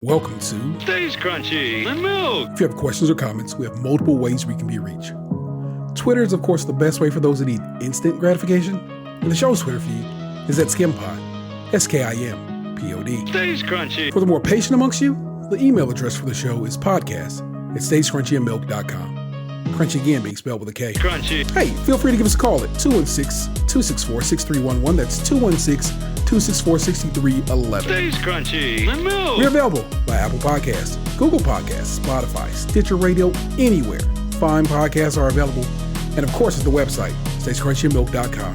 Welcome to Stays Crunchy and Milk. If you have questions or comments, we have multiple ways we can be reached. Twitter is, of course, the best way for those that need instant gratification. And the show's Twitter feed is at SkimPod, SKIMPOD. Stays Crunchy. For the more patient amongst you, the email address for the show is podcast@stayscrunchyandmilk.com. Crunchy again being spelled with a K. Crunchy. Hey, feel free to give us a call at 216-264-6311. That's 216-264-6311. Stays Crunchy and Milk. We're available by Apple Podcasts, Google Podcasts, Spotify, Stitcher Radio, anywhere fine podcasts are available. And of course, it's the website, stayscrunchyandmilk.com.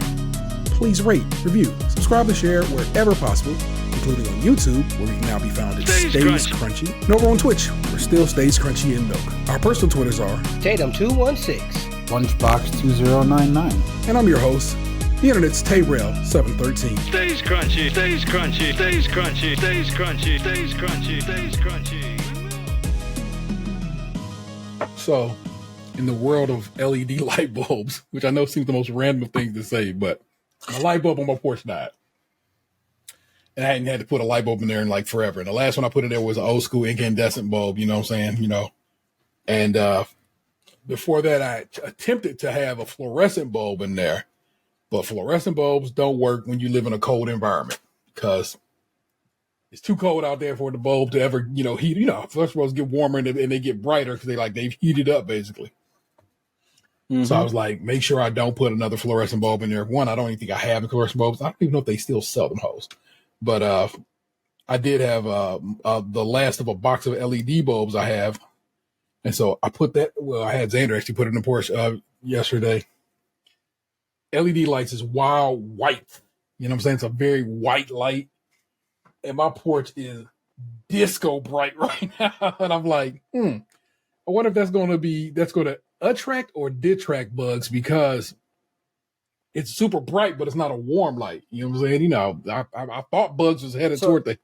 Please rate, review, subscribe, and share wherever possible, including on YouTube, where we can now be found at Stays Crunchy. And over on Twitch, we're still Stays Crunchy and Milk. Our personal Twitters are Tatum216, Lunchbox2099. and I'm your host, the internet's Tayrel713. Stays Crunchy. Stays Crunchy. Stays Crunchy. Stays Crunchy. Stays Crunchy. Stays Crunchy. So, in the world of LED light bulbs, which I know seems the most random thing to say, but my light bulb on my porch died. And I hadn't had to put a light bulb in there in like forever. And the last one I put in there was an old school incandescent bulb, you know what I'm saying? And before that, I attempted to have a fluorescent bulb in there. But fluorescent bulbs don't work when you live in a cold environment because it's too cold out there for the bulb to ever, heat. Fluorescent bulbs get warmer and they get brighter because they've heated up basically. Mm-hmm. So I was like, make sure I don't put another fluorescent bulb in there. One, I don't even think I have the fluorescent bulbs. I don't even know if they still sell them hoes. But I did have the last of a box of LED bulbs I have. And so I put that, I had Xander actually put it in the porch yesterday. LED lights is wild white. You know what I'm saying? It's a very white light. And my porch is disco bright right now. And I'm like, I wonder if that's going to attract or detract bugs because it's super bright, but it's not a warm light. You know what I'm saying? I thought bugs was headed toward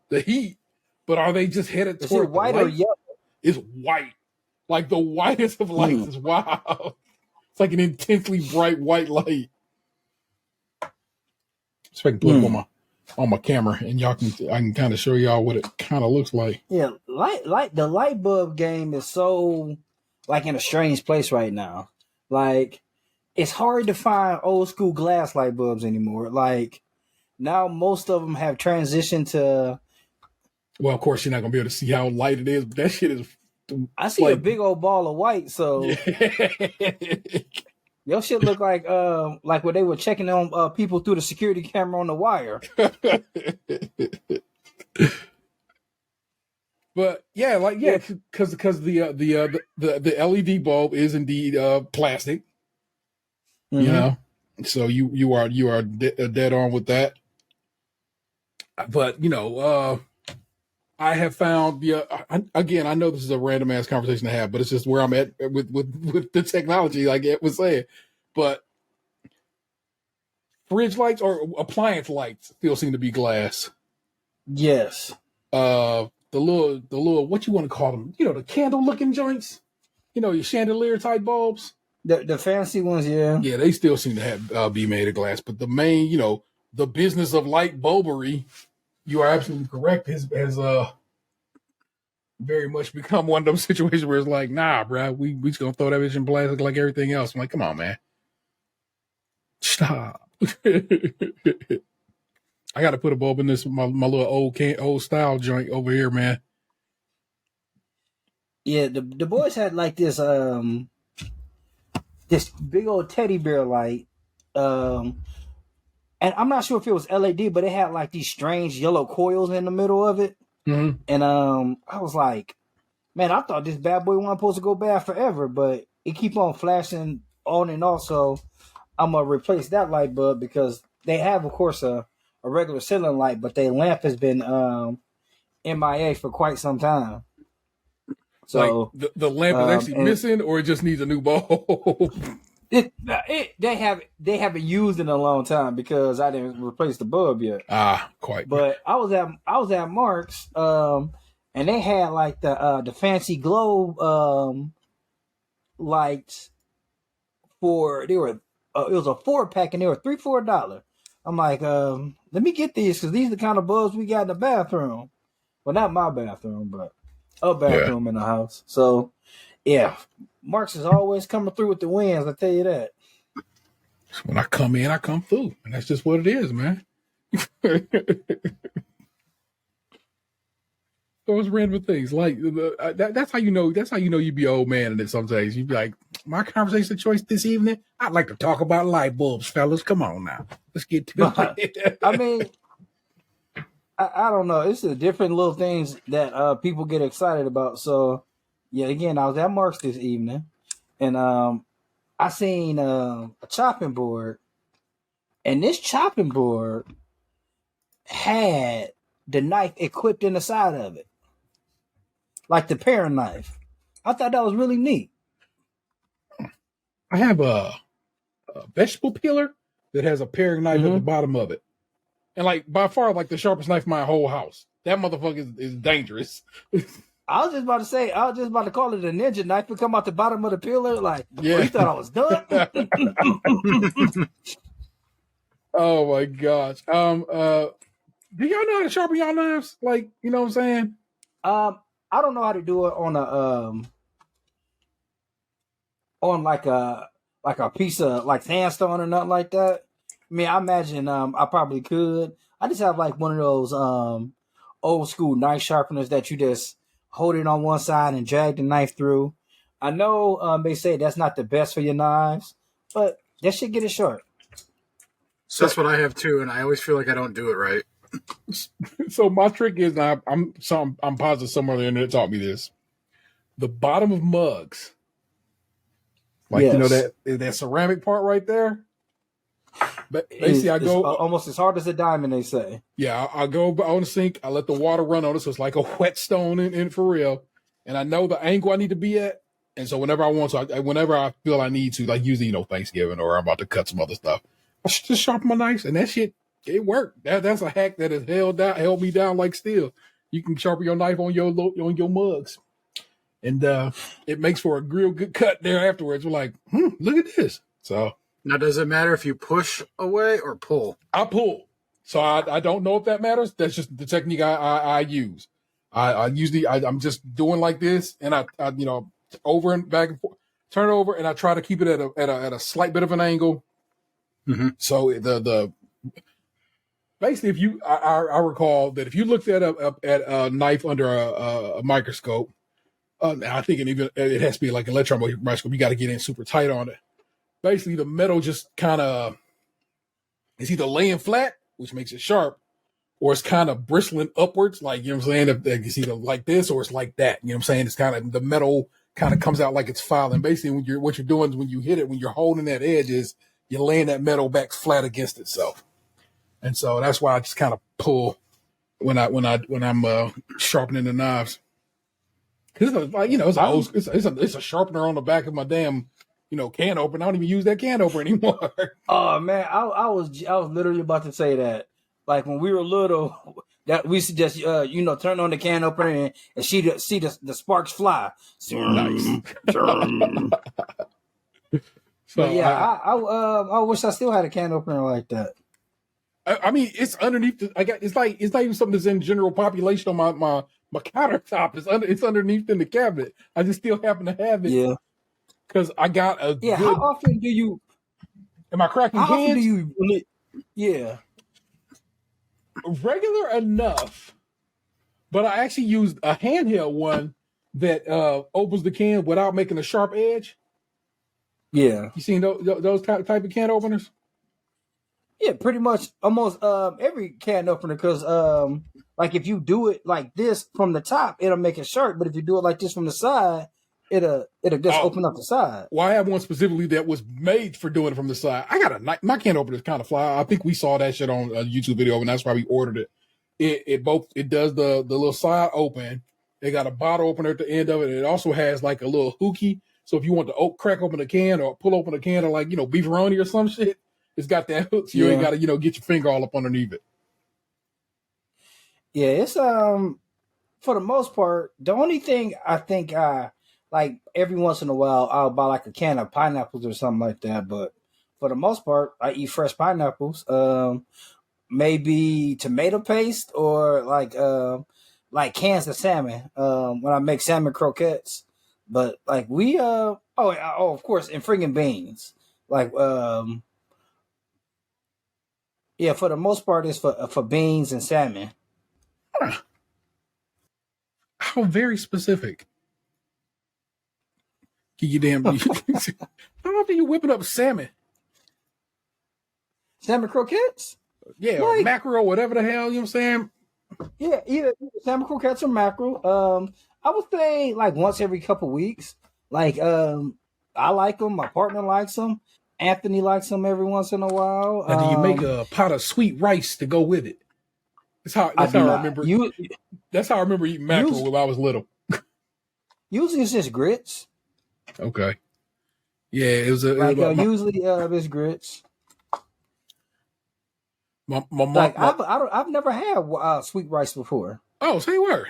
the heat, but are they just headed toward white the light? or yellow? It's white. Like the whitest of lights is wow. It's like an intensely bright white light. So I can put it on my camera, and I can kind of show y'all what it kind of looks like. Yeah, the light bulb game is so like in a strange place right now. Like it's hard to find old school glass light bulbs anymore. Like now most of them have transitioned to. Well, of course you're not gonna be able to see how light it is, but that shit is. I see a big old ball of white, so your shit look like when they were checking on people through the security camera on the wire. But because the LED bulb is indeed plastic, so you are dead on with that. But I have found again, I know this is a random ass conversation to have, but it's just where I'm at with the technology, like it was saying. But fridge lights or appliance lights still seem to be glass. Yes. The little what you want to call them? The candle looking joints. Your chandelier type bulbs. The fancy ones, yeah. Yeah, they still seem to have be made of glass. But the main, the business of light bulbery, you are absolutely correct. Has very much become one of those situations where it's like, nah, bro, we just gonna throw that bitch in plastic like everything else. I'm like, come on, man, stop. I got to put a bulb in this my little old style joint over here, man. Yeah, the boys had like this big old teddy bear light. And I'm not sure if it was LED, but it had like these strange yellow coils in the middle of it. Mm-hmm. And I was like, man, I thought this bad boy wasn't supposed to go bad forever, but it keep on flashing on and off. So I'm gonna replace that light bulb because they have, of course, a regular ceiling light, but their lamp has been MIA for quite some time. So like the lamp is actually missing, or it just needs a new bulb. They haven't used in a long time because I didn't replace the bulb yet. Quite. But I was at Mark's, and they had like the fancy globe lights it was a 4-pack and they were $3-4. I'm like, let me get these because these are the kind of bulbs we got in the bathroom. Well, not my bathroom, but a Yeah. bathroom in the house. So, yeah, Marks is always coming through with the wins. I tell you that. When I come in, I come through, and that's just what it is, man. Those random things, like that's how you know. That's how you know you be an old man. And then sometimes you be like, "My conversation choice this evening. I'd like to talk about light bulbs, fellas. Come on now, let's get to it." I mean, I don't know. It's the different little things that people get excited about. So, yeah, again, I was at Marks this evening, and I seen a chopping board, and this chopping board had the knife equipped in the side of it, like the paring knife. I thought that was really neat. I have a vegetable peeler that has a paring knife at the bottom of it, and like by far, like the sharpest knife in my whole house. That motherfucker is dangerous. I was just about to say, I was just about to call it a ninja knife and come out the bottom of the peeler. Like, Yeah. you thought I was done? Oh my gosh. Do y'all know how to sharpen y'all knives? Like, you know what I'm saying? I don't know how to do it on like a piece of like sandstone or nothing like that. I mean, I imagine I probably could. I just have like one of those old school knife sharpeners that you just hold it on one side and drag the knife through. I know they say that's not the best for your knives, but that should get it sharp. So that's what I have too, and I always feel like I don't do it right. So my trick is, I'm positive somewhere on the internet taught me this. The bottom of mugs, like you know that ceramic part right there. But basically, I go almost as hard as a diamond. They say. Yeah, I go on the sink. I let the water run on it, so it's like a whetstone in for real. And I know the angle I need to be at, and so whenever I want to, whenever I feel I need to, like usually Thanksgiving or I'm about to cut some other stuff, I just sharpen my knives, and that shit it worked. That's a hack that has held me down like steel. You can sharpen your knife on your mugs, and it makes for a real good cut there afterwards. We're like, look at this. So. Now, does it matter if you push away or pull? I pull. So I don't know if that matters. That's just the technique I use. I usually I'm just doing like this, and I over and back and forth, turn it over, and I try to keep it at a slight bit of an angle. Mm-hmm. So the basically, if you I recall that if you looked at a knife under a microscope, I think it has to be like an electron microscope. You got to get in super tight on it. Basically, the metal just kind of is either laying flat, which makes it sharp, or it's kind of bristling upwards. Like, you know what I'm saying? It's either like this or it's like that. You know what I'm saying? It's kind of, the metal kind of comes out like it's filing. Basically, what you're doing is when you hit it, when you're holding that edge, is you're laying that metal back flat against itself. And so that's why I just kind of pull when I'm sharpening the knives. Because it's a sharpener on the back of my damn can opener. I don't even use that can opener anymore. Oh man, I was literally about to say that. Like when we were little, that we used to just turn on the can opener and see the sparks fly. Nice. So yeah, I wish I still had a can opener like that. I mean, it's underneath. It's not even something that's in general population on my countertop. It's underneath in the cabinet. I just still happen to have it. Yeah. Because I got a good... How often do you... Am I cracking cans? How often do you... Yeah. Regular enough, but I actually used a handheld one that opens the can without making a sharp edge. Yeah. You seen those type of can openers? Yeah, pretty much almost every can opener, because like if you do it like this from the top, it'll make it sharp, but if you do it like this from the side, it'll just open up the side. Well, I have one specifically that was made for doing it from the side. I got my can opener is kind of fly. I think we saw that shit on a YouTube video, and that's why we ordered it. It does the little side open. They got a bottle opener at the end of it. And it also has like a little hooky. So if you want to crack open a can or pull open a can of like beefaroni or some shit, it's got that hook. So you ain't got to get your finger all up underneath it. Yeah, it's for the most part, the only thing I think like every once in a while I'll buy like a can of pineapples or something like that, but for the most part I eat fresh pineapples. Maybe tomato paste or like like cans of salmon when I make salmon croquettes. But like we of course, and friggin' beans. Like yeah, for the most part, it's for beans and salmon. Huh. How very specific. You damn. How often you whipping up salmon? Salmon croquettes? Yeah, or mackerel, whatever the hell, you know what I'm saying? Yeah, either salmon croquettes or mackerel. I would say like once every couple weeks. Like I like them. My partner likes them. Anthony likes them every once in a while. And do you make a pot of sweet rice to go with it? That's how I remember. That's how I remember eating mackerel when I was little. Usually it's just grits. Okay. Yeah, it was usually it's grits. My mom. Like I've never had sweet rice before. Oh, say word.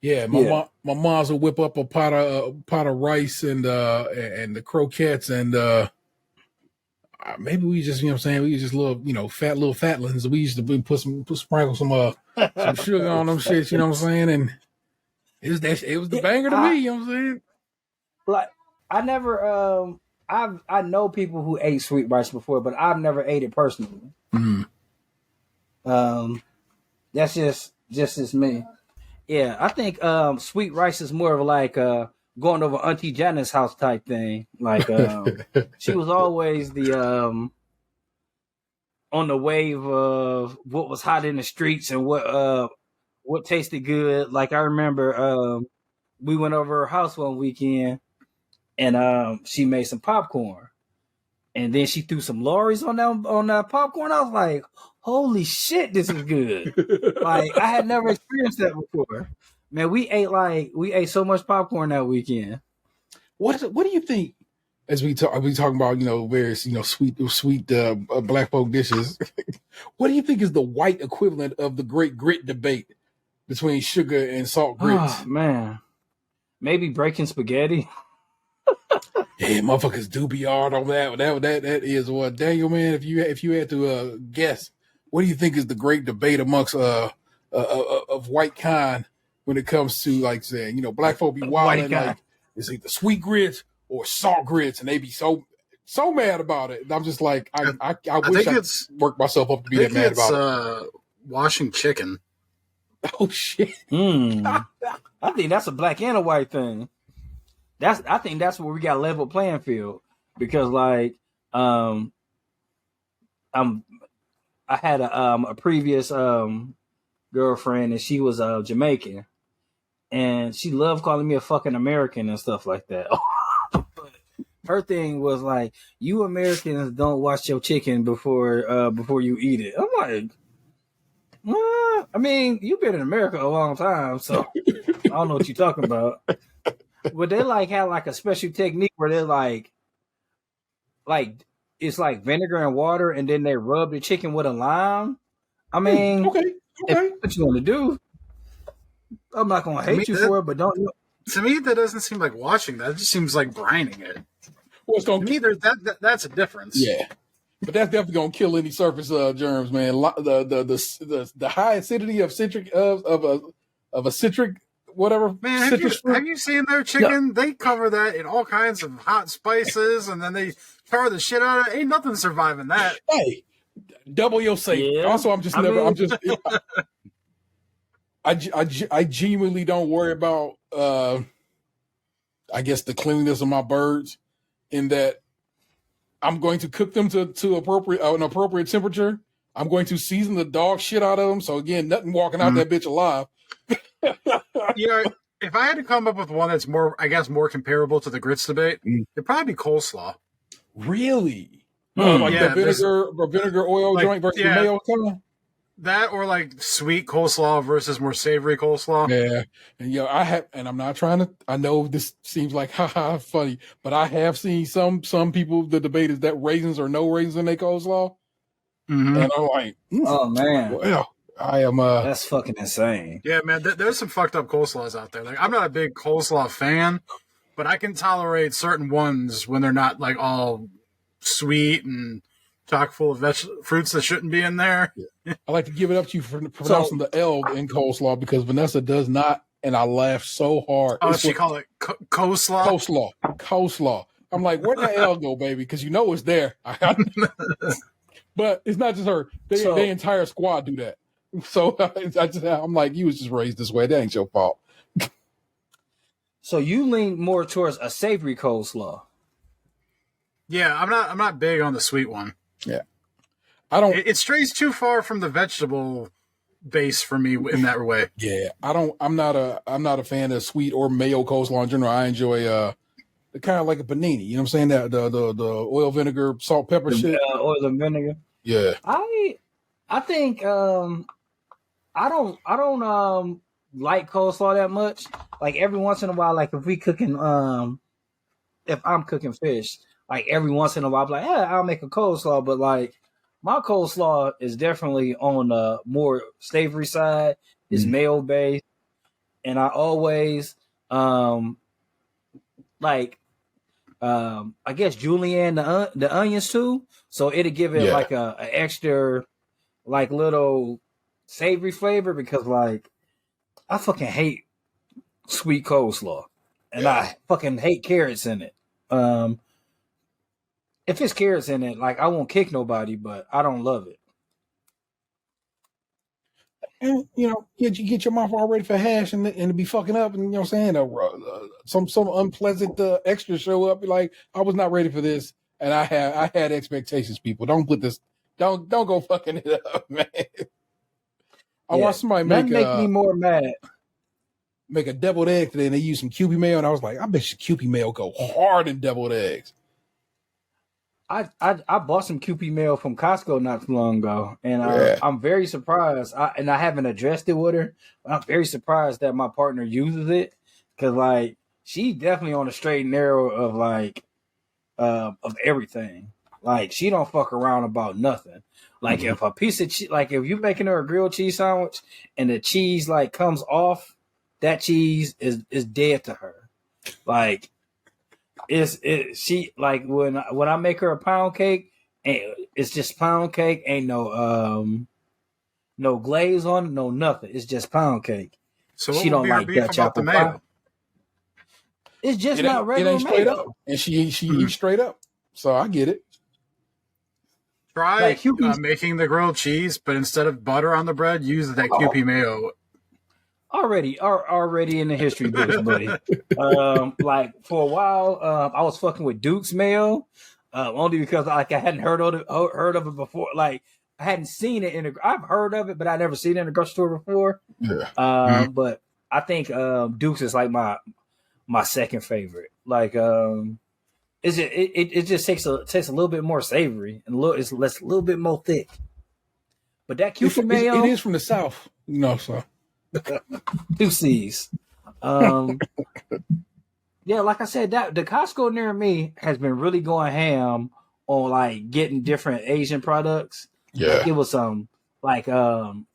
Yeah, my mom's would whip up a pot of rice and the croquettes and maybe we just, you know what I'm saying, we just little fatlings. We used to sprinkle some sugar on them shits, you know what I'm saying? And it was the banger to me, you know what I'm saying? Like I never I know people who ate sweet rice before, but I've never ate it personally. Mm. That's just me. Yeah, I think sweet rice is more of like going over Auntie Janet's house type thing. Like she was always the on the wave of what was hot in the streets and what tasted good. Like I remember we went over her house one weekend and she made some popcorn. And then she threw some Lawry's on that popcorn. I was like, holy shit, this is good. Like I had never experienced that before. Man, we ate so much popcorn that weekend. What do you think as we talking about, various, sweet black folk dishes? What do you think is the white equivalent of the great grit debate between sugar and salt grits? Oh, man. Maybe breaking spaghetti. Yeah, motherfuckers do be hard on that. That is what Daniel, man. If you had to guess, what do you think is the great debate amongst of white kind when it comes to like saying, black folk be wild like it's either sweet grits or salt grits, and they be so mad about it. And I'm just like, I wish I could work myself up to be that mad about it. Washing chicken. Oh shit! I think that's a black and a white thing. I think that's where we got a level playing field because like I had a previous girlfriend and she was Jamaican and she loved calling me a fucking American and stuff like that. But her thing was like, you Americans don't wash your chicken before you eat it. I'm like, I mean, you've been in America a long time, so I don't know what you're talking about. But they have like a special technique where they're like it's like vinegar and water, and then they rub the chicken with a lime. I mean, okay. If what you want to do? I'm not gonna hate you for it, but don't. To me, that doesn't seem like washing. That just seems like brining it. Well, it's gonna to me, that's a difference. Yeah, but that's definitely gonna kill any surface germs, man. The high acidity of citric of a citric. Whatever, man. Have you seen their chicken? No. They cover that in all kinds of hot spices, and then they char the shit out of it. Ain't nothing surviving that. Hey, double your safety. Yeah. Also, I genuinely don't worry about. I guess the cleanliness of my birds, in that I'm going to cook them to an appropriate temperature. I'm going to season the dog shit out of them. So again, nothing walking out that bitch alive. If I had to come up with one that's more comparable to the grits debate, it'd probably be coleslaw. Really? Like the vinegar oil joint versus mayo kind? That or like sweet coleslaw versus more savory coleslaw. Yeah. And I'm not trying to, I know this seems like funny, but I have seen some people, the debate is that raisins or no raisins in their coleslaw. Mm-hmm. And I'm like, oh man. Well, I am that's fucking insane. Yeah, man, there's some fucked up coleslaws out there. Like I'm not a big coleslaw fan, but I can tolerate certain ones when they're not like all sweet and chock full of fruits that shouldn't be in there. I like to give it up to you for pronouncing the L in coleslaw because Vanessa does not, and I laughed so hard. Oh, she called it coleslaw? Coleslaw. I'm like, where'd that L go, baby? Because you know it's there. But it's not just her. The entire squad do that. So I'm like, you was just raised this way. That ain't your fault. So you lean more towards a savory coleslaw. Yeah, I'm not big on the sweet one. Yeah. I don't. It strays too far from the vegetable base for me in that way. Yeah, I'm not a fan of sweet or mayo coleslaw in general. I enjoy kind of like a panini. You know what I'm saying? That the oil, vinegar, salt, pepper shit. Oil and vinegar. Yeah. I think I don't like coleslaw that much. Like every once in a while, like if we cooking if I'm cooking fish, like every once in a while, I'm like, yeah, I'll make a coleslaw, but like my coleslaw is definitely on the more savory side. It's mayo based, and I always I guess julienne the onions too, so it'll give it like a extra like little savory flavor because like I fucking hate sweet coleslaw, and I fucking hate carrots in it. If it's carrots in it, like I won't kick nobody, but I don't love it. And you get your mouth all ready for hash and to be fucking up, and you know what I'm saying, some unpleasant extra show up. Like I was not ready for this, and I had expectations. People, don't go fucking it up, man. I watched somebody make me more mad. Make a deviled egg today, and they used some Kewpie mayo, and I was like, I bet you Kewpie mayo go hard in deviled eggs. I bought some Kewpie mayo from Costco not too long ago, and I'm very surprised. I haven't addressed it with her, but I'm very surprised that my partner uses it because like she definitely on the straight and narrow of like of everything. Like she don't fuck around about nothing. Like if a piece of cheese, like if you're making her a grilled cheese sandwich and the cheese like comes off, that cheese is dead to her. Like. She like when I make her a pound cake, it's just pound cake. Ain't no glaze on it, no nothing. It's just pound cake. So she don't like Dutch apple pie. It's just not regular. It ain't straight up, and she eats straight up. So I get it. Try making the grilled cheese, but instead of butter on the bread, use that Kewpie mayo. Already in the history books, buddy. Like for a while, I was fucking with Duke's mayo, only because like I hadn't heard of it before. Like I hadn't seen it I've heard of it, but I never seen it in a grocery store before. Yeah. But I think Duke's is like my second favorite. Like it just tastes a little bit more savory and it's a little bit more thick. But that Kewpie mayo, it is from the South, so. 2 C's. Yeah, like I said, that the Costco near me has been really going ham on like getting different Asian products. Yeah, like, it was some like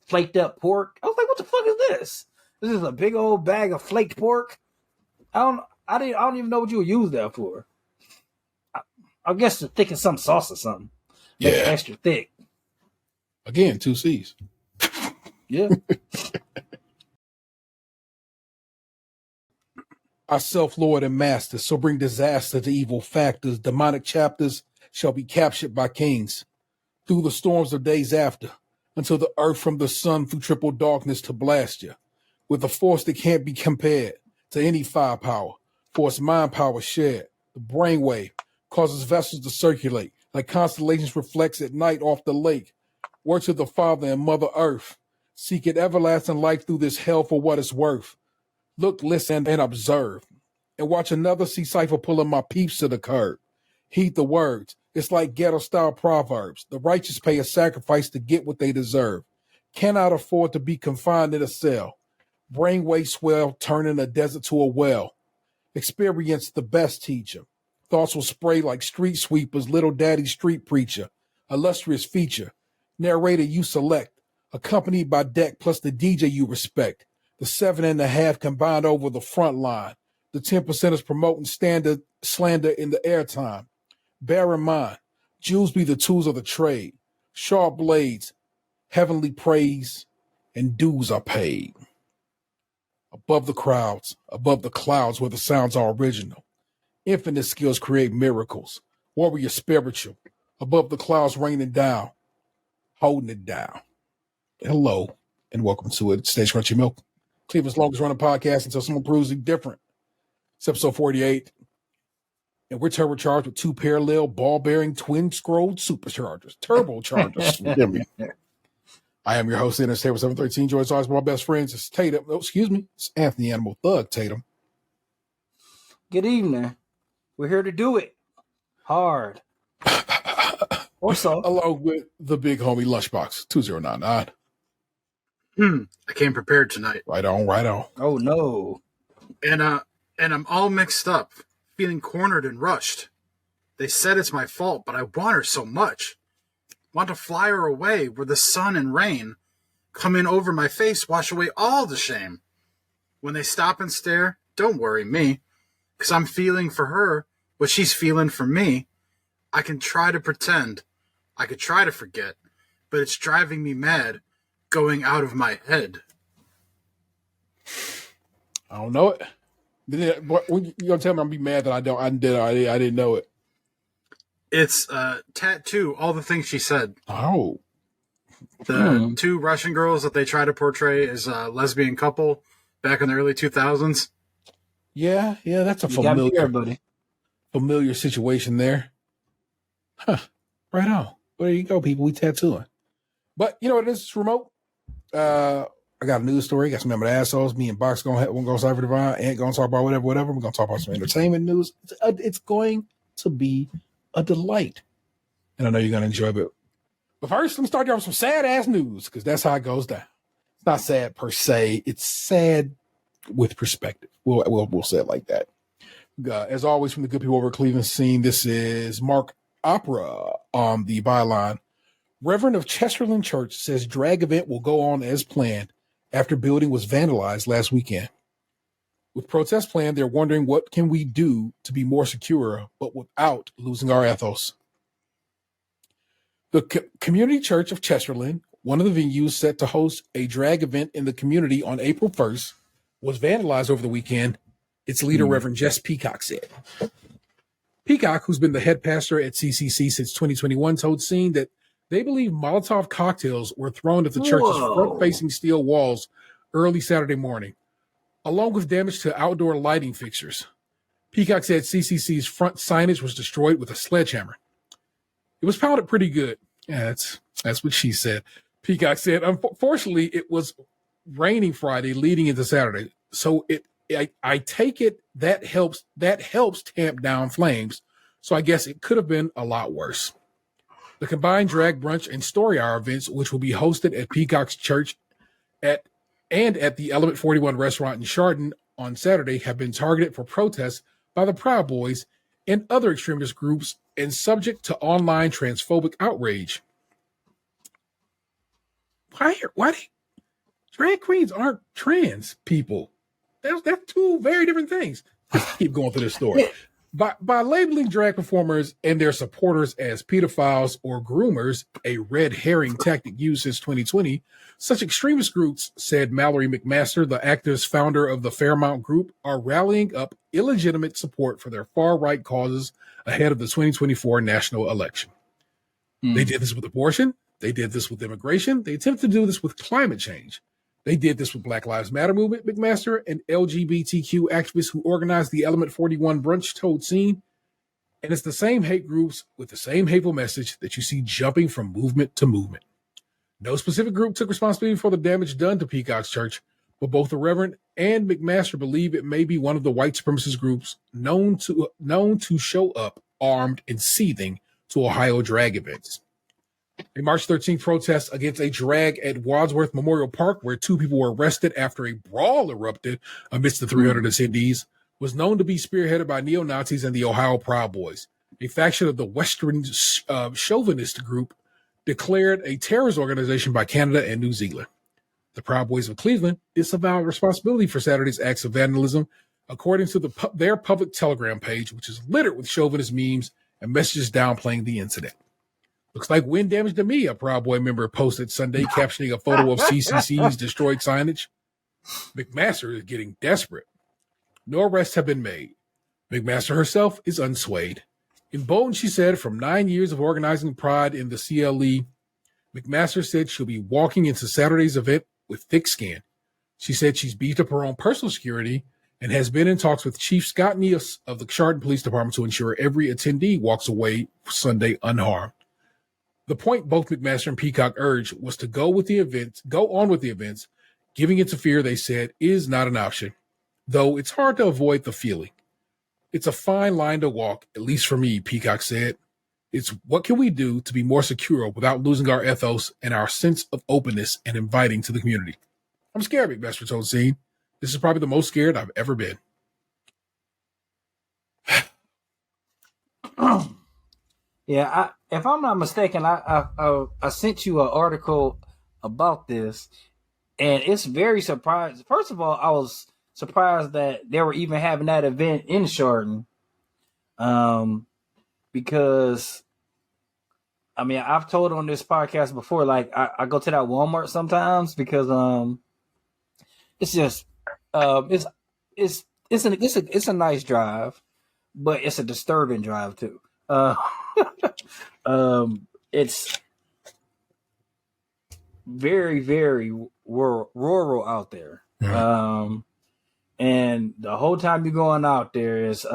flaked up pork. I was like, what the fuck is this? This is a big old bag of flaked pork. I don't even know what you would use that for. I guess to thicken some sauce or something. Make it extra thick. Again, 2 C's. Yeah. I self-lord and master, so bring disaster to evil factors. Demonic chapters shall be captured by kings through the storms of days after, until the earth from the sun through triple darkness to blast you with a force that can't be compared to any firepower, for its mind power shared. The brainwave causes vessels to circulate like constellations reflects at night off the lake. Word to the Father and Mother Earth, seek it everlasting life through this hell for what it's worth. Look, listen, and observe, and watch another sea cipher pulling my peeps to the curb. Heed the words. It's like ghetto-style proverbs. The righteous pay a sacrifice to get what they deserve. Cannot afford to be confined in a cell. Brainwave swell, turning a desert to a well. Experience the best teacher. Thoughts will spray like street sweepers, little daddy street preacher. Illustrious feature. Narrator you select. Accompanied by deck plus the DJ you respect. The 7.5 combined over the front line. The 10% is promoting standard slander in the airtime. Bear in mind, Jewels be the tools of the trade. Sharp blades, heavenly praise, and dues are paid. Above the crowds, above the clouds where the sounds are original. Infinite skills create miracles. Warrior spiritual. Above the clouds raining down. Holding it down. Hello, and welcome to it. Stage Crunchy Milk. Cleveland's longest running podcast until someone proves it different. It's episode 48. And we're turbocharged with 2 parallel ball-bearing twin-scrolled superchargers. Turbochargers. Forgive me. I am your host, Internet Table 713. Joy's always my best friends. It's Tatum. Oh, excuse me. It's Anthony Animal Thug Tatum. Good evening. We're here to do it. Hard. Or so. Along with the big homie Lunchbox 2099. I came prepared tonight. Right on, right on. Oh, no. And I'm all mixed up, feeling cornered and rushed. They said it's my fault, but I want her so much. Want to fly her away where the sun and rain come in over my face, wash away all the shame. When they stop and stare, don't worry me, 'cause I'm feeling for her what she's feeling for me. I can try to pretend, I could try to forget, but it's driving me mad, going out of my head. I don't know it. You gonna tell me I'm gonna be mad that I didn't know it. It's tattoo, all the things she said. Oh. The 2 Russian girls that they try to portray as a lesbian couple back in the early 2000s. Yeah, that's a familiar situation there. Huh. Right on. Well, there you go, people. We tattooing. But you know what it is? It's remote. I got a news story. Got some member assholes. Me and Box we're gonna go Cypher Divine. Ain't gonna talk about whatever. We're gonna talk about some entertainment news. It's going to be a delight, and I know you're gonna enjoy it. But first, let me start you off with some sad ass news because that's how it goes down. It's not sad per se. It's sad with perspective. We'll say it like that. As always, from the good people over at Cleveland scene, this is Mark Opera on the byline. Reverend of Chesterland Church says drag event will go on as planned after building was vandalized last weekend. With protests planned, they're wondering what can we do to be more secure, but without losing our ethos. The Community Church of Chesterland, one of the venues set to host a drag event in the community on April 1st, was vandalized over the weekend, its leader, Reverend Jess Peacock, said. Peacock, who's been the head pastor at CCC since 2021, told Scene that they believe Molotov cocktails were thrown at the church's front-facing steel walls early Saturday morning, along with damage to outdoor lighting fixtures. Peacock said CCC's front signage was destroyed with a sledgehammer. It was pounded pretty good. Yeah, that's what she said. Peacock said, unfortunately, it was raining Friday leading into Saturday, so I take it that helps tamp down flames. So I guess it could have been a lot worse. The combined drag brunch and story hour events, which will be hosted at Peacock's church at the Element 41 restaurant in Chardon on Saturday, have been targeted for protests by the Proud Boys and other extremist groups and subject to online transphobic outrage. Why drag queens aren't trans people? That's 2 very different things. Let's keep going through this story. By labeling drag performers and their supporters as pedophiles or groomers, a red herring tactic used since 2020, such extremist groups, said Mallory McMaster, the activist founder of the Fairmount Group, are rallying up illegitimate support for their far-right causes ahead of the 2024 national election. They did this with abortion. They did this with immigration. They attempted to do this with climate change. They did this with Black Lives Matter movement, McMaster, and LGBTQ activists who organized the Element 41 brunch told Scene. And it's the same hate groups with the same hateful message that you see jumping from movement to movement. No specific group took responsibility for the damage done to Peacock's church, but both the Reverend and McMaster believe it may be one of the white supremacist groups known to show up armed and seething to Ohio drag events. A March 13th protest against a drag at Wadsworth Memorial Park, where 2 people were arrested after a brawl erupted amidst the 300 attendees, was known to be spearheaded by neo-Nazis and the Ohio Proud Boys, a faction of the Western chauvinist group declared a terrorist organization by Canada and New Zealand. The Proud Boys of Cleveland disavowed responsibility for Saturday's acts of vandalism, according to their public Telegram page, which is littered with chauvinist memes and messages downplaying the incident. Looks like wind damage to me, a Proud Boy member posted Sunday, captioning a photo of CCC's destroyed signage. McMaster is getting desperate. No arrests have been made. McMaster herself is unswayed. In bold, she said, from 9 years of organizing Pride in the CLE, McMaster said she'll be walking into Saturday's event with thick skin. She said she's beefed up her own personal security and has been in talks with Chief Scott Neos of the Chardon Police Department to ensure every attendee walks away Sunday unharmed. The point both McMaster and Peacock urged was to go on with the events. Giving into fear, they said, is not an option, though it's hard to avoid the feeling. It's a fine line to walk, at least for me, Peacock said. It's what can we do to be more secure without losing our ethos and our sense of openness and inviting to the community. I'm scared, McMaster told Scene. This is probably the most scared I've ever been. Yeah, if I'm not mistaken, I sent you an article about this, and it's very surprising. First of all, I was surprised that they were even having that event in Chardon, because, I mean, I've told on this podcast before, like I go to that Walmart sometimes because it's just it's a nice drive, but it's a disturbing drive too. It's very, very rural out there. Right. And the whole time you're going out there is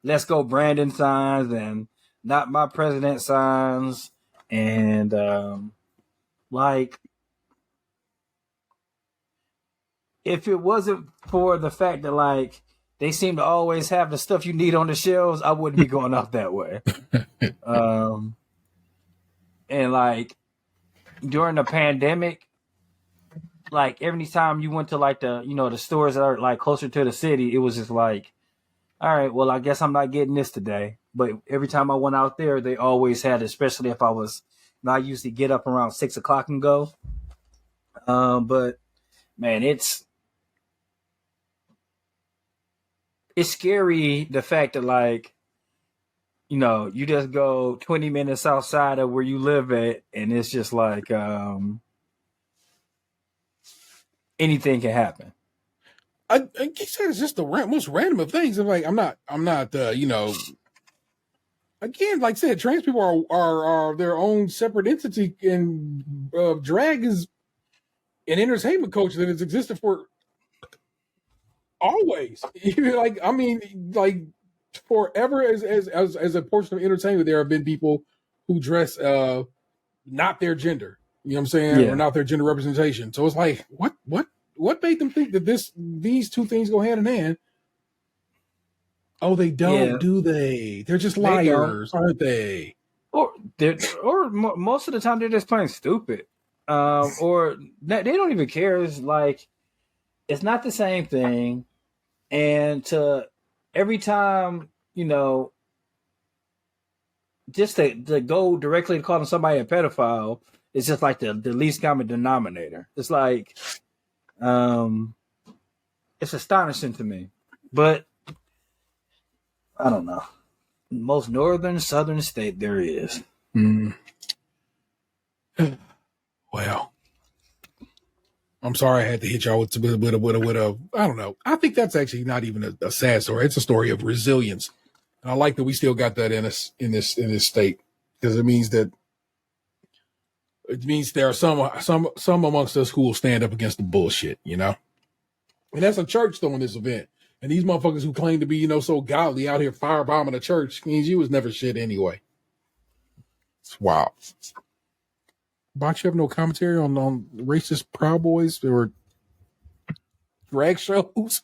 let's go Brandon signs and not my president signs. And like, if it wasn't for the fact that like they seem to always have the stuff you need on the shelves, I wouldn't be going out that way. And like during the pandemic, like every time you went to like the stores that are like closer to the city, it was just like, all right, well, I guess I'm not getting this today. But every time I went out there, they always had, especially if I usually get up around 6 o'clock and go. But man, it's scary, the fact that like, you just go 20 minutes outside of where you live at, and it's just like anything can happen. I guess it's just the most random of things. I'm like, I'm not, again, like I said, trans people are their own separate entity, and drag is an entertainment culture that has existed for always. Like, I mean, like forever as a portion of entertainment, there have been people who dress not their gender. You know what I'm saying? Yeah. Or not their gender representation. So it's like, what made them think that these two things go hand in hand? Oh, they don't, do they? They're just liars, aren't they? Or most of the time they're just plain stupid. Or they don't even care. It's like, it's not the same thing. And every time, just to go directly to calling somebody a pedophile, it's just like the least common denominator. It's like, it's astonishing to me. But I don't know. Most northern southern state there is. Well, I'm sorry I had to hit y'all with a I don't know. I think that's actually not even a sad story. It's a story of resilience. And I like that we still got that in us in this state, because it means there are some amongst us who will stand up against the bullshit, And that's a church throwing this event. And these motherfuckers who claim to be, so godly out here firebombing a church means you was never shit anyway. It's wild. Box, you have no commentary on racist Proud Boys or drag shows?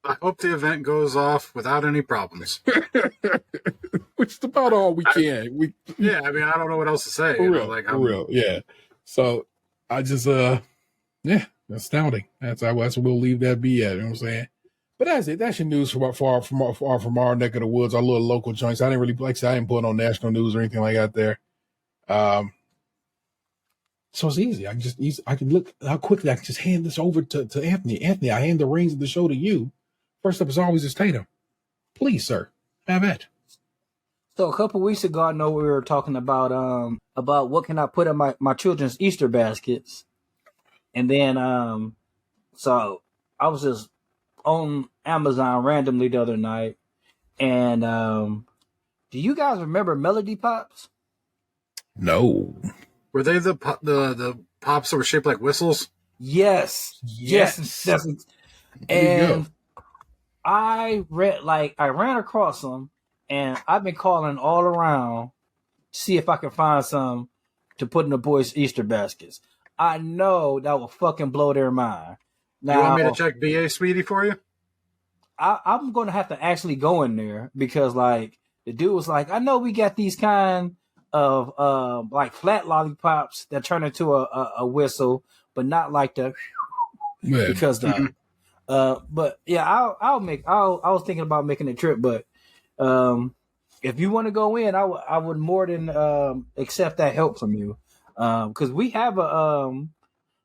I hope the event goes off without any problems. Which is about all we can. Yeah, I mean, I don't know what else to say. For real, yeah. So I just, astounding. That's what we'll leave that be at. You know what I'm saying? But that's it. That's your news from our neck of the woods, our little local joints. I didn't really, like I said, I didn't put on national news or anything like that there. So it's easy. I can look how quickly I can just hand this over to Anthony. Anthony, I hand the reins of the show to you. First up, as always, is Tatum. Please, sir, have it. So a couple weeks ago, I know we were talking about what can I put in my children's Easter baskets, and then so I was just on Amazon randomly the other night, and do you guys remember Melody Pops? No. Were they the pops that were shaped like whistles? Yes. There you And go. I ran across them, and I've been calling all around to see if I can find some to put in the boys' Easter baskets. I know that will fucking blow their mind. You want me Now, to check BA Sweetie for you? I'm going to have to actually go in there because, like, the dude was like, I know we got these kind of like flat lollipops that turn into a whistle, but not like the Man. because the but yeah, I was thinking about making a trip, but if you want to go in, I would more than accept that help from you, because we have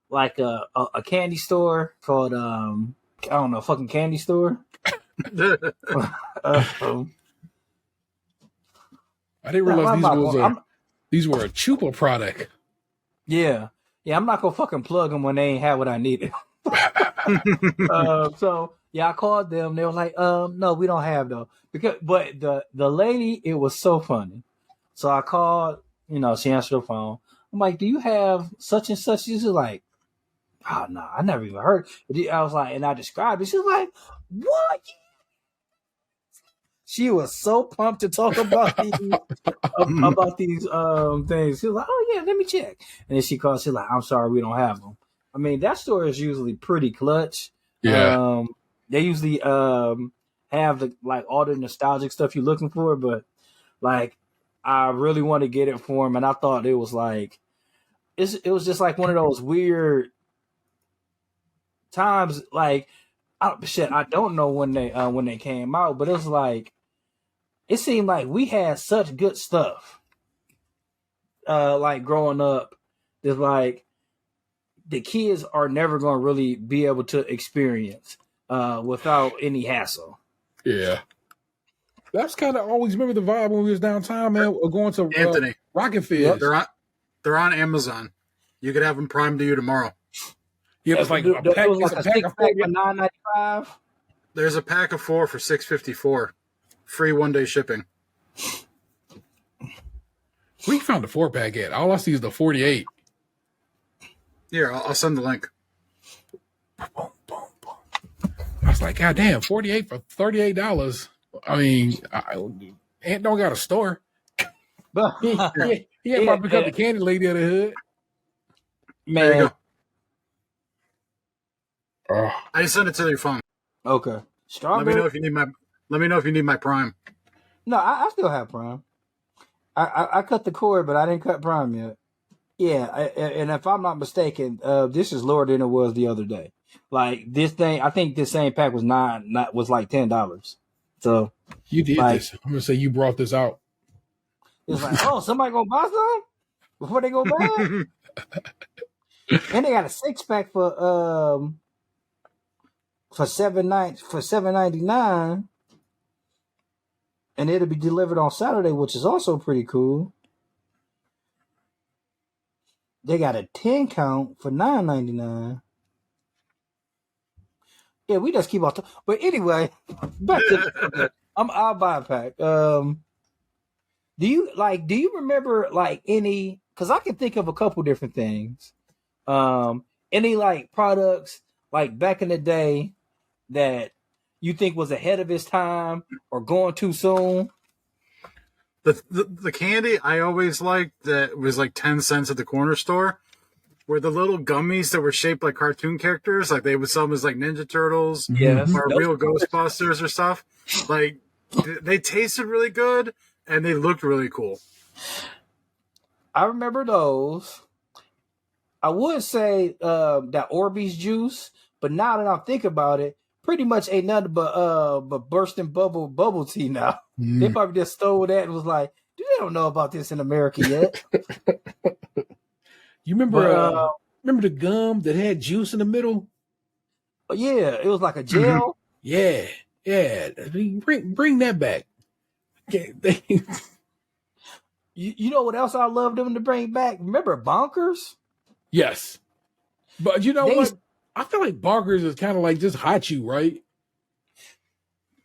like a candy store called I don't know, fucking candy store. I didn't realize these were a Chupa product. Yeah, I'm not gonna fucking plug them when they ain't have what I needed. So yeah, I called them. They were like, no, we don't have those. But the lady, it was so funny. So I called, she answered the phone. I'm like, do you have such and such? She's like, oh no, I never even heard. I was like, and I described it. She was like, what? She was so pumped to talk about these things. She was like, oh yeah, let me check. And then she called. She's like, I'm sorry, we don't have them. I mean, that store is usually pretty clutch. Yeah. They usually have all the nostalgic stuff you're looking for, but like I really want to get it for them, and I thought it was like it was just like one of those weird times. Like I don't know when they came out, but it was like it seemed like we had such good stuff. Like growing up, it's like the kids are never going to really be able to experience without any hassle. Yeah. That's kind of always remember the vibe when we was downtown, man. We're going to Anthony. Rocket Fizz. They're on Amazon. You could have them primed to you tomorrow. Yeah, it's like a pack of $6 for $9.95. There's a pack of 4 for $6.54. Free 1-day shipping. We found the 4-pack at. All I see is the 48. Here, I'll send the link. Boom, boom, boom. I was like, God damn, 48 for $38. I mean, Ant don't got a store. He ain't probably become the candy lady of the hood. Man. There you go. Oh. I just sent it to your phone. Okay. Strawberry. Let me know if you need my Prime. No, I still have Prime. I cut the cord, but I didn't cut Prime yet. Yeah, and if I'm not mistaken, this is lower than it was the other day. Like this thing, I think this same pack was was like $10. So You did this. I'm gonna say you brought this out. it's like, oh, somebody gonna buy some before they go bad. And they got a 6-pack for $7.99, and it'll be delivered on Saturday, which is also pretty cool. They got a 10 count for $9.99. Yeah, we just keep on. But anyway, back to I'll buy a pack. Do you remember like any? Because I can think of a couple different things. Any like products like back in the day that you think was ahead of its time or going too soon? The candy I always liked that was like 10 cents at the corner store were the little gummies that were shaped like cartoon characters. Like they would sell them as like Ninja Turtles or real Ghostbusters or stuff. Like they tasted really good and they looked really cool. I remember those. I would say that Orbeez juice, but now that I think about it, pretty much ain't nothing but bursting bubble tea now. They probably just stole that and was like, they don't know about this in America yet. You remember remember the gum that had juice in the middle? Yeah, it was like a gel. Yeah. Bring that back. You know what else I love them to bring back? Remember Bonkers? Yes. But you know They- what? I feel like Bonkers is kind of like just hot chew, right?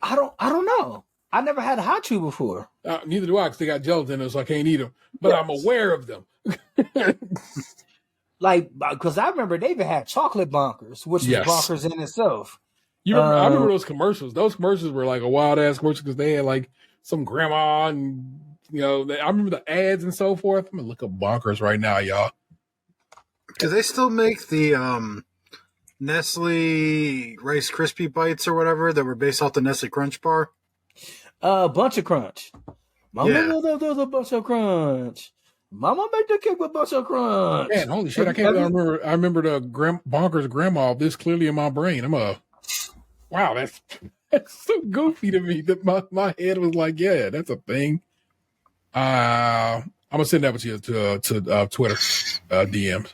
I don't know. I never had a hot chew before. Neither do I, because they got gelatin in them, so I can't eat them. But I'm aware of them. Like, because I remember they even had chocolate Bonkers, which Yes. was Bonkers in itself. I remember those commercials. Those commercials were like a wild ass commercial because they had like some grandma and I remember the ads and so forth. I'm gonna look up Bonkers right now, y'all. Do they still make the Nestle Rice Krispie bites or whatever that were based off the Nestle Crunch bar? Bunch of Crunch. Mama Yeah. does a bunch of Crunch. Mama make the cake with bunch of Crunch. Man, holy shit! I can't believe I remember the Bonkers grandma this clearly in my brain. Wow, that's so goofy to me that my head was like, yeah, that's a thing. I'm gonna send that to you to Twitter DMs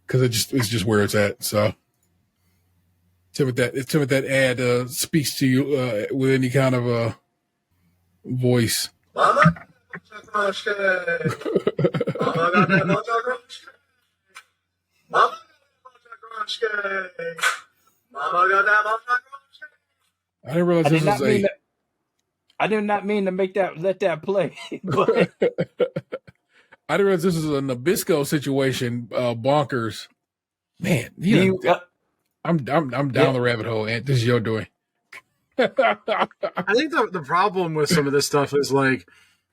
because it's just where it's at. So tell me that ad speaks to you with any kind of voice. Mama got that crunch cake. Mama got that bunch of crunch cake. Mama got that bunch of crunch cake. Mama got that bunch of crunch cake. I didn't realize this was a. I did not mean to let that play. But I didn't realize this is a Nabisco situation. Bonkers, man. I'm down the rabbit hole, and this is your doing. I think the problem with some of this stuff is like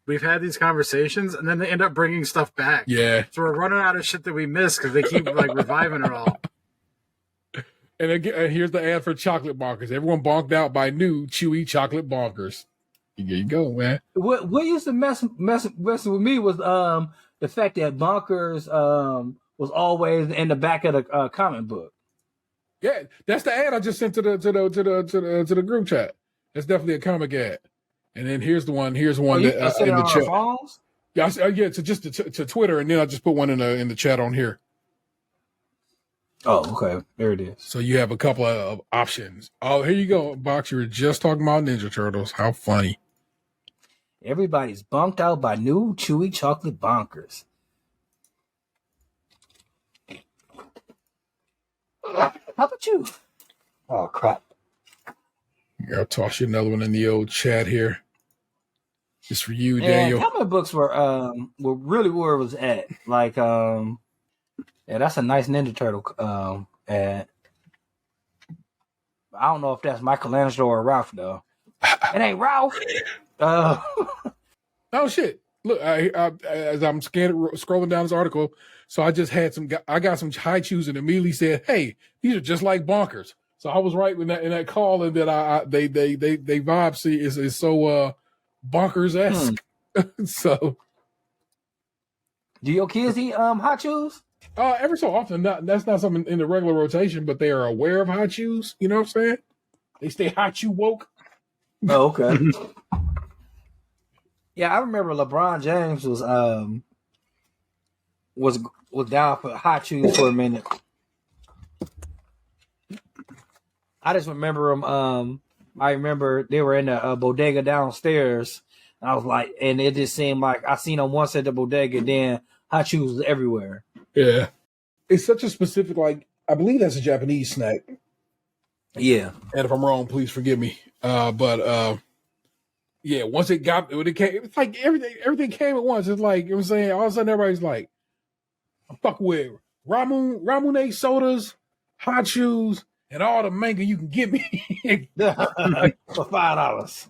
we've had these conversations and then they end up bringing stuff back. Yeah. So we're running out of shit that we missed because they keep like reviving it all. And again, here's the ad for chocolate bonkers. Everyone bonked out by new chewy chocolate bonkers. Here you go, man. what used to mess with me was the fact that Bonkers was always in the back of the comic book. Yeah, that's the ad I just sent to the group chat. That's definitely a comic ad. And then here's one. Here's one that in the chat. Phones? Yeah, to just to Twitter, and then I just put one in the chat on here. Oh, okay. There it is. So you have a couple of options. Oh, here you go, Box. You were just talking about Ninja Turtles. How funny. Everybody's bunked out by new chewy chocolate Bonkers. How about you? Oh, crap. I'll toss you another one in the old chat here. Just for you, Yeah, Daniel. comic books were really where it was at. Like, yeah, that's a nice Ninja Turtle ad. I don't know if that's Michelangelo or Ralph though. It ain't Ralph. Oh shit! Look, as I'm scrolling down this article, so I just had I got some high chews and immediately said, "Hey, these are just like Bonkers." So I was right in that call, and that they vibe see is so Bonkers-esque. So, do your kids eat hot chews? Every so often, that's not something in the regular rotation, but they are aware of hot chews. You know what I'm saying? They stay hot chew woke. Oh, okay. Yeah, I remember LeBron James was down for hot chews for a minute. I just remember him. I remember they were in the bodega downstairs, and I was like, and it just seemed like I seen them once at the bodega, then hot chews was everywhere. Yeah, it's such a specific, like, I believe that's a Japanese snack. Yeah, and if I'm wrong, please forgive me. But yeah, once it came, it's like everything came at once. It's like, you know what I'm saying? All of a sudden, everybody's like, I'm fucking with Ramune sodas, hot chews, and all the manga you can give me for $5.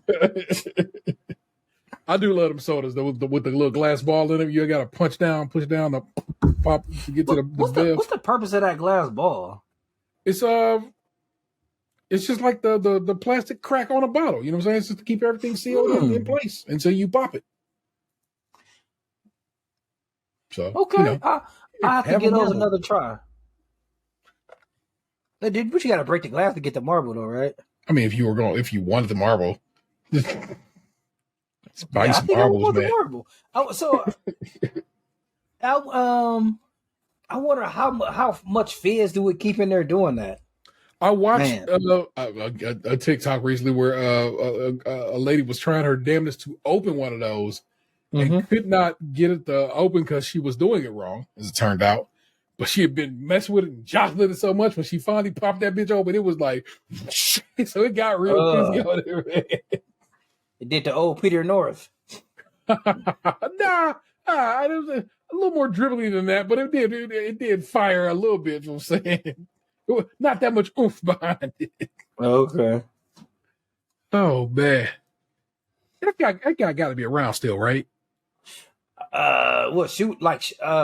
I do love them sodas though, with the little glass ball in them. You got to push down the pop to get to the what's the purpose of that glass ball? It's just like the plastic crack on a bottle. You know what I'm saying? It's just to keep everything sealed in place until you pop it. So okay, you know, I have to give those another try. But you got to break the glass to get the marble, though, right? I mean, if you wanted the marble, spice marbles, man. Marble. I wonder how much fizz do we keep in there doing that? I watched a TikTok recently where a lady was trying her damnedest to open one of those, and could not get it to open because she was doing it wrong, as it turned out. But she had been messing with it and jostling it so much when she finally popped that bitch open, it was like, so it got real busy on it. It did the old Peter North. Nah, it was a little more dribbly than that, but it did fire a little bit, you know what I'm saying? Not that much oomph behind it. Okay. Oh, man. That guy got to be around still, right? What,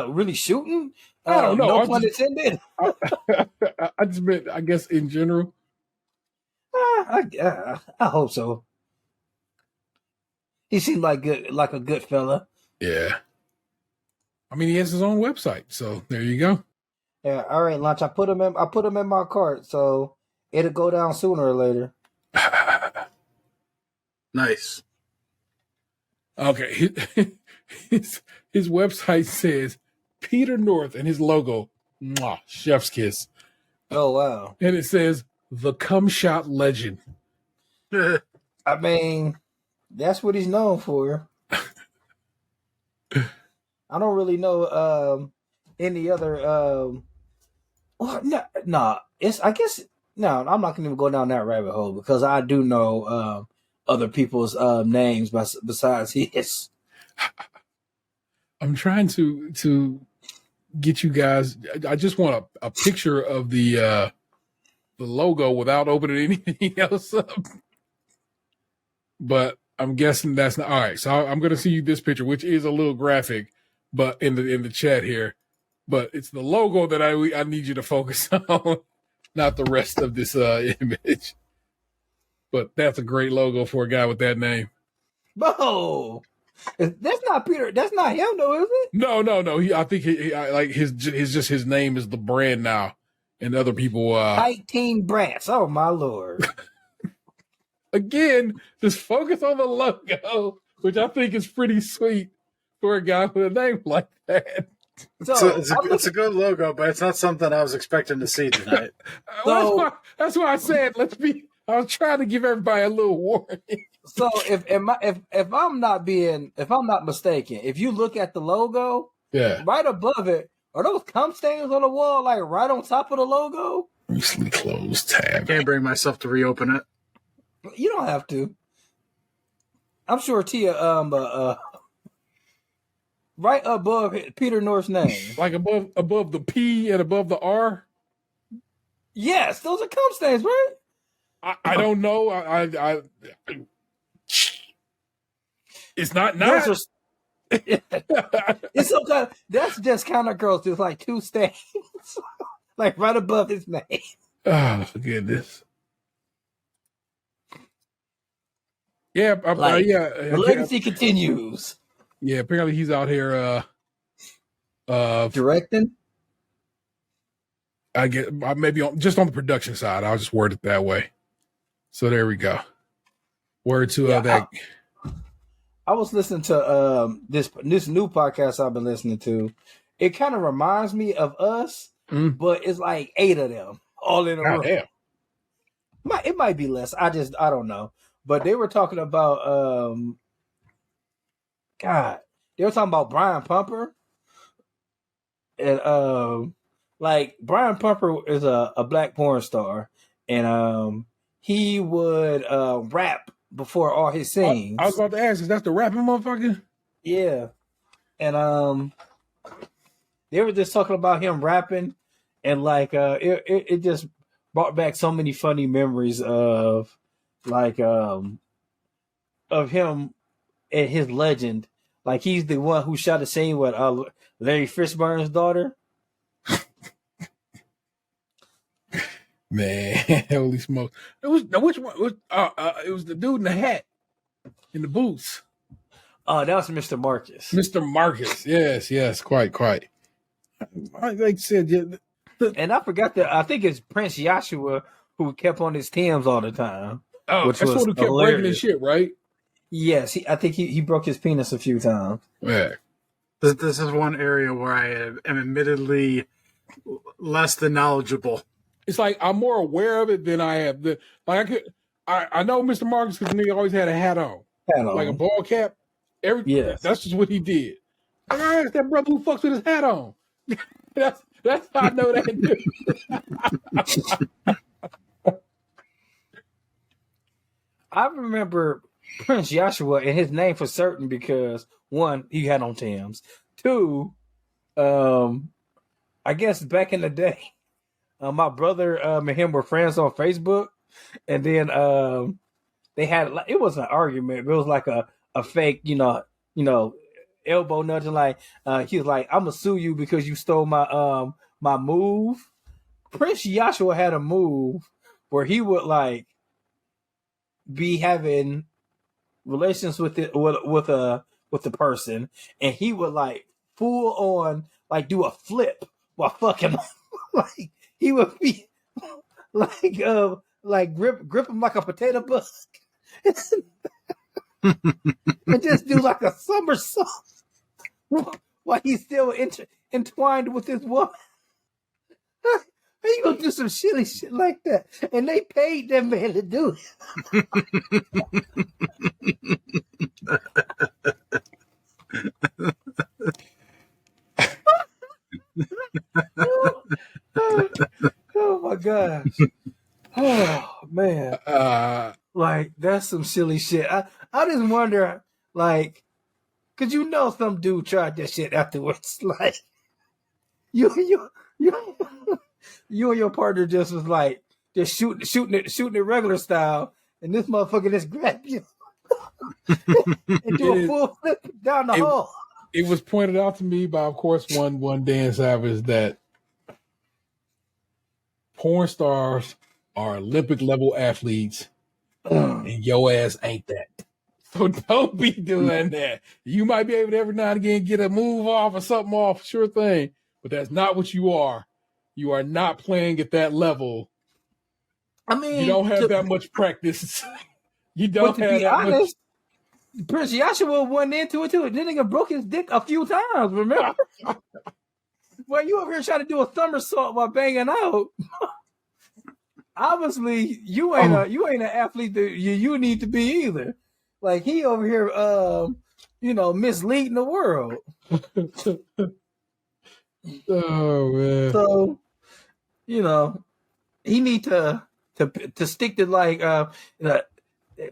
really shooting? I don't know. No pun intended. I just meant, I guess, in general. I hope so. He seemed like a good fella. Yeah. I mean, he has his own website, so there you go. Yeah. All right, Lunch. I put him in my cart, so it'll go down sooner or later. Nice. Okay. His website says Peter North and his logo, mwah, chef's kiss. Oh wow. And it says the cum shot legend. I mean, that's what he's known for. I don't really know any other it's I guess no, I'm not gonna even go down that rabbit hole because I do know other people's names besides his. I'm trying to get you guys. I just want a picture of the logo without opening anything else up. But I'm guessing that's not all right. So I'm going to see you this picture, which is a little graphic, but in the chat here. But it's the logo that I need you to focus on, not the rest of this image. But that's a great logo for a guy with that name. Whoa. That's not Peter. That's not him, though, is it? No. I think his name is the brand now, and other people. Tight Team Brats. Oh my lord! Again, just focus on the logo, which I think is pretty sweet for a guy with a name like that. So it's a good logo, but it's not something I was expecting to see tonight. That's why I said I was trying to give everybody a little warning. So if I'm not mistaken, if you look at the logo, yeah, right above it, are those cum stains on the wall, like right on top of the logo? Recently closed tab. Can't bring myself to reopen it. You don't have to. I'm sure Tia, right above Peter North's name, like above the P and above the R. Yes, those are cum stains, right? I don't know. I it's not. It's some kind of, that's just kind of girls. There's like two stains, like right above his name. Oh goodness. Yeah, the legacy continues. Yeah, apparently he's out here directing. I get maybe just on the production side. I'll just word it that way. So there we go. Word to that. I was listening to this new podcast I've been listening to. It kind of reminds me of us, but it's like 8 of them all in a room. Damn. It might be less. I don't know. But they were talking about they were talking about Brian Pumper. And like Brian Pumper is a black porn star, and he would rap before all his scenes. I was about to ask, is that the rapping motherfucker? Yeah. And they were just talking about him rapping, and like it just brought back so many funny memories of like of him and his legend. Like he's the one who shot a scene with Larry Fishburne's daughter. Man, holy smokes! It was which one? It was the dude in the hat, in the boots. Oh, that was Mr. Marcus. Mr. Marcus, yes, quite. Like I said, yeah. And I forgot that. I think it's Prince Joshua who kept on his Timbs all the time. Oh, which that's was what who kept breaking his shit, right? Yes, I think he broke his penis a few times. Yeah. This is one area where I am admittedly less than knowledgeable. It's like I'm more aware of it than I have. I know Mr. Marcus because he always had a hat on, like a ball cap. Yes. That's just what he did. Like, I asked that brother who fucks with his hat on. That's how I know that dude. I remember Prince Joshua and his name for certain because one, he had on Tim's. Two, I guess back in the day, my brother and him were friends on Facebook, and then they had it was an argument, but it was like a fake, elbow nudging. Like he was like, "I'm gonna sue you because you stole my my move." Prince Joshua had a move where he would like be having relations with the person, and he would like full on like do a flip while fucking like he would be like grip him like a potato bug and just do like a somersault while he's still entwined with his woman. He gonna do some silly shit like that, and they paid that man to do it. Oh my gosh! Oh man! Like that's some silly shit. I just wonder, like, cause some dude tried that shit afterwards. Like you and your partner just was like just shooting it regular style, and this motherfucker just grabbed you and do a full flip down the hall. It was pointed out to me by, of course, one Dan Savage that porn stars are Olympic level athletes, and your ass ain't that. So don't be doing that. You might be able to every now and again get a move off or something off, sure thing, but that's not what you are. You are not playing at that level. I mean, you don't have that much practice. You don't have that much. Prince Joshua went into it too. This nigga broke his dick a few times. Remember? Well, you over here trying to do a somersault while banging out. Obviously, you ain't an athlete that you need to be either. Like he over here, misleading the world. Oh man! So, he need to stick to like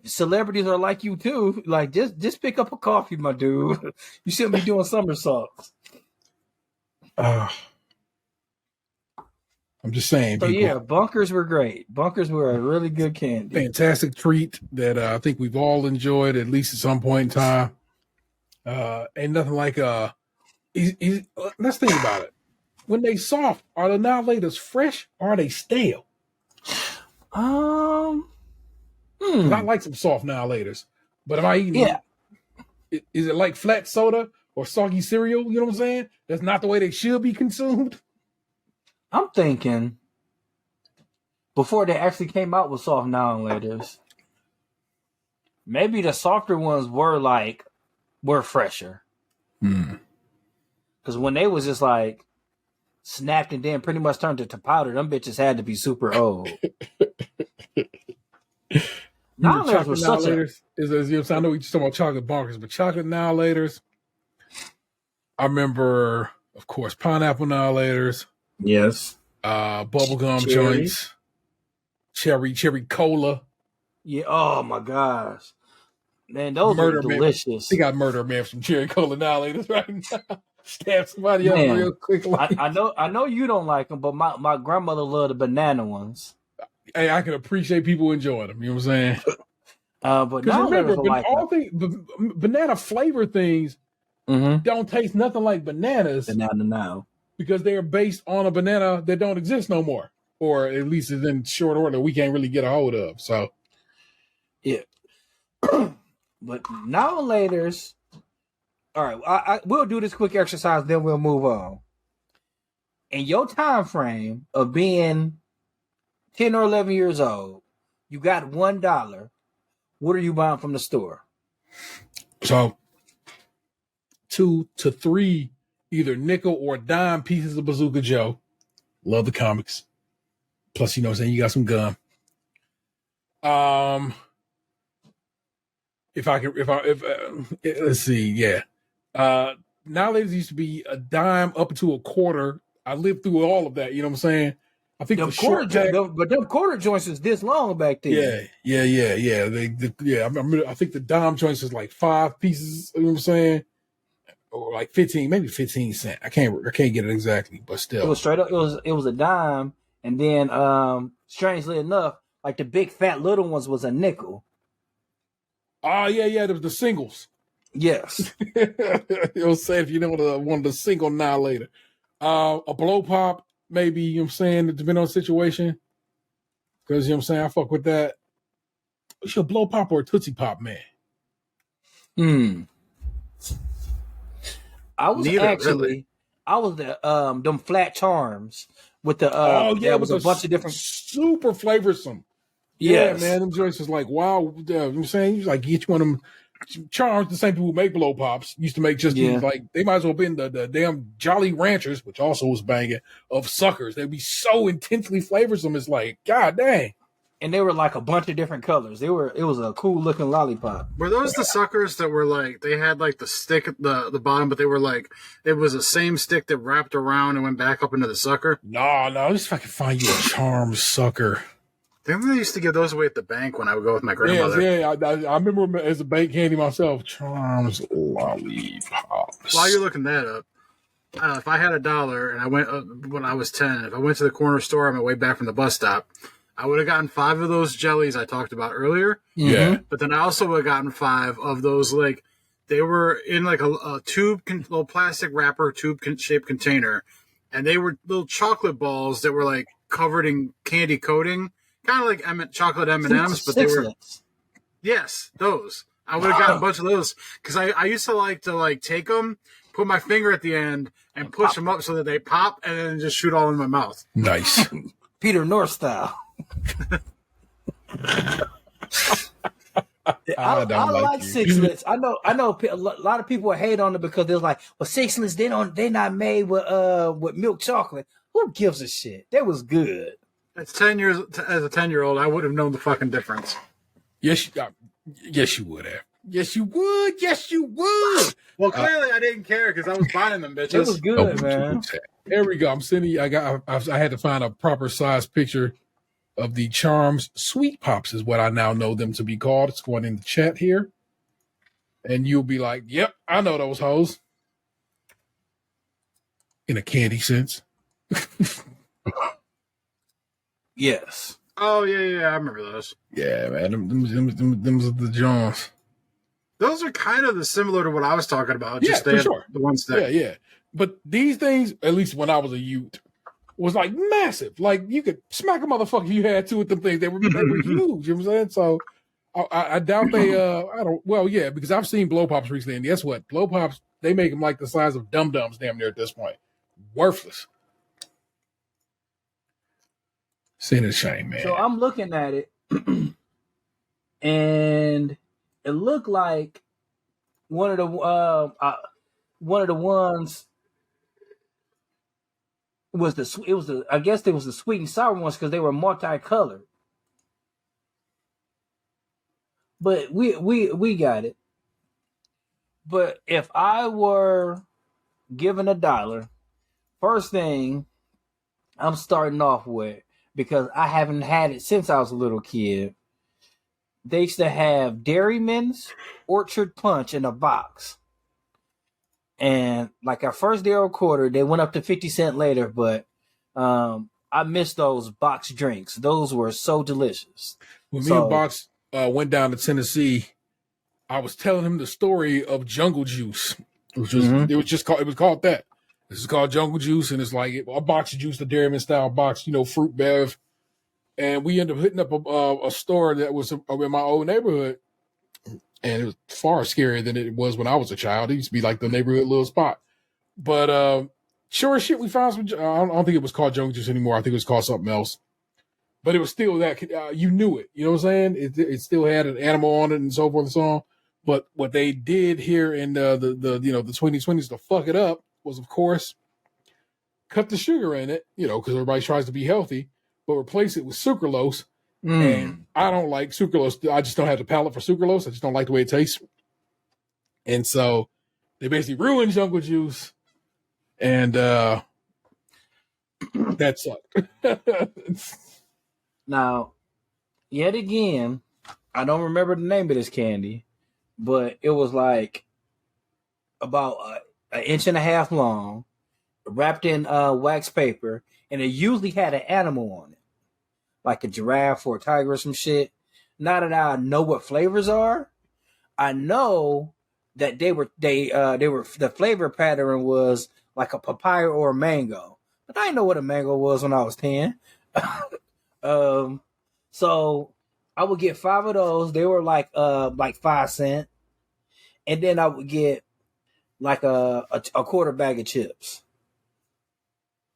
celebrities are like you too. Like just pick up a coffee, my dude. You shouldn't be doing somersaults. I'm just saying. So yeah, bunkers were great. Bunkers were a really good candy. Fantastic treat that I think we've all enjoyed at least at some point in time. Ain't nothing like let's think about it. When they soft, are the annihilators fresh or are they stale? I like some soft annihilators, but am I eating? Yeah. Is it like flat soda or soggy cereal? You know what I'm saying? That's not the way they should be consumed. I'm thinking before they actually came out with soft annihilators, maybe the softer ones were fresher. Because when they was just like snapped and then pretty much turned to powder, them bitches had to be super old. Annihilators were such a... I know we just talking about chocolate bunkers, but chocolate annihilators. I remember, of course, pineapple annihilators. Yes. Bubblegum joints. Cherry cola. Yeah. Oh my gosh. Man, those are delicious. They got murder man from cherry cola annihilators right now. Stab somebody up real quick. I know you don't like them, but my grandmother loved the banana ones. Hey, I can appreciate people enjoying them. You know what I'm saying? But now remember, banana flavor things don't taste nothing like bananas. Banana now. Because they are based on a banana that don't exist no more. Or at least is in short order we can't really get a hold of. So yeah. But now laters. All right, we'll do this quick exercise, then we'll move on. In your time frame of being 10 or 11 years old, you got $1. What are you buying from the store? So 2 to 3 either nickel or dime pieces of Bazooka Joe. Love the comics. Plus, you know what I'm saying, you got some gum. if let's see, yeah. Nowadays it used to be a dime up to a quarter. I lived through all of that. You know what I'm saying? I think Them the short pack, but them quarter joints was this long back then. yeah. I think the dime joints was like 5 pieces. You know what I'm saying? Or like 15, maybe 15 cents. I can't get it exactly, but still, It was straight up. It was a dime, and then strangely enough, like the big fat little ones was a nickel. Oh yeah. There was the singles. Yes. It'll say if you know one of the single annihilator. A blow pop, maybe, you know what I'm saying, depending on the situation. Because, you know what I'm saying, I fuck with that. What's your blow pop or a Tootsie Pop, man? I was I was the them flat charms with the there was a bunch of different super flavorsome. Yes. Yeah, man, them joints was like, wow. You know what I'm saying, like each one of them charms, the same people who make blow pops used to make just these, like, they might as well have been the damn Jolly Ranchers, which also was banging, of suckers. They'd be so intensely flavorsome. It's like, god dang. And they were like a bunch of different colors. It was a cool looking lollipop. Were those the suckers that were like, they had like the stick at the bottom, but they were like, it was the same stick that wrapped around and went back up into the sucker? No, just if I can find you a charm sucker. They really used to give those away at the bank when I would go with my grandmother. Yeah. I remember as a bank candy myself. Charms lollipops. While you're looking that up, if I had $1 and I went when I was 10, if I went to the corner store on my way back from the bus stop, I would have gotten 5 of those jellies I talked about earlier. Yeah. But then I also would have gotten 5 of those, like, they were in like a tube, little plastic wrapper, tube-shaped container, and they were little chocolate balls that were like covered in candy coating. Kind of like chocolate M&Ms, but they were... Yes, those. I would have gotten a bunch of those because I used to like take them, put my finger at the end, and push them up so that they pop, and then just shoot all in my mouth. Nice. Peter North style. I like sixlets. I know a lot of people hate on it because they're like, well, sixlets, they're not made with milk chocolate. Who gives a shit? That was good. It's 10 years as a 10-year-old. I would have known the fucking difference. Yes, you would have. Yes, you would. Yes, you would. Well, clearly I didn't care because I was buying them bitches. It was good, man. There we go. I'm sending you. I had to find a proper size picture of the Charms Sweet Pops is what I now know them to be called. It's going in the chat here. And you'll be like, yep, I know those hoes. In a candy sense. Yes. Oh, yeah, I remember those. Yeah, man. Them are the Johns. Those are kind of similar to what I was talking about. Yeah, Just for sure. The ones that... Yeah. But these things, at least when I was a youth, was like massive. Like you could smack a motherfucker if you had to with them things. They were huge. You know what I'm saying? So I doubt they, because I've seen blow pops recently, and guess what? Blow pops, they make them like the size of dum-dums damn near at this point. Worthless. Sin is shame, man. So I'm looking at it, and it looked like one of the ones I guess it was the sweet and sour ones because they were multicolored. But we got it. But if I were given $1, first thing I'm starting off with, because I haven't had it since I was a little kid, they used to have Dairyman's Orchard Punch in a box. And like our first Darrow quarter, they went up to 50 cents later, but I miss those box drinks. Those were so delicious. When me and Box went down to Tennessee, I was telling him the story of Jungle Juice. Which was it was called that. This is called Jungle Juice, and it's like a box of juice, the Dairyman style box, fruit bev. And we ended up hitting up a store that was in my old neighborhood, and it was far scarier than it was when I was a child. It used to be like the neighborhood little spot. But sure as shit, we found some. I don't think it was called Jungle Juice anymore. I think it was called something else. But it was still that you knew it. You know what I'm saying? It still had an animal on it and so forth and so on. But what they did here in the 2020s to fuck it up was, of course, cut the sugar in it, because everybody tries to be healthy, but replace it with sucralose And I don't like sucralose. I just don't have the palate for sucralose. I just don't like the way it tastes. And so they basically ruined Jungle Juice. And that sucked. Now, yet again, I don't remember the name of this candy, but it was like about an inch and a half long, wrapped in wax paper, and it usually had an animal on it, like a giraffe or a tiger or some shit. Now that I know what flavors are, I know that they were the flavor pattern was like a papaya or a mango, but I didn't know what a mango was when I was 10. So I would get 5 of those. They were like 5 cents, and then I would get like a quarter bag of chips.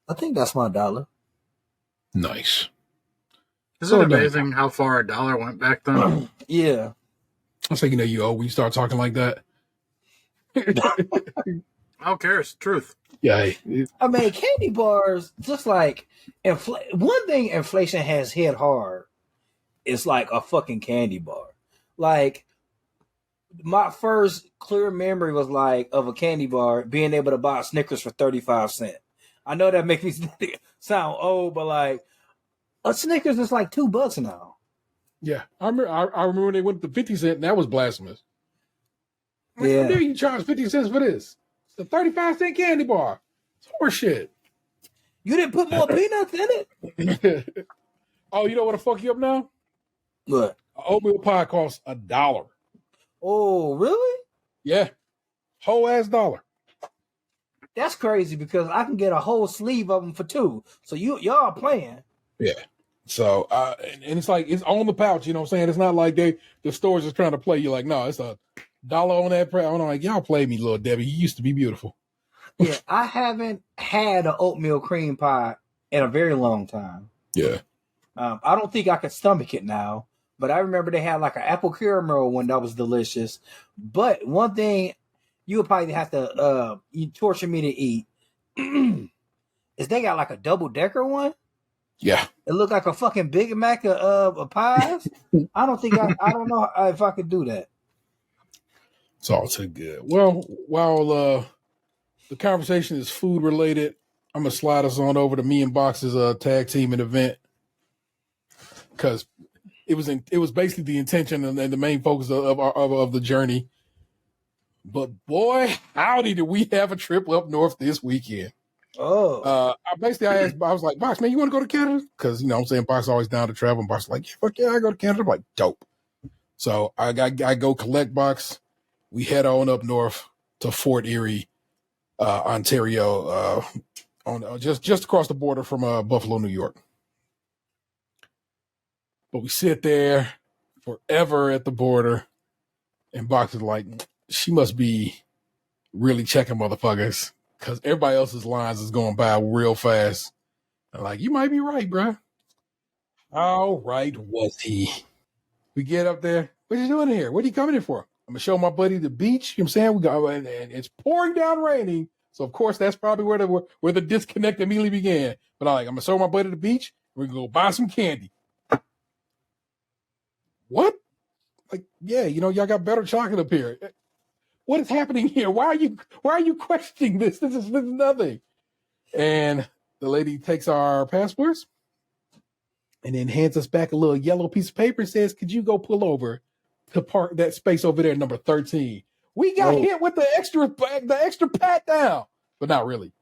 I think that's my $1. Nice. Is it amazing how far $1 went back then? Yeah. I was thinking that you owe when you start talking like that. I don't care. It's the truth. Yeah. I mean, candy bars, just like one thing inflation has hit hard is like a fucking candy bar. Like, my first clear memory was like of a candy bar being able to buy Snickers for 35 cents. I know that makes me sound old, but like a Snickers is like $2 now. Yeah. I remember when they went to 50 cents, and that was blasphemous. Yeah. How dare you charge 50 cents for this? It's a 35-cent candy bar. It's horse shit. You didn't put more peanuts in it? Oh, you know what the fuck you up now? What? An oatmeal pie costs $1. Oh, really? Yeah. Whole ass $1. That's crazy because I can get a whole sleeve of them for $2. So y'all playing. Yeah. So, and it's like, it's on the pouch, you know what I'm saying? It's not like the store's just trying to play you like, no, it's $1 on that. I'm like, y'all play me, little Debbie. You used to be beautiful. Yeah, I haven't had an oatmeal cream pie in a very long time. Yeah. I don't think I could stomach it now, but I remember they had like an apple caramel one that was delicious. But one thing you would probably have to torture me to eat is they got like a double-decker one. Yeah. It looked like a fucking Big Mac of pies. I don't know if I could do that. It's all too good. Well, while the conversation is food related, I'm gonna slide us on over to me and Box's tag teaming event because it was basically the intention and the main focus of the journey. But boy, howdy, did we have a trip up north this weekend? Oh, I asked, I was like, Box, man, you want to go to Canada? Because, you know what I'm saying, Box is always down to travel. And Box is like, yeah, fuck yeah, I go to Canada. I'm like, dope. So I go collect Box. We head on up north to Fort Erie, Ontario, on just across the border from Buffalo, New York. But we sit there forever at the border, and Box is like, she must be really checking motherfuckers. Because everybody else's lines is going by real fast. I'm like, you might be right, bro. How right was he? We get up there. What you doing here? What are you coming in for? I'm going to show my buddy the beach. You know what I'm saying? We go, and it's pouring down raining. So, of course, that's probably where the disconnect immediately began. But I'm going to show my buddy the beach. We're going to go buy some candy. What? Like, yeah, you know, y'all got better chocolate up here. What is happening here? Why are you questioning this? This is nothing. And the lady takes our passports and then hands us back a little yellow piece of paper and says, could you go pull over to park that space over there, number 13? We got hit with the extra pat down, but not really.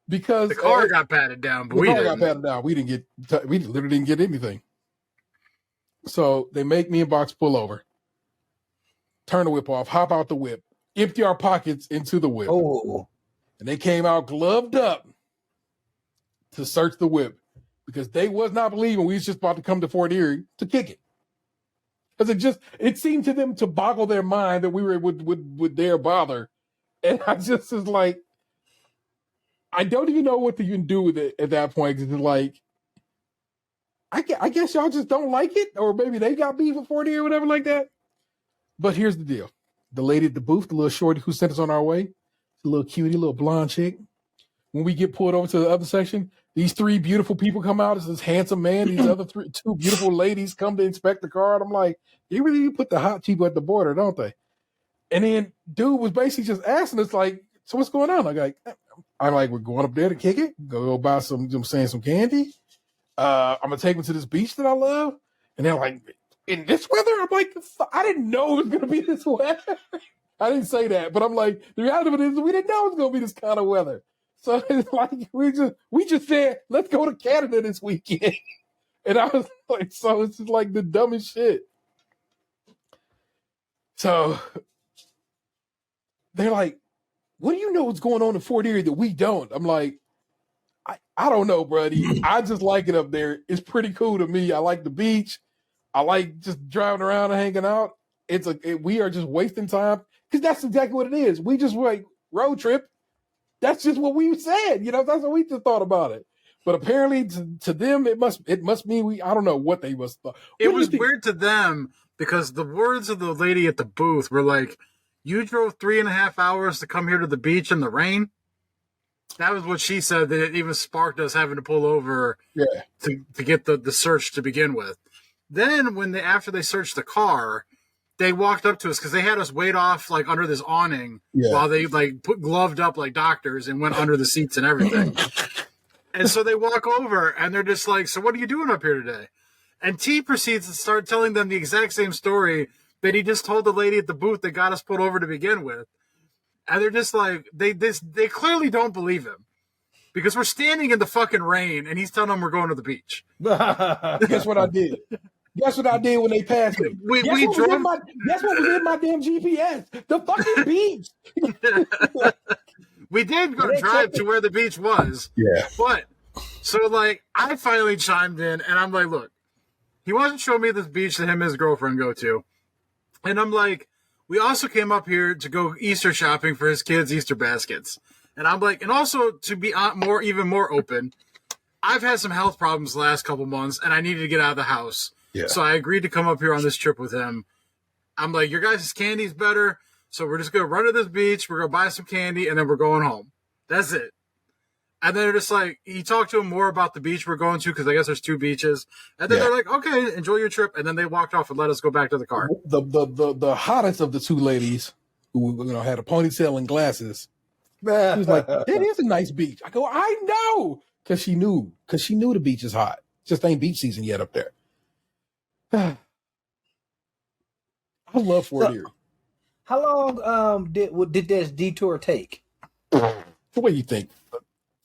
Because the car got patted down, but we literally didn't get anything. So they make me and Box pull over. Turn the whip off, hop out the whip, empty our pockets into the whip. Oh. And they came out gloved up to search the whip because they was not believing we was just about to come to Fort Erie to kick it. Because it seemed to them to boggle their mind that we would dare bother. And I just was like, I don't even know what to even do with it at that point. Because it's like, I guess y'all just don't like it, or maybe they got beef with Fort Erie or whatever like that. But here's the deal. The lady at the booth, the little shorty who sent us on our way, the little cutie, little blonde chick, when we get pulled over to the other section, these three beautiful people come out. It's this handsome man. These other two beautiful ladies come to inspect the car. And I'm like, they really put the hot people at the border, don't they? And then dude was basically just asking us like, so what's going on? I'm like, we're going up there to kick it. Go buy some candy. I'm gonna take them to this beach that I love. And they're like, in this weather? I'm like, I didn't know it was gonna be this weather. I didn't say that, but I'm like, the reality of it is we didn't know it was gonna be this kind of weather. So it's like we just said, let's go to Canada this weekend. And I was like, so it's just like the dumbest shit. So they're like, what do you know what's going on in Fort Erie that we don't? I'm like, I don't know, buddy. I just like it up there. It's pretty cool to me. I like the beach. I like just driving around and hanging out. We are just wasting time because that's exactly what it is. We just like road trip. That's just what we said. That's what we just thought about it. But apparently to them, it must mean I don't know what they must thought. It was weird to them because the words of the lady at the booth were like, you drove 3.5 hours to come here to the beach in the rain. That was what she said, that it even sparked us having to pull over to get the search to begin with. Then after they searched the car, they walked up to us because they had us wait off like under this awning while they like put gloved up like doctors and went under the seats and everything. And so they walk over and they're just like, so what are you doing up here today? And T proceeds to start telling them the exact same story that he just told the lady at the booth that got us pulled over to begin with. And they're just like, they clearly don't believe him because we're standing in the fucking rain and he's telling them we're going to the beach. Guess what I did? Guess what I did when they passed me? Guess what was in my damn GPS? The fucking beach. We did go drive to where the beach was. Yeah. But, so like, I finally chimed in and I'm like, look, he wants to show me this beach that him and his girlfriend go to. And I'm like, we also came up here to go Easter shopping for his kids' Easter baskets. And I'm like, and also to be even more open, I've had some health problems the last couple months and I needed to get out of the house. Yeah. So I agreed to come up here on this trip with him. I'm like, your guys' candy's better. So we're just going to run to this beach. We're going to buy some candy and then we're going home. That's it. And then they're just like, he talked to him more about the beach we're going to because I guess there's 2 beaches. And then they're like, okay, enjoy your trip. And then they walked off and let us go back to the car. The hottest of the 2 ladies who had a ponytail and glasses, she was like, it is a nice beach. I go, I know. Because she knew the beach is hot. Just ain't beach season yet up there. I love Fort Erie. How long did this detour take? What do you think?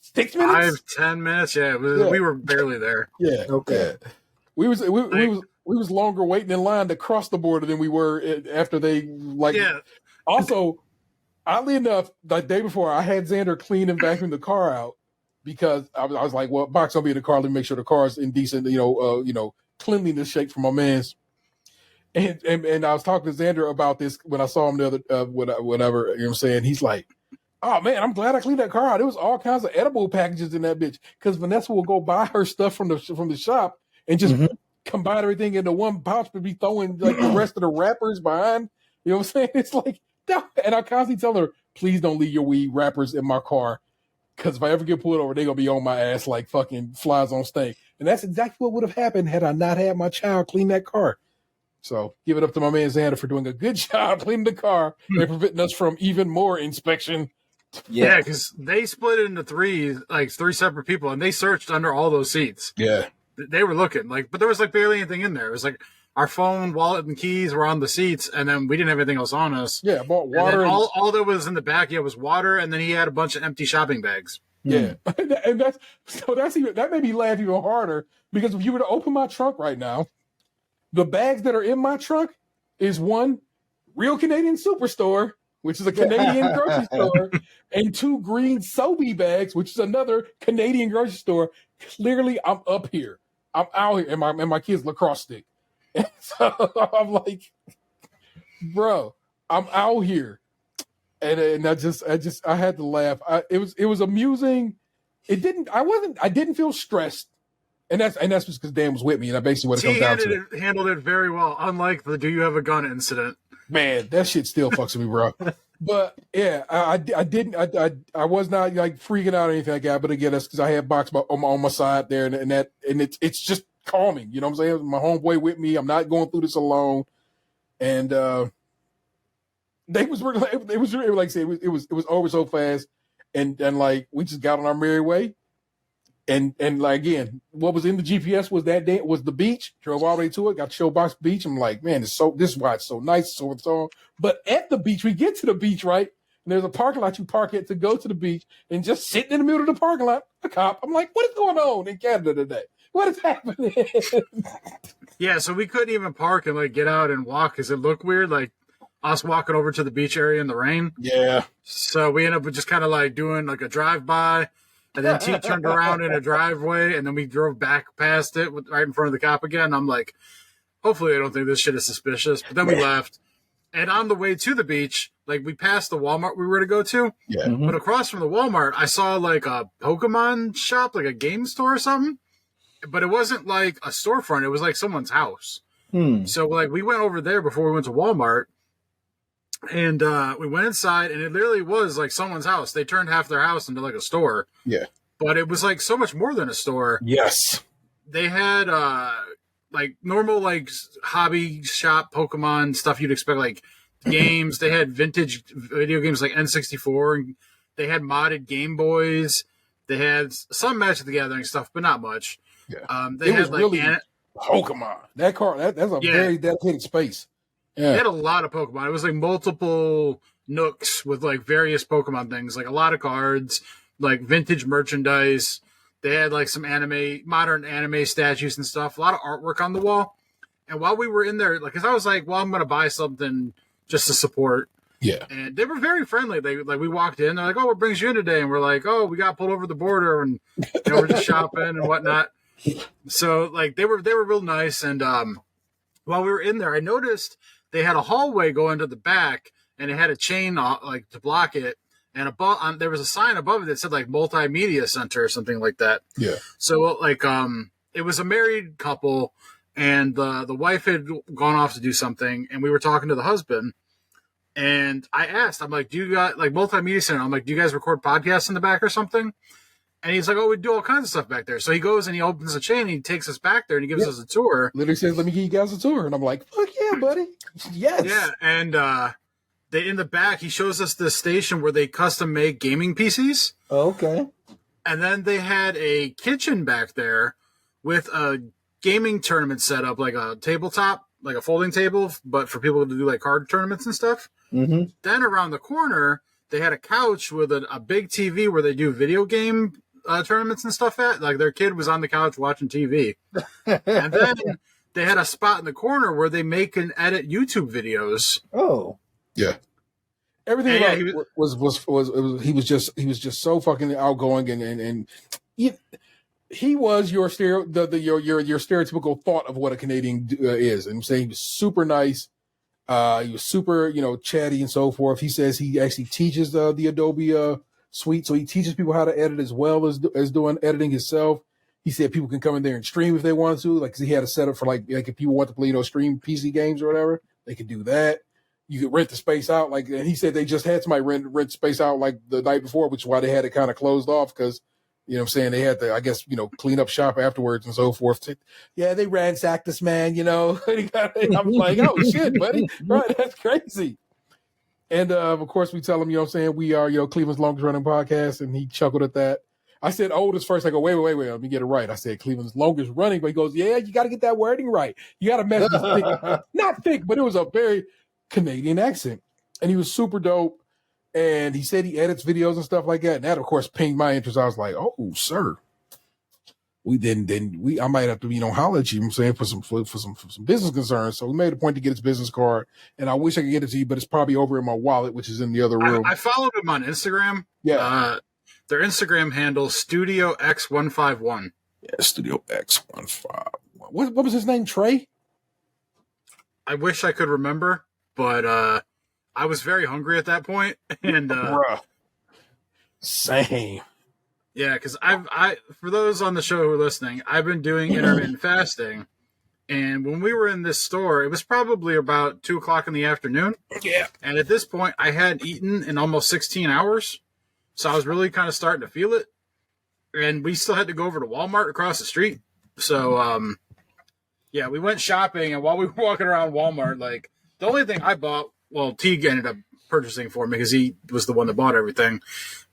6 minutes? 5-10 minutes. Yeah, we were barely there. Yeah. Okay. Yeah. We was longer waiting in line to cross the border than we were after they like. Yeah. Also, oddly enough, the day before, I had Xander clean and vacuum the car out because I was like, well, Box will be in the car. Let me make sure the car is in decent, cleanliness shape for my man's. And I was talking to Xander about this when I saw him the other whatever. You know what I'm saying? He's like, oh man, I'm glad I cleaned that car out. There was all kinds of edible packages in that bitch because Vanessa will go buy her stuff from the shop and just combine everything into one pouch, but be throwing like the rest of the wrappers behind. You know what I'm saying? It's like, no. And I constantly tell her, please don't leave your weed wrappers in my car because if I ever get pulled over, they're gonna be on my ass like fucking flies on stink. And that's exactly what would have happened had I not had my child clean that car. So give it up to my man Xander for doing a good job cleaning the car and preventing us from even more inspection. Yeah, because they split it into 3 separate people, and they searched under all those seats. Yeah. They were looking, but there was barely anything in there. It was like our phone, wallet, and keys were on the seats, and then we didn't have anything else on us. Yeah, I bought water. And all that was in the back, was water, and then he had a bunch of empty shopping bags. Yeah, and that made me laugh even harder because if you were to open my trunk right now, the bags that are in my trunk is one Real Canadian Superstore, which is a Canadian grocery store, and 2 green Sobe bags, which is another Canadian grocery store. Clearly, I'm up here. I'm out here, and my kid's lacrosse stick. And so I'm like, bro, I'm out here, and I had to laugh. It was amusing. I didn't feel stressed. And that's just because Dan was with me, and I basically what it comes down to. Handled it very well, unlike the "Do you have a gun" incident. Man, that shit still fucks with me, bro. But yeah, I didn't I was not like freaking out or anything like that. But again, that's because I had box on my side there, and it's just calming. You know what I'm saying? My homeboy with me. I'm not going through this alone. And they was really, like I said, it was over so fast, and like we just got on our merry way. And like again, what was in the GPS was that day was the beach. Drove all the way to it, got to Showbox Beach. I'm like, man, this is why it's so nice, so and so. But at the beach, we get to the beach, right? And there's a parking lot you park at to go to the beach, and just sitting in the middle of the parking lot, a cop. I'm like, what is going on in Canada today? What is happening? Yeah, so we couldn't even park and like get out and walk because it looked weird, like us walking over to the beach area in the rain. Yeah. So we ended up just kind of like doing like a drive-by. And then T turned around in a driveway, and then we drove back past it right in front of the cop again. I'm like, hopefully I don't think this shit is suspicious. But then we left. And on the way to the beach, like we passed the Walmart we were to go to. Yeah. Mhm. But across from the Walmart, I saw like a Pokemon shop, like a game store or something. But it wasn't like a storefront. It was like someone's house. So like we went over there before we went to Walmart. And we went inside, and it literally was like someone's house. They turned half their house into like a store. Yeah. But it was like so much more than a store. Yes. They had like normal like hobby shop Pokemon stuff you'd expect, like games. They had vintage video games like N64, and they had modded Game Boys. They had some Magic the Gathering stuff, but not much. Yeah. They It had was like really Pokemon. That car, that's a very dedicated space. Yeah. They had a lot of Pokemon. It was like multiple nooks with like various Pokemon things, like a lot of cards, like vintage merchandise. They had like some modern anime statues and stuff, a lot of artwork on the wall. And while we were in there, like, cause I was like, well, I'm going to buy something just to support. Yeah. And they were very friendly. They like, we walked in, they're like, oh, what brings you in today? And we're like, oh, we got pulled over the border, and we're just shopping and whatnot. So like, they were real nice. And while we were in there, I noticed they had a hallway going to the back, and it had a chain like to block it. And above, there was a sign above it that said like multimedia center or something like that. Yeah. So like, it was a married couple, and the wife had gone off to do something, and we were talking to the husband. And I asked, I'm like, do you got like multimedia center? I'm like, do you guys record podcasts in the back or something? And he's like, oh, we do all kinds of stuff back there. So he goes and he opens the chain, and he takes us back there, and he gives us a tour. Literally says, let me give you guys a tour. And I'm like, fuck yeah, buddy. Yes. Yeah. And they in the back, he shows us the station where they custom make gaming PCs. Okay. And then they had a kitchen back there with a gaming tournament set up, like a tabletop, like a folding table, but for people to do like card tournaments and stuff. Mm-hmm. Then around the corner, they had a couch with a big TV where they do video game tournaments and stuff at. Like their kid was on the couch watching TV. And then they had a spot in the corner where they make and edit YouTube videos. Oh. Yeah. Everything Yeah, about he was just so fucking outgoing and he was your your stereotypical thought of what a Canadian is. And I'm saying he was super nice. He was super, chatty and so forth. He says he actually teaches the Adobe suite, so he teaches people how to edit as well as doing editing himself. He said people can come in there and stream if they wanted to. Like, 'cause he had a setup for like if people want to play, stream PC games or whatever, they could do that. You could rent the space out, and he said they just had somebody rent space out like the night before, which is why they had it kind of closed off because, they had to, I guess, clean up shop afterwards and so forth. Yeah, they ransacked this man, I'm like, oh shit, buddy, right? That's crazy. And of course, we tell him, we are, Cleveland's longest running podcast, and he chuckled at that. I said oldest first. I go, wait, let me get it right. I said Cleveland's longest running, but he goes, yeah, you got to get that wording right. You got to mess this thick, not thick, but it was a very Canadian accent, and he was super dope. And he said he edits videos and stuff like that. And that, of course, piqued my interest. I was like, oh, sir, I might have to, holler at you. I'm saying for some business concerns. So we made a point to get his business card, and I wish I could get it to you, but it's probably over in my wallet, which is in the other room. I followed him on Instagram. Yeah. Their Instagram handle Studio X151. Yeah, Studio X151. What was his name? Trey? I wish I could remember, but I was very hungry at that point, and Bruh. Same. Yeah, because I for those on the show who are listening, I've been doing intermittent fasting, And when we were in this store, it was probably about 2 o'clock in the afternoon. Yeah. And at this point, I hadn't eaten in almost 16 hours. So I was really kind of starting to feel it. And we still had to go over to Walmart across the street. So, yeah, we went shopping. And while we were walking around Walmart, like, the only thing I bought, well, Teague ended up purchasing for me because he was the one that bought everything,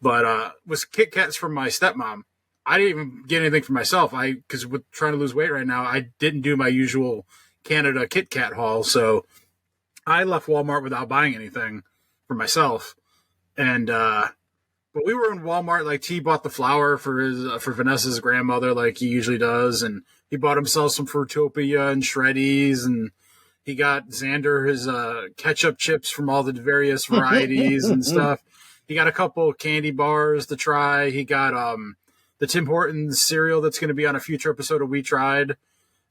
but was Kit Kats from my stepmom. I didn't even get anything for myself. Because with trying to lose weight right now, I didn't do my usual Canada Kit Kat haul. So I left Walmart without buying anything for myself. And, but we were in Walmart, like T bought the flour for Vanessa's grandmother, like he usually does. And he bought himself some Fruitopia and Shreddies, and he got Xander his ketchup chips from all the various varieties and stuff. He got a couple candy bars to try. He got the Tim Hortons cereal that's going to be on a future episode of We Tried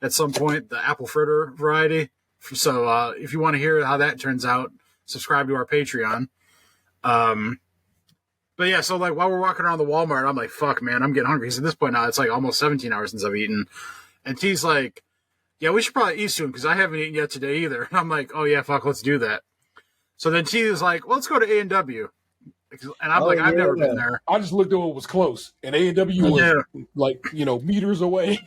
at some point, the apple fritter variety. So if you want to hear how that turns out, subscribe to our Patreon. But yeah, so like while we're walking around the Walmart, I'm like, fuck, man, I'm getting hungry. Because at this point now, it's like almost 17 hours since I've eaten. And T's like, yeah, we should probably eat soon because I haven't eaten yet today either. And I'm like, oh yeah, fuck, let's do that. So then T is like, well, let's go to A&W. And I'm like, I've never been there. I just looked at what was close, and A&W was like, meters away.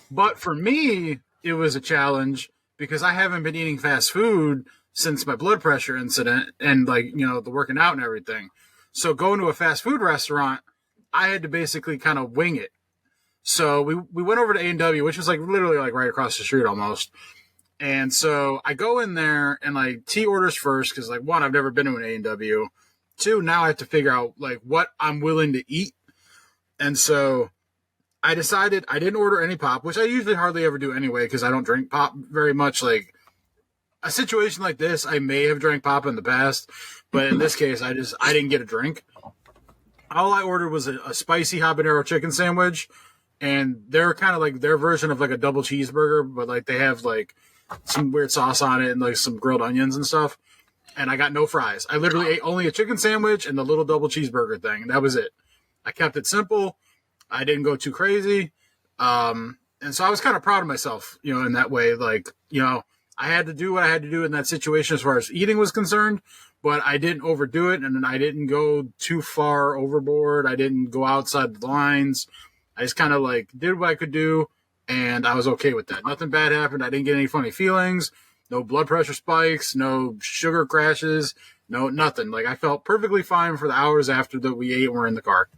But for me, it was a challenge because I haven't been eating fast food since my blood pressure incident and like, the working out and everything. So going to a fast food restaurant, I had to basically kind of wing it. So we went over to A&W, which was like literally like right across the street almost. And so I go in there and like T orders first because like one, I've never been to an A&W. Two, now I have to figure out like what I'm willing to eat. And so I decided I didn't order any pop, which I usually hardly ever do anyway because I don't drink pop very much. Like a situation like this, I may have drank pop in the past, but in this case, I didn't get a drink. All I ordered was a spicy habanero chicken sandwich, and they're kind of like their version of like a double cheeseburger, but like they have like some weird sauce on it and like some grilled onions and stuff. And I got no fries. I literally ate only a chicken sandwich and the little double cheeseburger thing. And that was it. I kept it simple. I didn't go too crazy. And so I was kind of proud of myself, in that way. Like, I had to do what I had to do in that situation as far as eating was concerned, but I didn't overdo it. And I didn't go too far overboard. I didn't go outside the lines. I just kind of like did what I could do. And I was okay with that. Nothing bad happened. I didn't get any funny feelings. No blood pressure spikes, no sugar crashes, no nothing. Like I felt perfectly fine for the hours after that we ate and were in the car.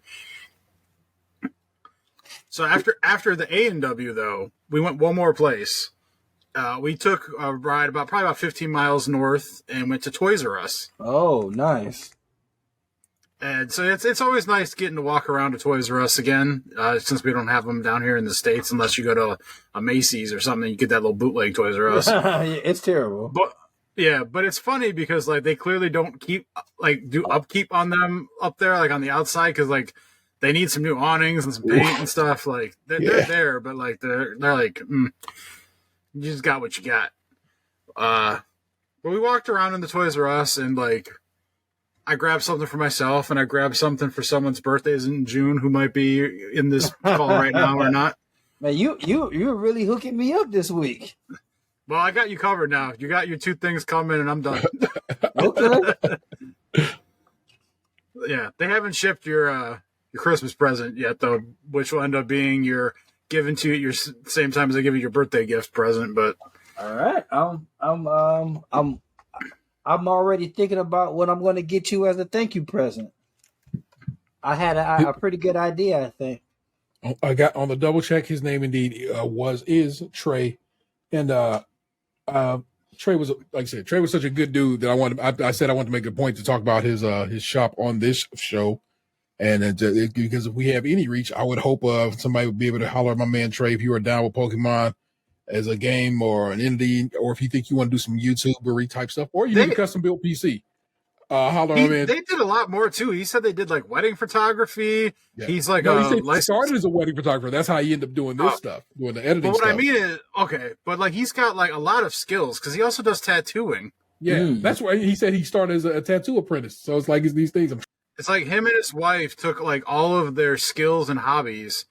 So after the A&W though, we went one more place. We took a ride probably about 15 miles north and went to Toys R Us. Oh, nice. And so it's always nice getting to walk around to Toys R Us again, since we don't have them down here in the States unless you go to a Macy's or something. You get that little bootleg Toys R Us. It's terrible. But it's funny because like they clearly don't do upkeep on them up there, like on the outside, because like they need some new awnings and some paint and stuff. Like they're there, but like they're like you just got what you got. But we walked around in the Toys R Us and like. I grabbed something for myself, and I grabbed something for someone's birthdays in June who might be in this call right now or not. Man, you're really hooking me up this week. Well, I got you covered now. You got your 2 things coming, and I'm done. Okay. Yeah, they haven't shipped your Christmas present yet, though, which will end up being your given to you at your same time as I give you your birthday gift present. But all right, I'm already thinking about what I'm going to get you as a thank you present. I had a pretty good idea, I think. I got on the double check. His name indeed is Trey, and Trey was, like I said, Trey was such a good dude that I said I wanted to make a point to talk about his shop on this show, and because if we have any reach, I would hope somebody would be able to holler at my man Trey if you are down with Pokemon as a game or an indie, or if you think you want to do some YouTubery type stuff, or you need a custom built PC. They did a lot more too. He said they did like wedding photography. Yeah. He's like, he started as a wedding photographer. That's how he ended up doing this stuff, doing the editing. But what I mean is, but like he's got like a lot of skills because he also does tattooing. Yeah, that's why he said he started as a tattoo apprentice. So it's like these things. It's like him and his wife took like all of their skills and hobbies,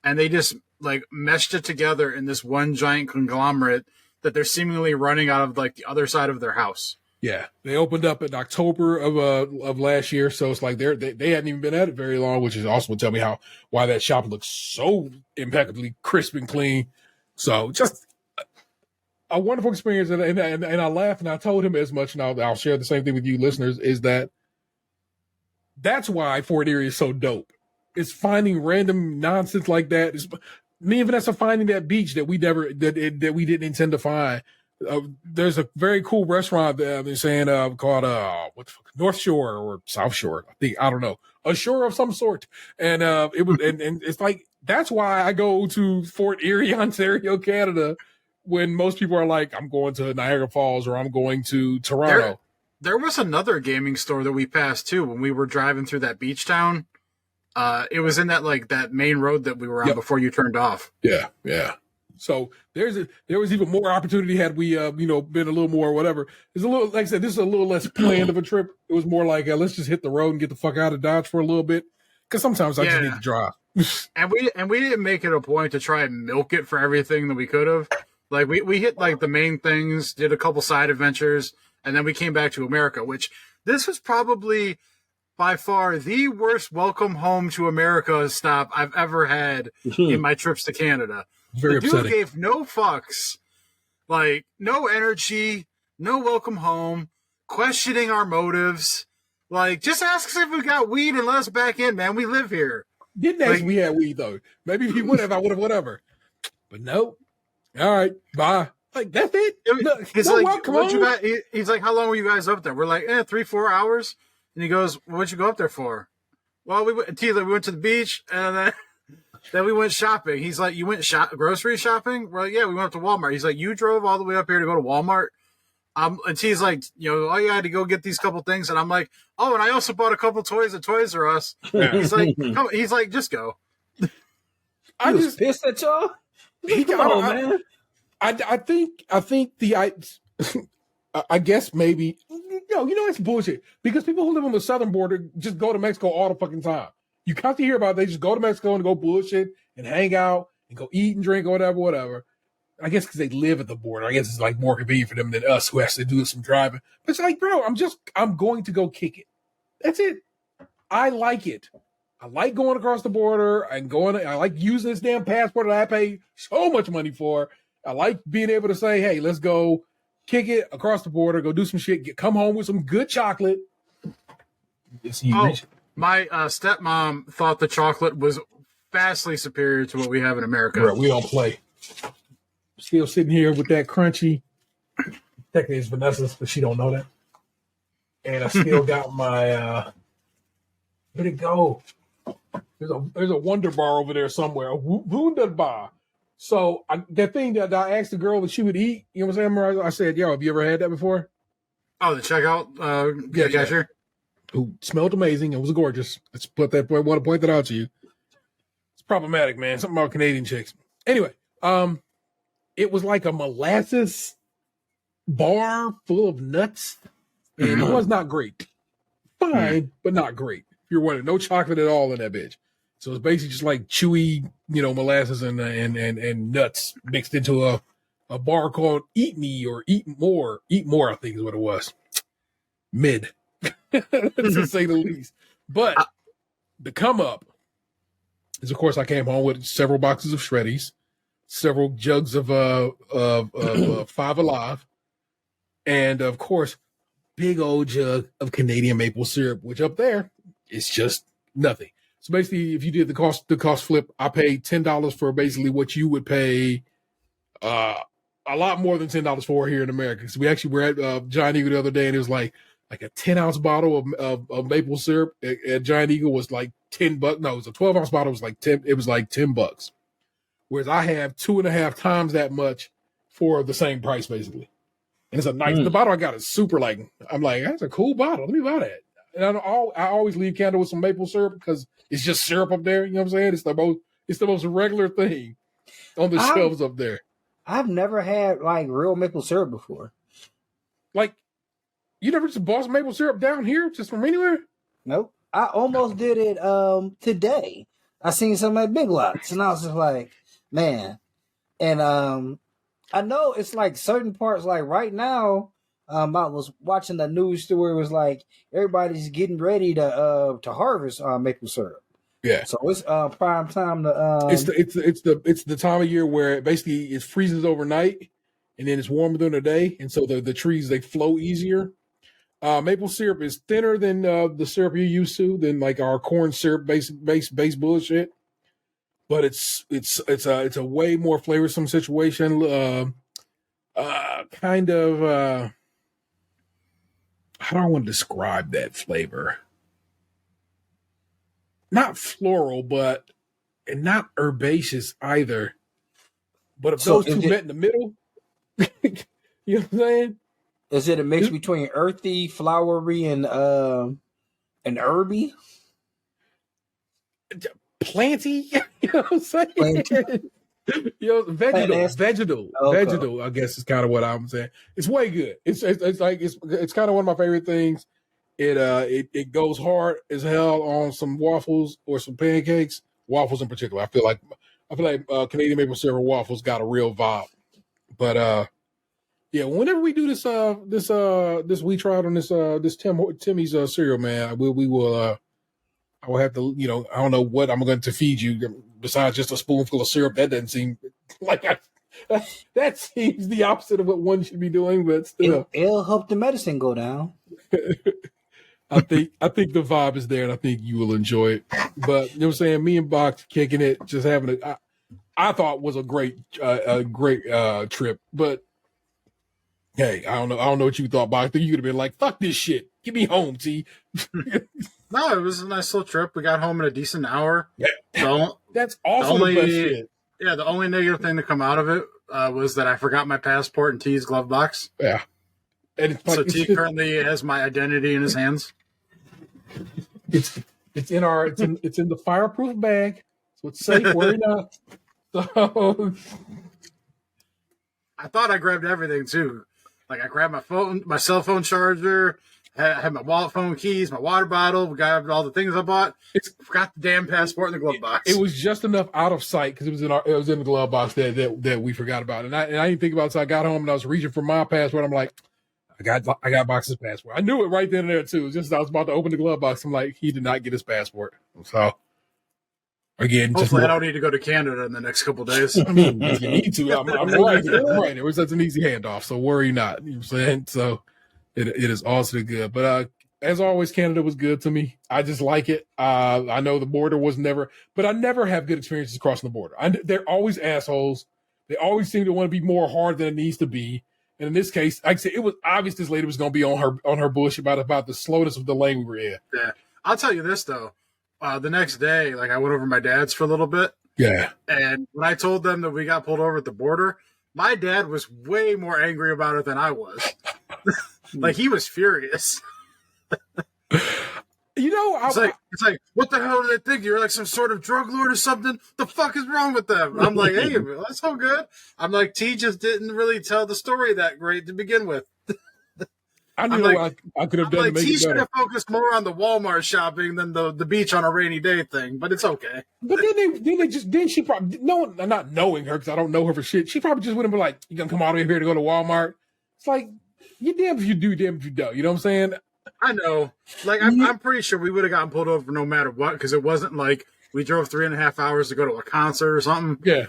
and they just like meshed it together in this one giant conglomerate that they're seemingly running out of like the other side of their house. Yeah, they opened up in October of last year, so it's like they hadn't even been at it very long, which is also will tell me why that shop looks so impeccably crisp and clean. So just a wonderful experience, and I laughed and I told him as much, and I'll share the same thing with you listeners, is that's why Fort Erie is so dope. It's finding random nonsense like that. Me and Vanessa finding that beach that we didn't intend to find. There's a very cool restaurant that I've been saying called what the fuck, North Shore or South Shore. I don't know, a shore of some sort. And it was and it's like that's why I go to Fort Erie, Ontario, Canada, when most people are like, I'm going to Niagara Falls or I'm going to Toronto. There was another gaming store that we passed too when we were driving through that beach town. It was in that main road that we were on before you turned off. Yeah. So there was even more opportunity had we been a little more whatever. It's a little, like I said, this is a little less planned of a trip. It was more like let's just hit the road and get the fuck out of Dodge for a little bit, because sometimes I just need to drive. and we didn't make it a point to try and milk it for everything that we could have. Like we hit like the main things, did a couple side adventures, and then we came back to America. Which this was probably by far the worst welcome home to America stop I've ever had in my trips to Canada. Very the upsetting. dude gave no fucks, like no energy, no welcome home, questioning our motives. Like, just ask us if we got weed and let us back in, man. We live here. Didn't ask if we had weed though. Maybe if he would have, I would have, whatever. But no. All right, bye. Like that's it. He's like, he's like, how long were you guys up there? We're like, 3-4 hours. And he goes, what'd you go up there for? Well, we went to the beach and then we went shopping. He's like, you went grocery shopping? We're like, yeah, we went up to Walmart. He's like, you drove all the way up here to go to Walmart? And he's like, oh, you had to go get these couple things. And I'm like, oh, and I also bought a couple toys at Toys R Us. He's like, just go. I just pissed at y'all. Come on, man. I think I guess maybe it's bullshit, because people who live on the southern border just go to Mexico all the fucking time. You constantly hear about it, they just go to Mexico and go bullshit and hang out and go eat and drink or whatever. I guess because they live at the border. I guess it's like more convenient for them than us who has to do some driving. But it's like, bro, I'm going to go kick it. That's it. I like it. I like going across the border and I like using this damn passport that I pay so much money for. I like being able to say, hey, let's go kick it across the border, go do some shit, come home with some good chocolate. My stepmom thought the chocolate was vastly superior to what we have in America. Bro, we don't play. Still sitting here with that Krunchy. Technically it's Vanessa's, but she don't know that. And I still got my where'd it go? There's a Wonder Bar over there somewhere. A Wunderbar. So that thing that I asked the girl that she would eat, you know what I'm saying? I said, yo, have you ever had that before? Oh, the checkout cashier? Who smelled amazing. It was gorgeous. Let's want to point that out to you. It's problematic, man. Something about Canadian chicks. Anyway, it was like a molasses bar full of nuts, and it was not great. Fine, but not great. If you're wondering, no chocolate at all in that bitch. So it's basically just like chewy, molasses and nuts mixed into a bar called Eat Me or Eat More. Eat More, I think is what it was. Mid, to say the least. But the come up is, of course, I came home with several boxes of Shreddies, several jugs of Five Alive, and of course, big old jug of Canadian maple syrup, which up there is just nothing. So basically, if you did the cost flip, I paid $10 for basically what you would pay a lot more than $10 for here in America. So we actually were at Giant Eagle the other day, and it was like a 10-ounce bottle of maple syrup at Giant Eagle was like $10. No, it was a 12-ounce bottle. It was like $10. Whereas I have 2.5 times that much for the same price, basically. And it's a nice. The bottle I got is super I'm like, that's a cool bottle. Let me buy that. And I always leave Canada with some maple syrup because it's just syrup up there. You know what I'm saying? It's the most regular thing on the shelves up there. I've never had like real maple syrup before. Like, you never just bought some maple syrup down here just from anywhere? Nope. I almost did it today. I seen some at Big Lots, and I was just like, man. And I know it's like certain parts. Like right now, I was watching the news story. It was like everybody's getting ready to harvest maple syrup. Yeah. So it's prime time to. It's the time of year where basically it freezes overnight, and then it's warmer during the day, and so the trees they flow easier. Maple syrup is thinner than the syrup you're used to, than like our corn syrup base bullshit. But it's a way more flavorsome situation. Kind of how do I want to describe that flavor? Not floral, but and not herbaceous either. But if So those two met in the middle, you know what I'm saying? Is it a mix between earthy, flowery, and herby? Planty, you know what I'm saying? Planty. You know, vegetal. Okay. Vegetal, I guess is kind of what I'm saying. It's way good. It's kind of one of my favorite things. It goes hard as hell on some waffles or some pancakes. Waffles in particular. I feel like Canadian maple syrup waffles got a real vibe. But yeah, whenever we do this wheat trial on this Timmy's cereal, man, we will I will have to, I don't know what I'm going to feed you besides just a spoonful of syrup. That doesn't seem like that seems the opposite of what one should be doing, but still. It'll help the medicine go down. I think the vibe is there, and I think you will enjoy it. But you know what I'm saying? Me and Box kicking it, just having I thought was a great trip. But hey, I don't know what you thought, Box. I think you could have been like, "Fuck this shit, get me home, T." No, it was a nice little trip. We got home in a decent hour. Yeah, that's also the best shit. Yeah, the only negative thing to come out of it was that I forgot my passport in T's glove box. Yeah. And it's so T currently has my identity in his hands. It's in the fireproof bag, so it's safe. Worry not. So I thought I grabbed everything too. Like I grabbed my phone, my cell phone charger, had my wallet, phone, keys, my water bottle. We grabbed all the things I bought. Forgot the damn passport in the glove box. It was just enough out of sight because it was in the glove box that we forgot about. And I didn't think about it. So I got home and I was reaching for my passport. I'm like, I got Box's passport. I knew it right then and there too. Just as I was about to open the glove box, I'm like, he did not get his passport. So again, hopefully I don't need to go to Canada in the next couple of days. I mean, if you need to, I'm right. It was such an easy handoff, so worry not. You know what I'm saying? So it is also good. But as always, Canada was good to me. I just like it. I know the border was never, but I never have good experiences crossing the border. They're always assholes. They always seem to want to be more hard than it needs to be. And in this case, like I said, it was obvious this lady was going to be on her bush about the slowness of the lane we were in. Yeah, I'll tell you this though. The next day, like I went over to my dad's for a little bit. Yeah. And when I told them that we got pulled over at the border, my dad was way more angry about it than I was. Like he was furious. It's like, what the hell do they think? You're like some sort of drug lord or something? The fuck is wrong with them? I'm like, hey, that's so good. I'm like, T just didn't really tell the story that great to begin with. I knew what I could have done to make T it should better. have focused more on the Walmart shopping than the beach on a rainy day thing, but it's okay. But then she probably not knowing her because I don't know her for shit. She probably just wouldn't be like, "You gonna come all the way here to go to Walmart?" It's like, you damn if you do, damn if you don't. You know what I'm saying? I know. Like I'm pretty sure we would have gotten pulled over no matter what because it wasn't like we drove 3.5 hours to go to a concert or something. Yeah.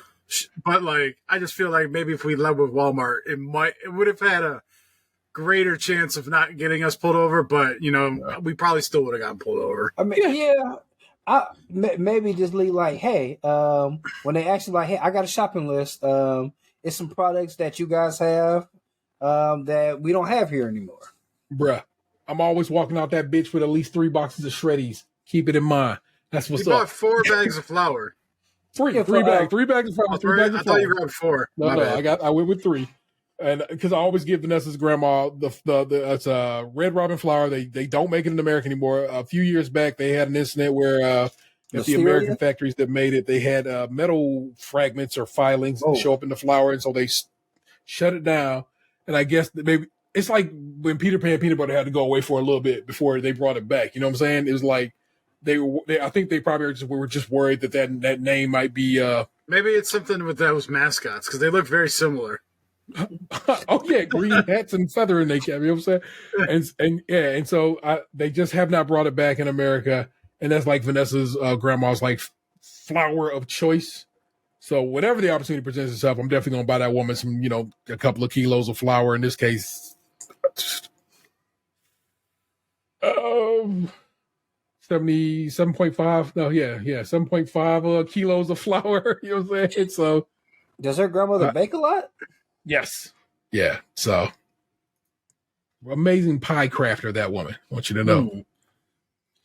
But like, I just feel like maybe if we led with Walmart, it would have had a greater chance of not getting us pulled over, but we probably still would have gotten pulled over. I mean, I maybe just leave like, hey, when they actually like, hey, I got a shopping list. It's some products that you guys have that we don't have here anymore. Bruh, I'm always walking out that bitch with at least 3 boxes of Shreddies. Keep it in mind. That's what's you up. Bought 4 bags of flour. Three bags of flour. 3 bags of flour. I thought you grabbed 4. No, I went with 3. And because I always give Vanessa's grandma the Red Robin flour. They don't make it in America anymore. A few years back, they had an incident where at the American factories that made it, they had metal fragments or filings that show up in the flour, and so they shut it down. And I guess that maybe it's like when Peter Pan peanut butter had to go away for a little bit before they brought it back. You know what I'm saying? It was like I think they probably were just worried that name might be Maybe it's something with those mascots because they look very similar. Oh yeah, green hats and feather in their cap. You know what I'm saying? And so they just have not brought it back in America, and that's like Vanessa's grandma's like flower of choice. So whenever the opportunity presents itself, I'm definitely gonna buy that woman some, a couple of kilos of flour. In this case, 77.5. No, yeah, 7.5 kilos of flour. You know what I'm saying? So Does her grandmother bake a lot? yes, yeah. So amazing pie crafter, that woman. I want you to know.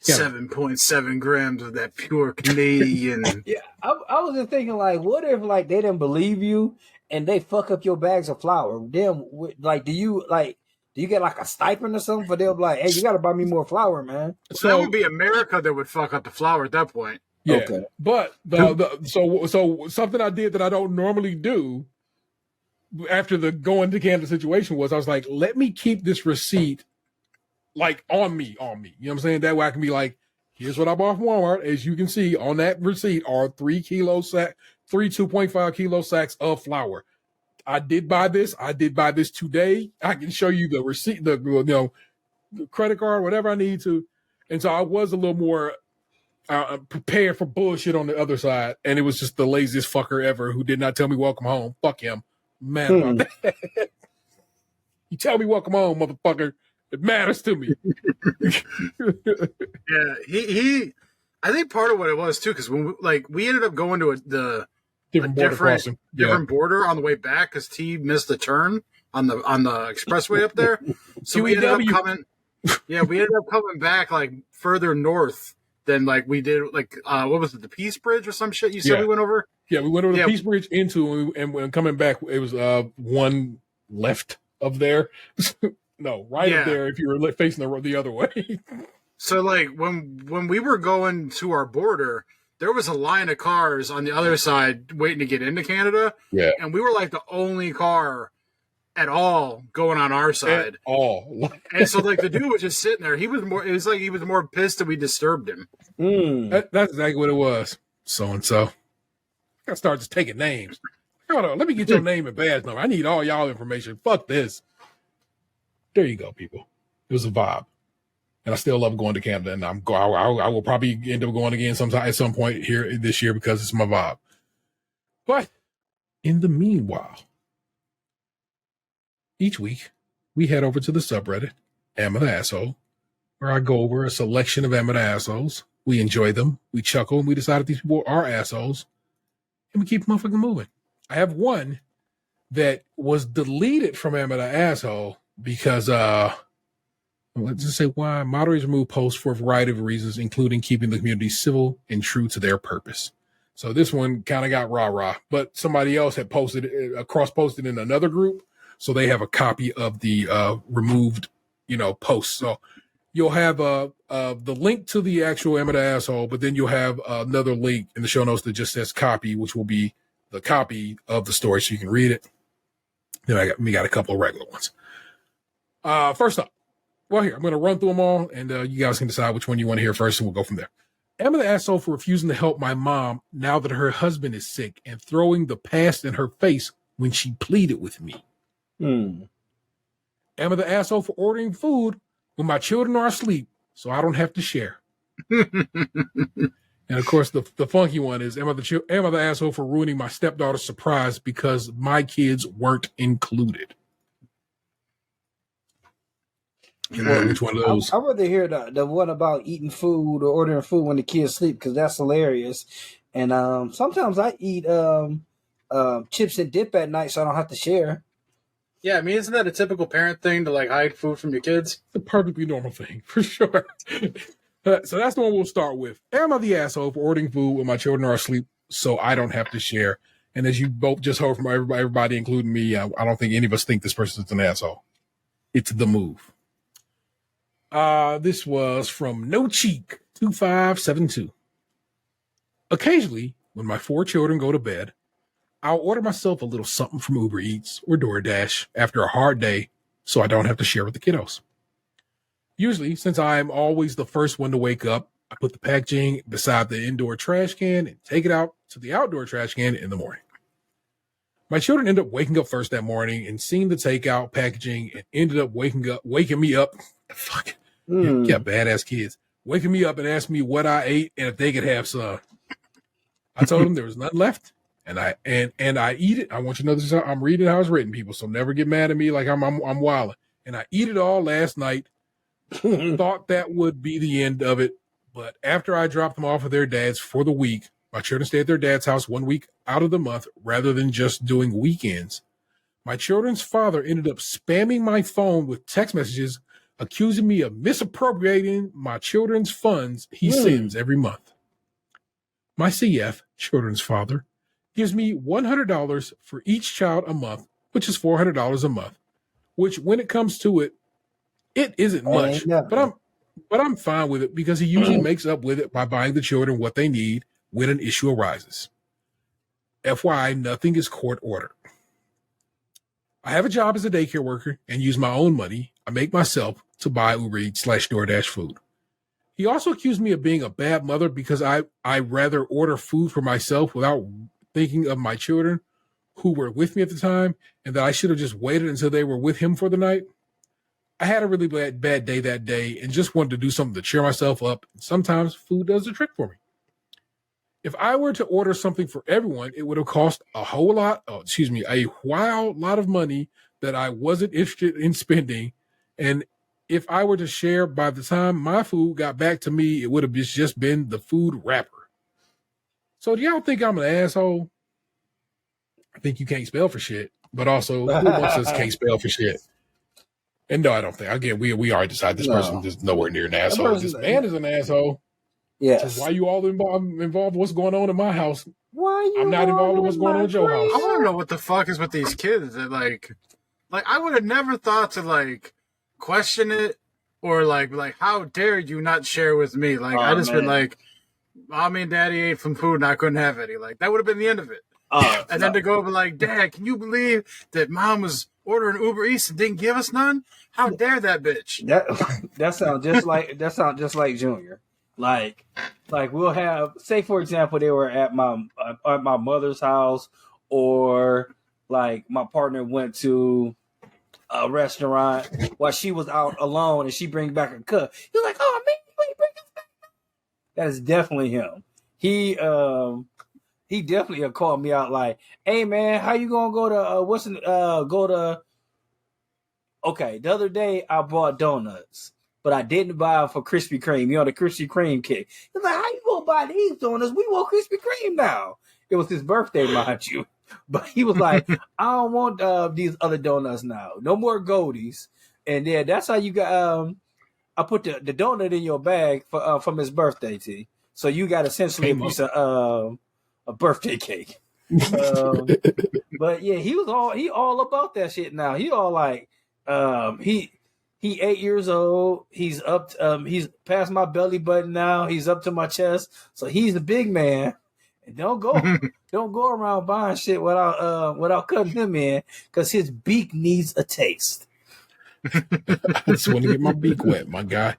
7.7 grams of that pure Canadian. Yeah, I was just thinking, like, what if like they didn't believe you and they fuck up your bags of flour? Then, like, do you get like a stipend or something for them? Like, hey, you got to buy me more flour, man. So that would be America that would fuck up the flour at that point. Yeah, Okay. but so something I did that I don't normally do after the going to Canada situation was I was like, let me keep this receipt like on me. You know what I'm saying? That way I can be like, here's what I bought from Walmart. As you can see on that receipt are 3 2.5 kilo sacks of flour. I did buy this today. I can show you the receipt, the credit card, whatever I need to. And so I was a little more prepared for bullshit on the other side. And it was just the laziest fucker ever who did not tell me welcome home. Fuck him. Man about that. You tell me welcome home, motherfucker. It matters to me. Yeah, he. I think part of what it was too, because when we ended up going to the different border on the way back because T missed the turn on the expressway up there. So we ended up coming. Yeah, we ended up coming back like further north than like we did what was it, the Peace Bridge or some shit you said we went over? Yeah, we went over the Peace Bridge and when coming back it was one left of there. No, right up there if you were facing the other way. So, like, when we were going to our border, there was a line of cars on the other side waiting to get into Canada. Yeah. And we were, like, the only car at all going on our side. At all. And so, like, the dude was just sitting there. It was like he was more pissed that we disturbed him. That's exactly what it was. So-and-so. I start just taking names. Hold on, let me get your name and badge number. I need all y'all information. Fuck this. There you go, people. It was a vibe, and I still love going to Canada. And I will probably end up going again sometime at some point here this year because it's my vibe. But in the meanwhile, each week we head over to the subreddit Am I the Asshole, where I go over a selection of Am I the Assholes. We enjoy them, we chuckle, and we decide if these people are assholes, and we keep motherfucking moving. I have one that was deleted from Am I the Asshole because let's just say why moderators remove posts for a variety of reasons, including keeping the community civil and true to their purpose. So this one kind of got rah-rah, but somebody else had posted cross-posted in another group, so they have a copy of the removed post. So you'll have the link to the actual Am I the Asshole, but then you'll have another link in the show notes that just says copy, which will be the copy of the story so you can read it. Then we got a couple of regular ones. First up, well, here, I'm going to run through them all, and you guys can decide which one you want to hear first, and we'll go from there. Am I the asshole for refusing to help my mom now that her husband is sick and throwing the past in her face when she pleaded with me? Am I the asshole for ordering food when my children are asleep so I don't have to share? And, of course, the funky one is, am I the asshole for ruining my stepdaughter's surprise because my kids weren't included? Which one of those? I'd rather hear the one about eating food or ordering food when the kids sleep because that's hilarious. And sometimes I eat chips and dip at night so I don't have to share. Yeah, I mean, isn't that a typical parent thing to like hide food from your kids? It's a perfectly normal thing, for sure. So that's the one we'll start with. Am I the asshole for ordering food when my children are asleep so I don't have to share? And as you both just heard from everybody, including me, I don't think any of us think this person's an asshole. It's the move. This was from No Cheek 2572. Occasionally, when my 4 children go to bed, I'll order myself a little something from Uber Eats or DoorDash after a hard day so I don't have to share with the kiddos. Usually, since I'm always the first one to wake up, I put the packaging beside the indoor trash can and take it out to the outdoor trash can in the morning. My children ended up waking up first that morning and seeing the takeout packaging and ended up waking me up. Fuck. Yeah, badass kids. Waking me up and asking me what I ate and if they could have some. I told them there was nothing left. And I eat it. I want you to know this. I'm reading how it's written, people. So never get mad at me like I'm wilding. And I eat it all last night. Thought that would be the end of it. But after I dropped them off at their dad's for the week, my children stay at their dad's house 1 week out of the month rather than just doing weekends. My children's father ended up spamming my phone with text messages accusing me of misappropriating my children's funds he sends every month. My CF, children's father, gives me $100 for each child a month, which is $400 a month, which when it comes to it, it isn't much, but I'm fine with it because he usually makes up with it by buying the children what they need when an issue arises. FYI, nothing is court ordered. I have a job as a daycare worker and use my own money I make myself to buy Uber Eats / DoorDash food. He also accused me of being a bad mother because I rather order food for myself without thinking of my children who were with me at the time and that I should have just waited until they were with him for the night. I had a really bad day that day and just wanted to do something to cheer myself up. Sometimes food does the trick for me. If I were to order something for everyone, it would have cost a wild lot of money that I wasn't interested in spending. And if I were to share by the time my food got back to me, it would have just been the food wrapper. So do y'all think I'm an asshole? I think you can't spell for shit, but also who amongst us can't spell for shit? And no, I don't think. Again, we already decided this person is nowhere near an asshole. This man is an asshole. Yes. So why you all involved? What's going on in my house? Why I'm not involved in what's going on at your house. I want to know what the fuck is with these kids. That like I would have never thought to question it or like how dare you not share with me? I just been like, mommy and daddy ate some food and I couldn't have any. Like that would have been the end of it. And then to go over Dad, can you believe that mom was ordering Uber Eats and didn't give us none? How dare that bitch? That sounds just like Junior. Like we'll have, say for example, they were at my mother's house, or like my partner went to a restaurant while she was out alone and she brings back a cup. He's like, oh man, why you bring this back? That is definitely him. He definitely will call me out like, hey man, how you gonna go to okay, the other day I bought donuts, but I didn't buy them for Krispy Kreme. You know, the Krispy Kreme kick. He's like, how you gonna buy these donuts? We want Krispy Kreme now. It was his birthday, mind you. But he was like, I don't want these other donuts now. No more Goldies. And then that's how you got I put the donut in your bag for from his birthday, T. So you got essentially a piece of a birthday cake. But yeah, he all about that shit now. He all like he 8 years old. He's up he's past my belly button now. He's up to my chest. So he's a big man. And don't go around buying shit without cutting him in, because his beak needs a taste. I just want to get my beak wet, my guy.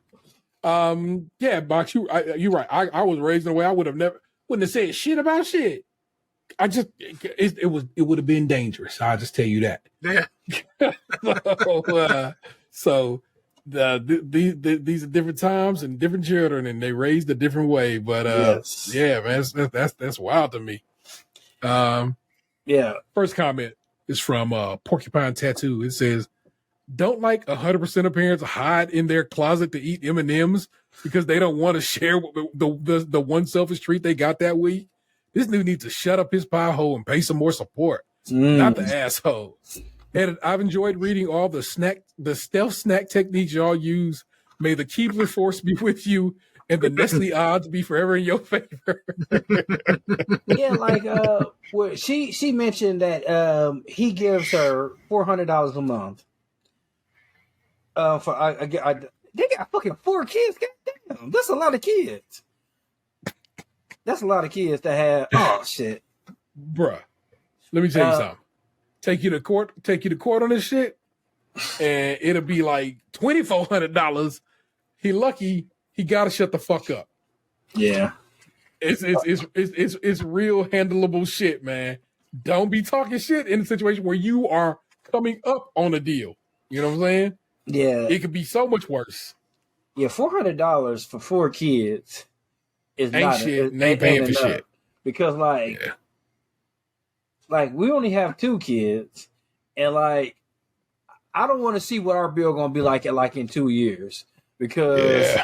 Yeah, Box, you're right. I was raised in a way I wouldn't have said shit about shit. It would have been dangerous. I'll just tell you that. Yeah. So these are different times and different children, and they raised a different way. But yes. Yeah, man, that's wild to me. Yeah. First comment is from Porcupine Tattoo. It says, "Don't 100% of parents hide in their closet to eat M&Ms because they don't want to share the one selfish treat they got that week. This dude needs to shut up his pie hole and pay some more support, not the asshole. And I've enjoyed reading all the stealth snack techniques y'all use. May the Keebler force be with you and the Nestle odds be forever in your favor." Yeah, well, she mentioned that he gives her $400 a month. They got fucking 4 kids. Goddamn, that's a lot of kids. That's a lot of kids to have. Oh shit, bruh. Let me tell you something. Take you to court on this shit, and it'll be like $2,400. He lucky he gotta shut the fuck up. Yeah. It's real handleable shit, man. Don't be talking shit in a situation where you are coming up on a deal. You know what I'm saying? Yeah. It could be so much worse. Yeah, $400 for 4 kids is Ain't not shit. And they ain't paying for shit. Because like we only have 2 kids, and like I don't want to see what our bill gonna be like in 2 years, because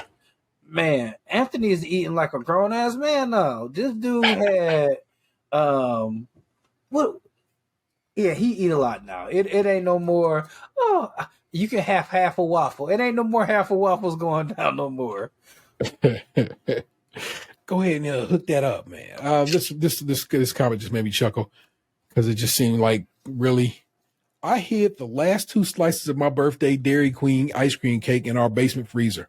man, Anthony is eating like a grown ass man now. This dude had what? Yeah, he eat a lot now. It ain't no more. Oh, you can have half a waffle. It ain't no more half a waffles going down no more. Go ahead and hook that up, man. This comment just made me chuckle because it just seemed like, really, I hid the last 2 slices of my birthday Dairy Queen ice cream cake in our basement freezer.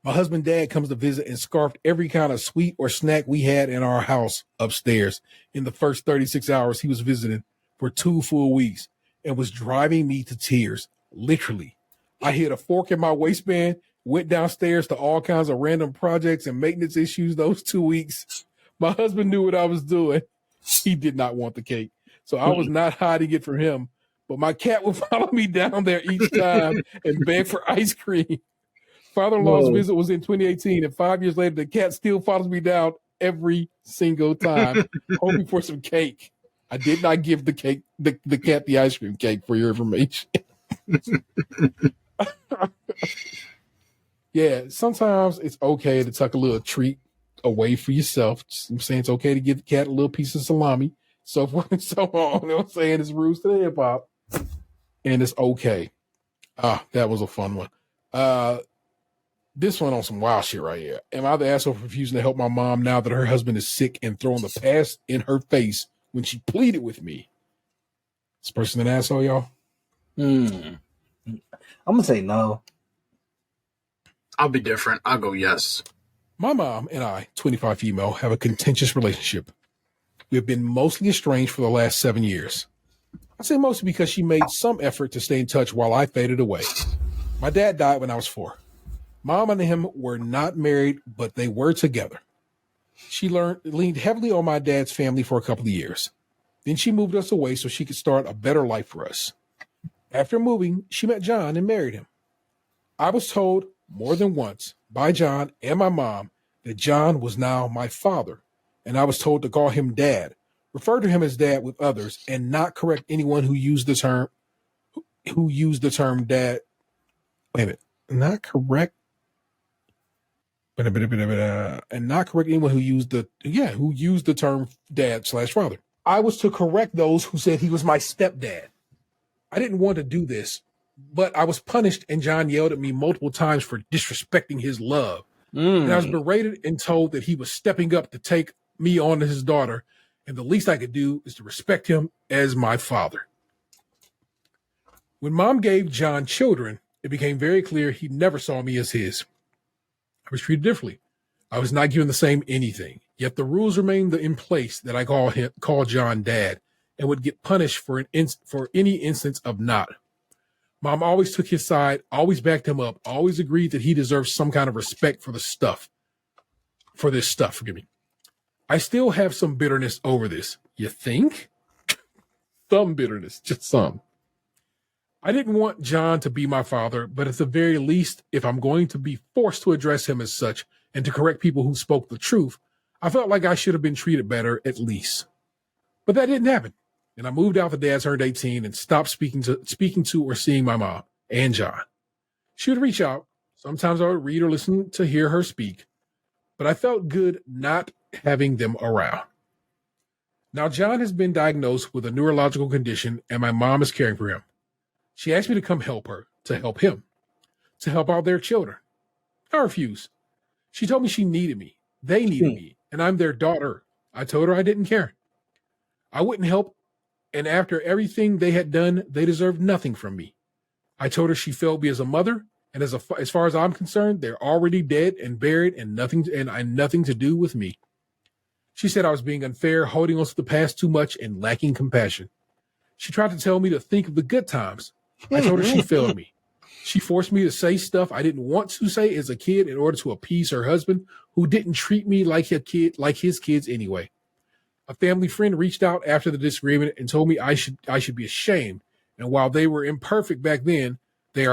My husband Dad comes to visit and scarfed every kind of sweet or snack we had in our house upstairs in the first 36 hours he was visiting for 2 full weeks, and was driving me to tears. Literally. I hid a fork in my waistband, went downstairs to all kinds of random projects and maintenance issues those 2 weeks. My husband knew what I was doing. He did not want the cake, so I was not hiding it from him. But my cat would follow me down there each time and beg for ice cream. Father-in-law's visit was in 2018, and 5 years later, the cat still follows me down every single time, hoping for some cake. I did not give the cat the ice cream cake, for your information. Yeah, sometimes it's okay to tuck a little treat away for yourself. I'm saying it's okay to give the cat a little piece of salami, so forth and so on. You know what I'm saying? It's rules to the hip hop, and it's okay. That was a fun one. This one on some wild shit right here. Am I the asshole for refusing to help my mom now that her husband is sick and throwing the past in her face when she pleaded with me? This person an asshole, y'all? I'm gonna say no. I'll be different. I'll go yes. My mom and I, 25 female, have a contentious relationship. We have been mostly estranged for the last 7 years. I say mostly because she made some effort to stay in touch while I faded away. My dad died when I was 4. Mom and him were not married, but they were together. She leaned heavily on my dad's family for a couple of years. Then she moved us away so she could start a better life for us. After moving, she met John and married him. I was told more than once by John and my mom that John was now my father, and I was told to call him Dad, refer to him as Dad with others, and not correct anyone who used the term Dad. Wait a minute, not correct. And not correct anyone who used the term dad/father. I was to correct those who said he was my stepdad. I didn't want to do this, but I was punished, and John yelled at me multiple times for disrespecting his love. And I was berated and told that he was stepping up to take me on as his daughter, and the least I could do is to respect him as my father. When Mom gave John children, it became very clear he never saw me as his. I was treated differently. I was not given the same anything, yet the rules remained in place that I call John Dad, and would get punished for any instance of not. Mom always took his side, always backed him up, always agreed that he deserves some kind of respect for this stuff. I still have some bitterness over this. You think? Some bitterness, just some. I didn't want John to be my father, but at the very least, if I'm going to be forced to address him as such and to correct people who spoke the truth, I felt like I should have been treated better at least. But that didn't happen, and I moved out the day I turned 18 and stopped speaking to or seeing my mom and John. She would reach out. Sometimes I would read or listen to hear her speak, but I felt good not having them around. Now, John has been diagnosed with a neurological condition, and my mom is caring for him. She asked me to come help her, to help him, to help out their children. I refused. She told me she needed me. They needed me, and I'm their daughter. I told her I didn't care. I wouldn't help, and after everything they had done, they deserved nothing from me. I told her she failed me as a mother, and as far as I'm concerned, they're already dead and buried, and nothing to do with me. She said I was being unfair, holding on to the past too much, and lacking compassion. She tried to tell me to think of the good times. I told her she failed me. She forced me to say stuff I didn't want to say as a kid in order to appease her husband, who didn't treat me like his kids anyway. A family friend reached out after the disagreement and told me I should be ashamed. And while they were imperfect back then, they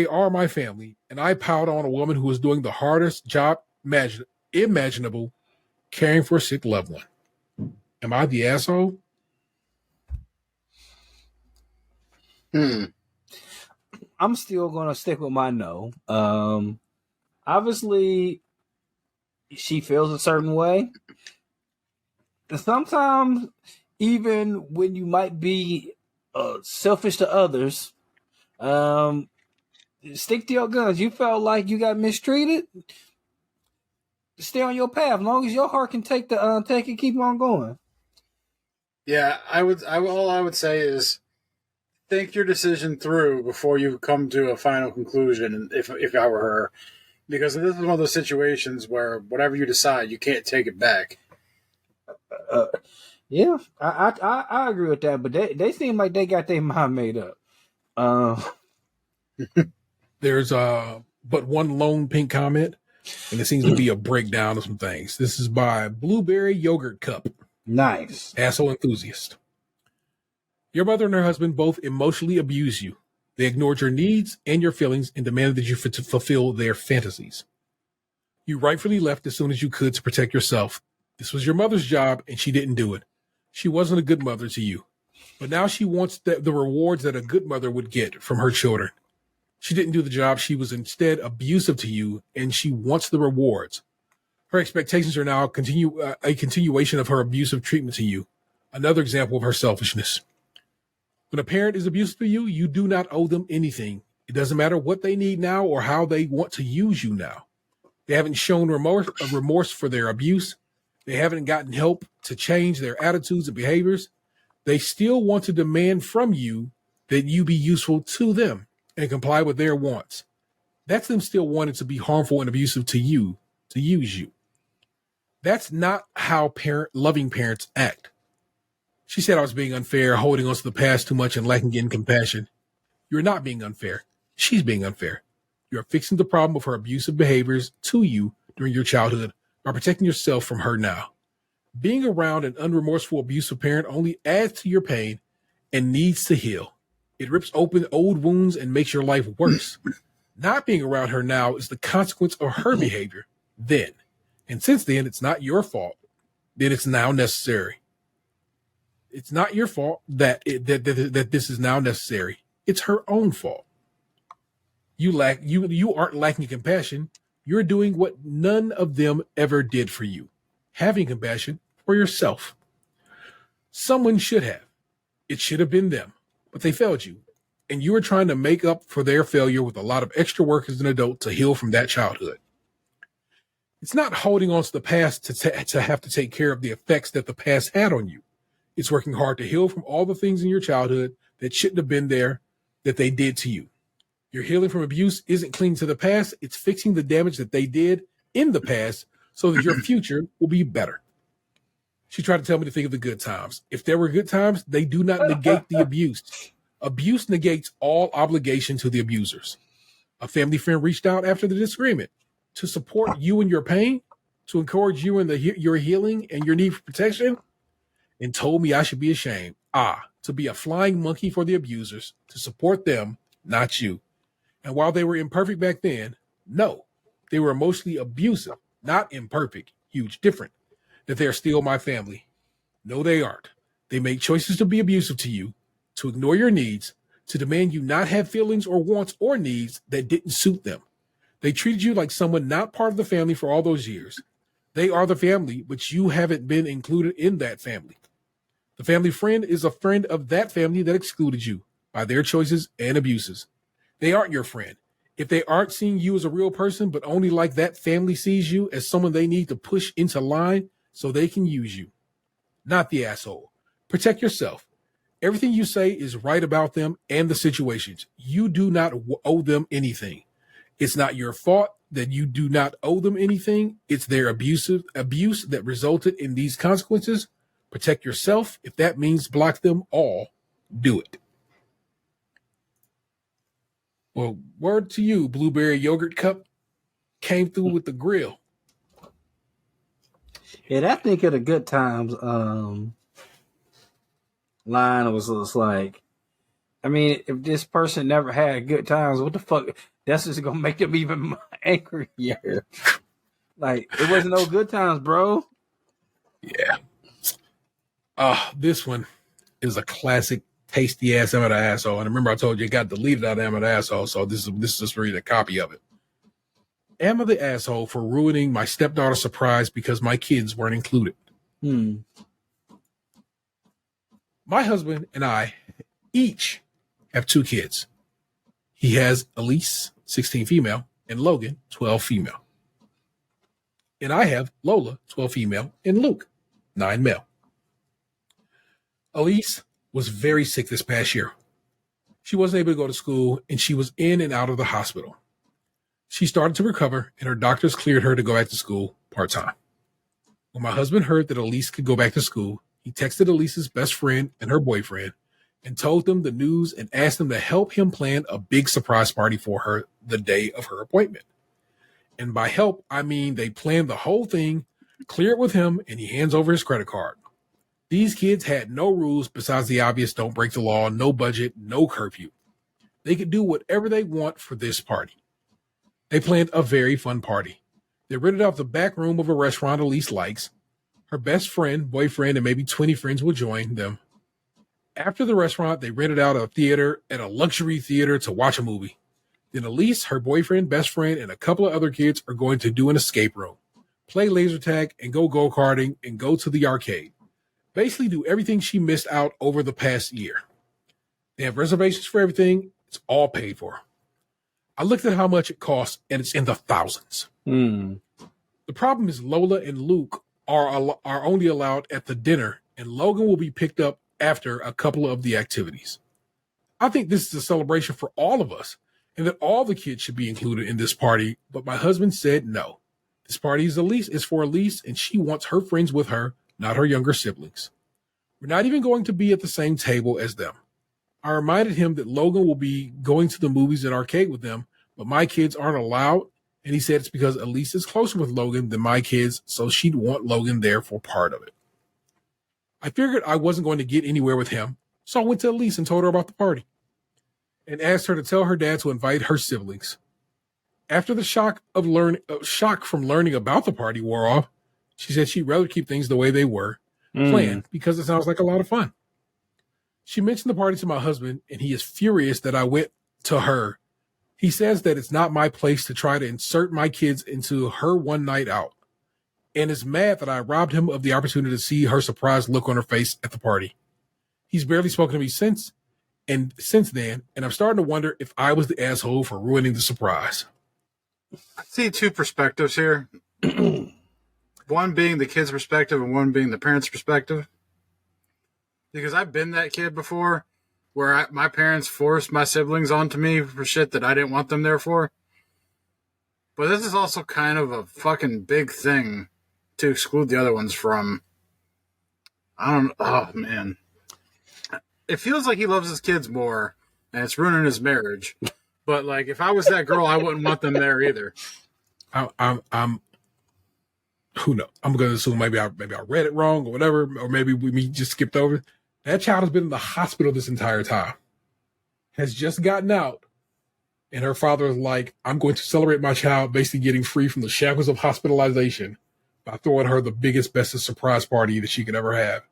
are my family. And I piled on a woman who was doing the hardest job imaginable, caring for a sick loved one. Am I the asshole? I'm still gonna stick with my no. Obviously, she feels a certain way. And sometimes, even when you might be selfish to others, stick to your guns. You felt like you got mistreated. Stay on your path, as long as your heart can take it. Keep on going. Yeah, all I would say is think your decision through before you come to a final conclusion. If I were her, because this is one of those situations where whatever you decide, you can't take it back. Yeah, I agree with that, but they seem like they got their mind made up. There's but one lone pink comment, and it seems to be a breakdown of some things. This is by Blueberry Yogurt Cup. Nice. Asshole enthusiast. Your mother and her husband both emotionally abused you. They ignored your needs and your feelings and demanded that you fulfill their fantasies. You rightfully left as soon as you could to protect yourself. This was your mother's job, and she didn't do it. She wasn't a good mother to you. But now she wants the rewards that a good mother would get from her children. She didn't do the job. She was instead abusive to you, and she wants the rewards. Her expectations are now a continuation of her abusive treatment to you. Another example of her selfishness. When a parent is abusive to you, you do not owe them anything. It doesn't matter what they need now or how they want to use you now. They haven't shown remorse for their abuse. They haven't gotten help to change their attitudes and behaviors. They still want to demand from you that you be useful to them and comply with their wants. That's them still wanting to be harmful and abusive to you, to use you. That's not how loving parents act. She said I was being unfair, holding on to the past too much and lacking in compassion. You're not being unfair. She's being unfair. You're fixing the problem of her abusive behaviors to you during your childhood by protecting yourself from her now. Being around an unremorseful, abusive parent only adds to your pain and needs to heal. It rips open old wounds and makes your life worse. Not being around her now is the consequence of her behavior then. And since then, it's not your fault. Then it's now necessary. It's not your fault that this is now necessary. It's her own fault. You aren't lacking compassion. You're doing what none of them ever did for you. Having compassion for yourself. Someone should have. It should have been them, but they failed you. And you are trying to make up for their failure with a lot of extra work as an adult to heal from that childhood. It's not holding on to the past to have to take care of the effects that the past had on you. It's working hard to heal from all the things in your childhood that shouldn't have been there that they did to you. Your healing from abuse isn't clinging to the past. It's fixing the damage that they did in the past so that your future will be better. She tried to tell me to think of the good times. If there were good times, they do not negate the abuse. Abuse negates all obligation to the abusers. A family friend reached out after the disagreement to support you in your pain, to encourage you in your healing and your need for protection, and told me I should be ashamed. To be a flying monkey for the abusers, to support them, not you. And while they were imperfect back then, no, they were emotionally abusive, not imperfect, huge different, that they're still my family. No, they aren't. They make choices to be abusive to you, to ignore your needs, to demand you not have feelings or wants or needs that didn't suit them. They treated you like someone not part of the family for all those years. They are the family, but you haven't been included in that family. The family friend is a friend of that family that excluded you by their choices and abuses. They aren't your friend. If they aren't seeing you as a real person, but only like that family sees you as someone they need to push into line so they can use you. Not the asshole. Protect yourself. Everything you say is right about them and the situations. You do not owe them anything. It's not your fault that you do not owe them anything. It's their abuse that resulted in these consequences. Protect yourself. If that means block them all, do it. Well, word to you, blueberry yogurt cup came through with the grill. Yeah, that think of the good times line was like, I mean, if this person never had good times, what the fuck? That's just gonna make them even angrier. Like, it wasn't no good times, bro. Yeah. This one is a classic tasty ass Emma the asshole. And remember, I told you it got deleted out of Emma the asshole. So this is just reading a copy of it. Emma the asshole for ruining my stepdaughter's surprise because my kids weren't included. My husband and I each have 2 kids. He has Elise, 16 female, and Logan, 12 female. And I have Lola, 12 female, and Luke, 9 male. Elise was very sick this past year. She wasn't able to go to school, and she was in and out of the hospital. She started to recover, and her doctors cleared her to go back to school part-time. When my husband heard that Elise could go back to school, he texted Elise's best friend and her boyfriend and told them the news and asked them to help him plan a big surprise party for her the day of her appointment. And by help, I mean they planned the whole thing, clear it with him, and he hands over his credit card. These kids had no rules besides the obvious don't break the law, no budget, no curfew. They could do whatever they want for this party. They planned a very fun party. They rented out the back room of a restaurant Elise likes. Her best friend, boyfriend, and maybe 20 friends will join them. After the restaurant, they rented out a theater at a luxury theater to watch a movie. Then Elise, her boyfriend, best friend, and a couple of other kids are going to do an escape room, play laser tag, and go karting, and go to the arcade. Basically do everything she missed out over the past year. They have reservations for everything. It's all paid for. I looked at how much it costs, and it's in the thousands. The problem is Lola and Luke are only allowed at the dinner, and Logan will be picked up after a couple of the activities. I think this is a celebration for all of us, and that all the kids should be included in this party, but my husband said no. This party is for Elise, and she wants her friends with her, not her younger siblings. We're not even going to be at the same table as them. I reminded him that Logan will be going to the movies and arcade with them, but my kids aren't allowed, and he said it's because Elise is closer with Logan than my kids, so she'd want Logan there for part of it. I figured I wasn't going to get anywhere with him, so I went to Elise and told her about the party and asked her to tell her dad to invite her siblings. After the shock from learning about the party wore off, she said she'd rather keep things the way they were planned because it sounds like a lot of fun. She mentioned the party to my husband, and he is furious that I went to her. He says that it's not my place to try to insert my kids into her one night out, and is mad that I robbed him of the opportunity to see her surprised look on her face at the party. He's barely spoken to me since then, and I'm starting to wonder if I was the asshole for ruining the surprise. I see 2 perspectives here. One being the kid's perspective and one being the parent's perspective. Because I've been that kid before where my parents forced my siblings onto me for shit that I didn't want them there for. But this is also kind of a fucking big thing to exclude the other ones from. Oh, man. It feels like he loves his kids more, and it's ruining his marriage. But, like, if I was that girl, I wouldn't want them there either. I'm who knows? I'm going to assume maybe I read it wrong or whatever, or maybe we just skipped over it. That child has been in the hospital this entire time, has just gotten out, and her father is like, I'm going to celebrate my child basically getting free from the shackles of hospitalization by throwing her the biggest, bestest surprise party that she could ever have.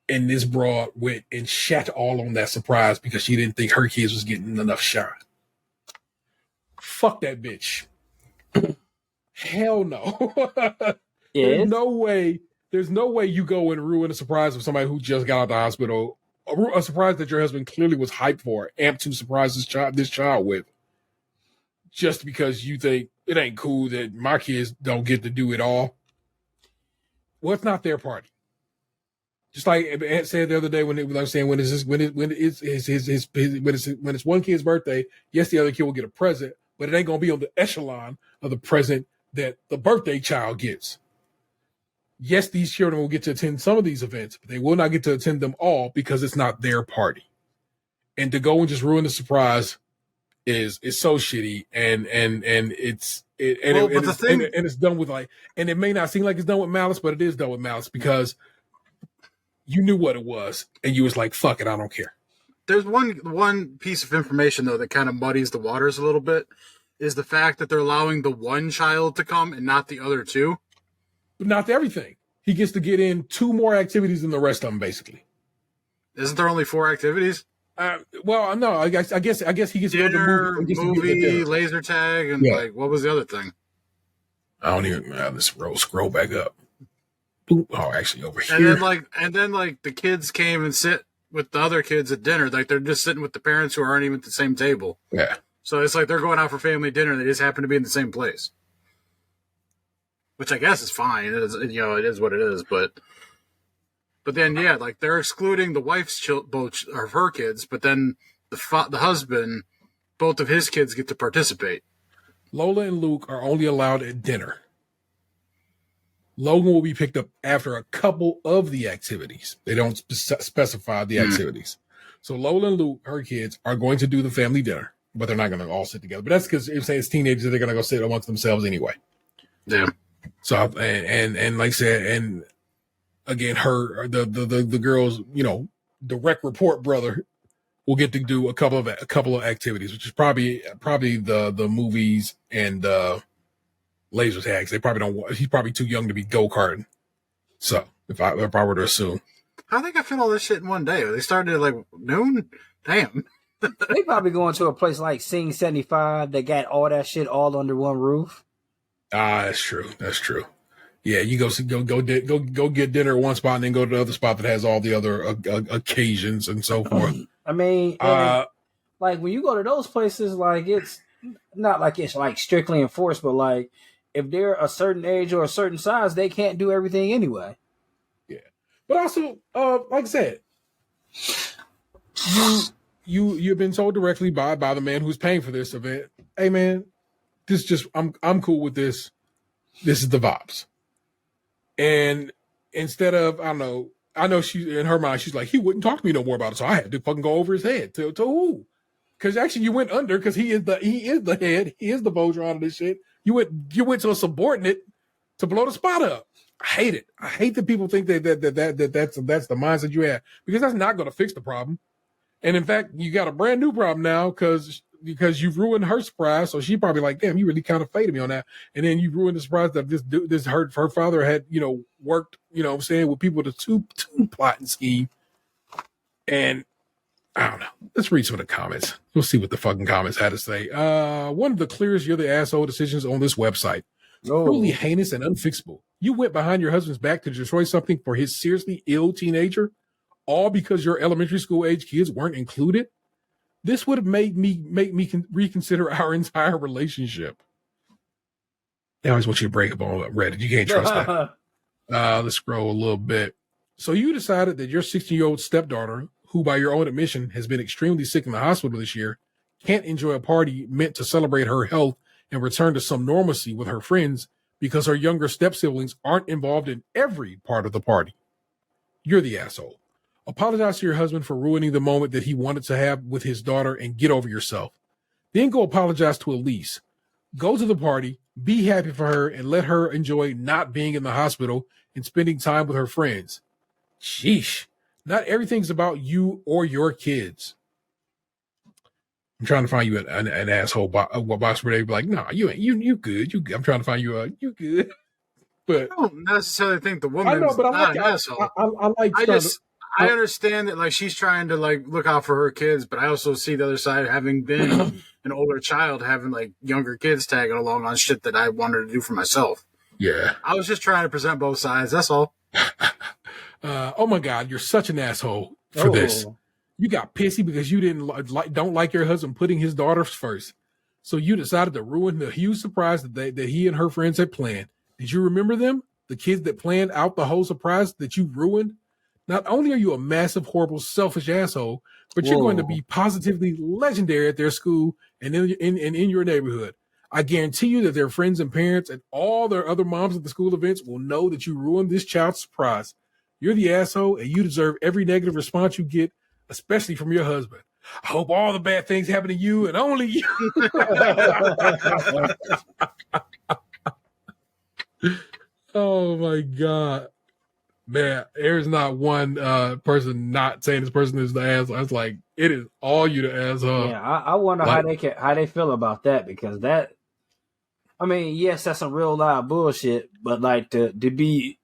And this broad went and shat all on that surprise because she didn't think her kids was getting enough shine. Fuck that bitch. Hell no. There's no way you go and ruin a surprise of somebody who just got out of the hospital. A surprise that your husband clearly was hyped for, amped to surprise this child with. Just because you think it ain't cool that my kids don't get to do it all. Well, it's not their party. Just like Aunt said the other day when it's one kid's birthday, yes, the other kid will get a present, but it ain't gonna be on the echelon of the present that the birthday child gets. Yes, these children will get to attend some of these events, but they will not get to attend them all because it's not their party. And to go and just ruin the surprise is so shitty, and it's done with like, and it may not seem like it's done with malice, but it is done with malice because you knew what it was, and you was like, "Fuck it, I don't care." There's one piece of information though that kind of muddies the waters a little bit, is the fact that they're allowing the one child to come and not the other two. But not everything. He gets to get in 2 more activities than the rest of them, basically. Isn't there only 4 activities? Well, no, I guess he gets to go to the movie, laser tag, and like what was the other thing? I don't even. Let's scroll back up. Boop. Oh, actually, over here. And then the kids came and sit with the other kids at dinner. Like they're just sitting with the parents who aren't even at the same table. Yeah. So it's like they're going out for family dinner. They just happen to be in the same place, which I guess is fine. It is, it is what it is. But then, like they're excluding the wife's both of her kids, but then the husband, both of his kids get to participate. Lola and Luke are only allowed at dinner. Logan will be picked up after a couple of the activities. They don't specify the activities. So Lola and Luke, her kids, are going to do the family dinner, but they're not going to all sit together. But that's because if it's teenagers, they're going to go sit amongst themselves anyway. Yeah. So and like I said, and again, the girl's direct report brother will get to do a couple of activities, which is probably the movies and laser tags. They probably don't. He's probably too young to be go-karting. So if I were to assume, how they got fit all this shit in one day? They started at like noon. Damn. They probably going to a place like Sing 75 that got all that shit all under one roof. That's true. Yeah, you go get dinner at one spot and then go to the other spot that has all the other occasions and so forth. I mean, like when you go to those places, like it's not like it's like strictly enforced, but like if they're a certain age or a certain size, they can't do everything anyway. Yeah, but also, like I said, you've been told directly by the man who's paying for this event, hey man, this just I'm cool with this. This is the vibes. And instead of I know she in her mind she's like, he wouldn't talk to me no more about it, so I had to fucking go over his head to who? Because actually you went under because he is the head, he is the Voltron of this shit. You went to a subordinate to blow the spot up. I hate it. I hate that people think that's the mindset you have, because that's not going to fix the problem. And in fact, you got a brand new problem now because you've ruined her surprise. So she probably like, damn, you really kind of faded me on that. And then you ruined the surprise that her father had, worked, what I'm saying, with people to two plot and scheme. And I don't know. Let's read some of the comments. We'll see what the fucking comments had to say. One of the clearest you're the asshole decisions on this website. Truly heinous and unfixable. You went behind your husband's back to destroy something for his seriously ill teenager, all because your elementary school age kids weren't included. This would have made me reconsider our entire relationship. They always want you to break up on Reddit. You can't trust that. Let's scroll a little bit. So you decided that your 16-year-old stepdaughter, who by your own admission has been extremely sick in the hospital this year, can't enjoy a party meant to celebrate her health and return to some normalcy with her friends because her younger step-siblings aren't involved in every part of the party. You're the asshole. Apologize to your husband for ruining the moment that he wanted to have with his daughter and get over yourself. Then go apologize to Elise. Go to the party, be happy for her, and let her enjoy not being in the hospital and spending time with her friends. Sheesh. Not everything's about you or your kids. I'm trying to find you an asshole box where they be like, nah, you ain't, you good. You good. I'm trying to find you you good. But I don't necessarily think the woman's I know, but not an asshole. I understand that like she's trying to like look out for her kids, but I also see the other side, having been an older child, having like younger kids tagging along on shit that I wanted to do for myself. Yeah. I was just trying to present both sides. That's all. Oh my God, you're such an asshole for this. You got pissy because you don't like your husband putting his daughters first. So you decided to ruin the huge surprise that he and her friends had planned. Did you remember them? The kids that planned out the whole surprise that you ruined? Not only are you a massive, horrible, selfish asshole, but you're going to be positively legendary at their school and in your neighborhood. I guarantee you that their friends and parents and all their other moms at the school events will know that you ruined this child's surprise. You're the asshole, and you deserve every negative response you get, especially from your husband. I hope all the bad things happen to you and only you. Oh my God. Man, there's not one person not saying this person is the asshole. It's like it is all you the asshole. Yeah, I wonder how they feel about that, because that, I mean, yes, that's some real live bullshit, but like to be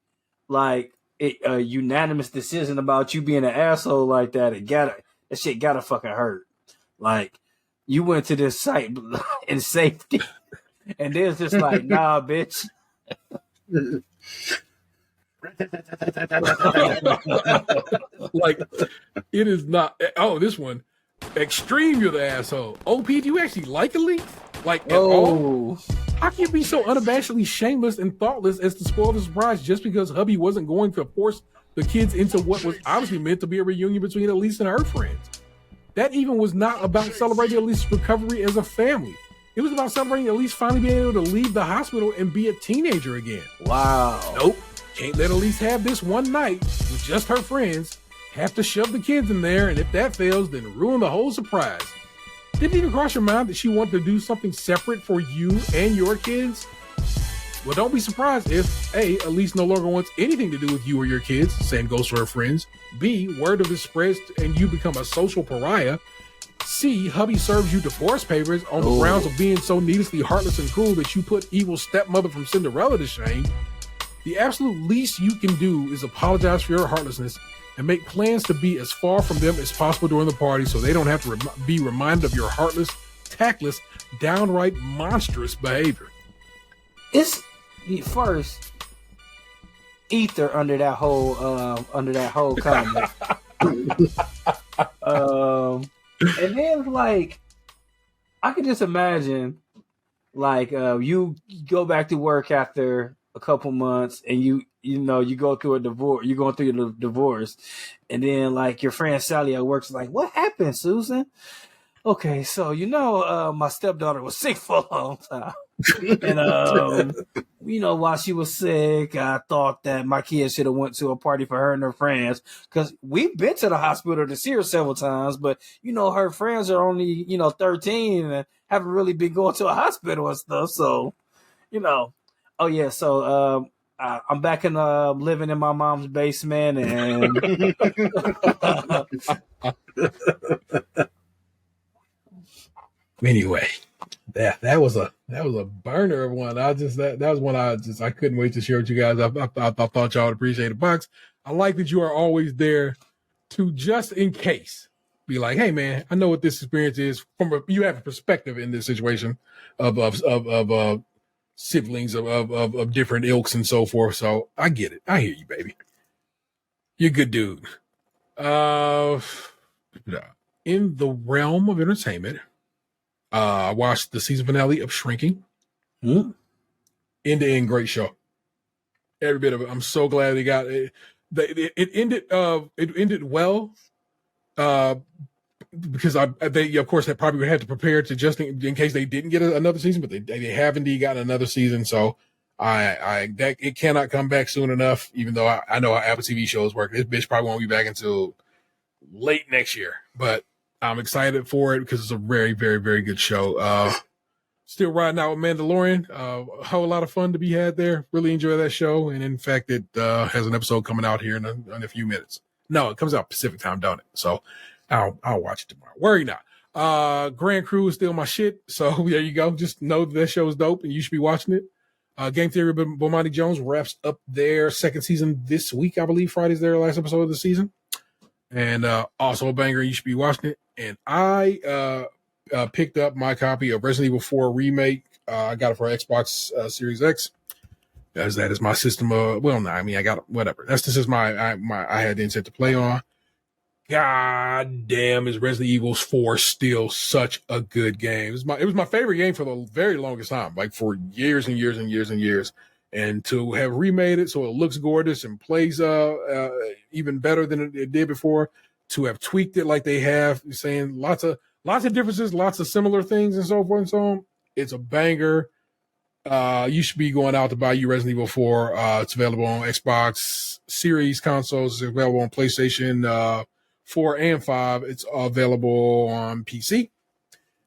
like a unanimous decision about you being an asshole like that, that shit gotta fucking hurt. Like, you went to this site in safety, and then it's just like, nah, bitch. Like, it is not. Oh, this one, extreme. You're the asshole. OP, do you actually like Elite? Like, at all? How can you be so unabashedly shameless and thoughtless as to spoil the surprise just because hubby wasn't going to force the kids into what was obviously meant to be a reunion between Elise and her friends? That even was not about celebrating Elise's recovery as a family. It was about celebrating Elise finally being able to leave the hospital and be a teenager again. Wow. Nope. Can't let Elise have this one night with just her friends. Have to shove the kids in there, and if that fails, then ruin the whole surprise. Didn't even cross your mind that she wanted to do something separate for you and your kids? Well, don't be surprised if A, Elise no longer wants anything to do with you or your kids. Same goes for her friends. B, word of it spreads and you become a social pariah. C, hubby serves you divorce papers on the grounds of being so needlessly heartless and cruel that you put evil stepmother from Cinderella to shame. The absolute least you can do is apologize for your heartlessness and make plans to be as far from them as possible during the party so they don't have to be reminded of your heartless, tactless, downright monstrous behavior. It's the first ether under that whole comment. And then, like, I could just imagine, like, you go back to work after a couple months, and you go through a divorce. You're going through your divorce, and then, like, your friend Sally at work's like, "What happened, Susan?" Okay, so my stepdaughter was sick for a long time, and while she was sick, I thought that my kids should have went to a party for her and her friends, because we've been to the hospital to see her several times, but her friends are only 13 and haven't really been going to a hospital and stuff. So, oh yeah, so I'm back in living in my mom's basement, and anyway, that was a burner one. I couldn't wait to share with you guys. I thought y'all would appreciate the box. I like that you are always there to, just in case, be like, hey man, I know what this experience is you have a perspective in this situation of siblings of different ilks and so forth. So I get it. I hear you, baby. You're a good dude. In the realm of entertainment, I watched the season finale of Shrinking. End to end, great show. Every bit of it. I'm so glad they got it. It ended well. Because they of course probably had to prepare to just in case they didn't get another season, but they have indeed gotten another season. So it cannot come back soon enough. Even though I know how Apple TV shows work, this bitch probably won't be back until late next year. But I'm excited for it because it's a very, very, very good show. Still riding out with Mandalorian. A whole lot of fun to be had there. Really enjoy that show. And in fact, it has an episode coming out here in a few minutes. No, it comes out Pacific time, don't it? So I'll watch it tomorrow. Worry not. Grand Crew is still my shit. So there you go. Just know that show is dope and you should be watching it. Game Theory with Bomani Jones wraps up their second season this week. I believe Friday's their last episode of the season. And also a banger. You should be watching it. And I picked up my copy of Resident Evil 4 Remake. I got it for Xbox Series X. As that is my system. I got it, whatever. This is I had the intent to play on. God damn, is Resident Evil 4 still such a good game? It was my favorite game for the very longest time, like for years and years and years and years. And to have remade it so it looks gorgeous and plays even better than it did before, to have tweaked it like they have, saying lots of differences, lots of similar things and so forth and so on. It's a banger. You should be going out to buy you Resident Evil 4. It's available on Xbox Series consoles. It's available on PlayStation 4 and 5. It's available on PC,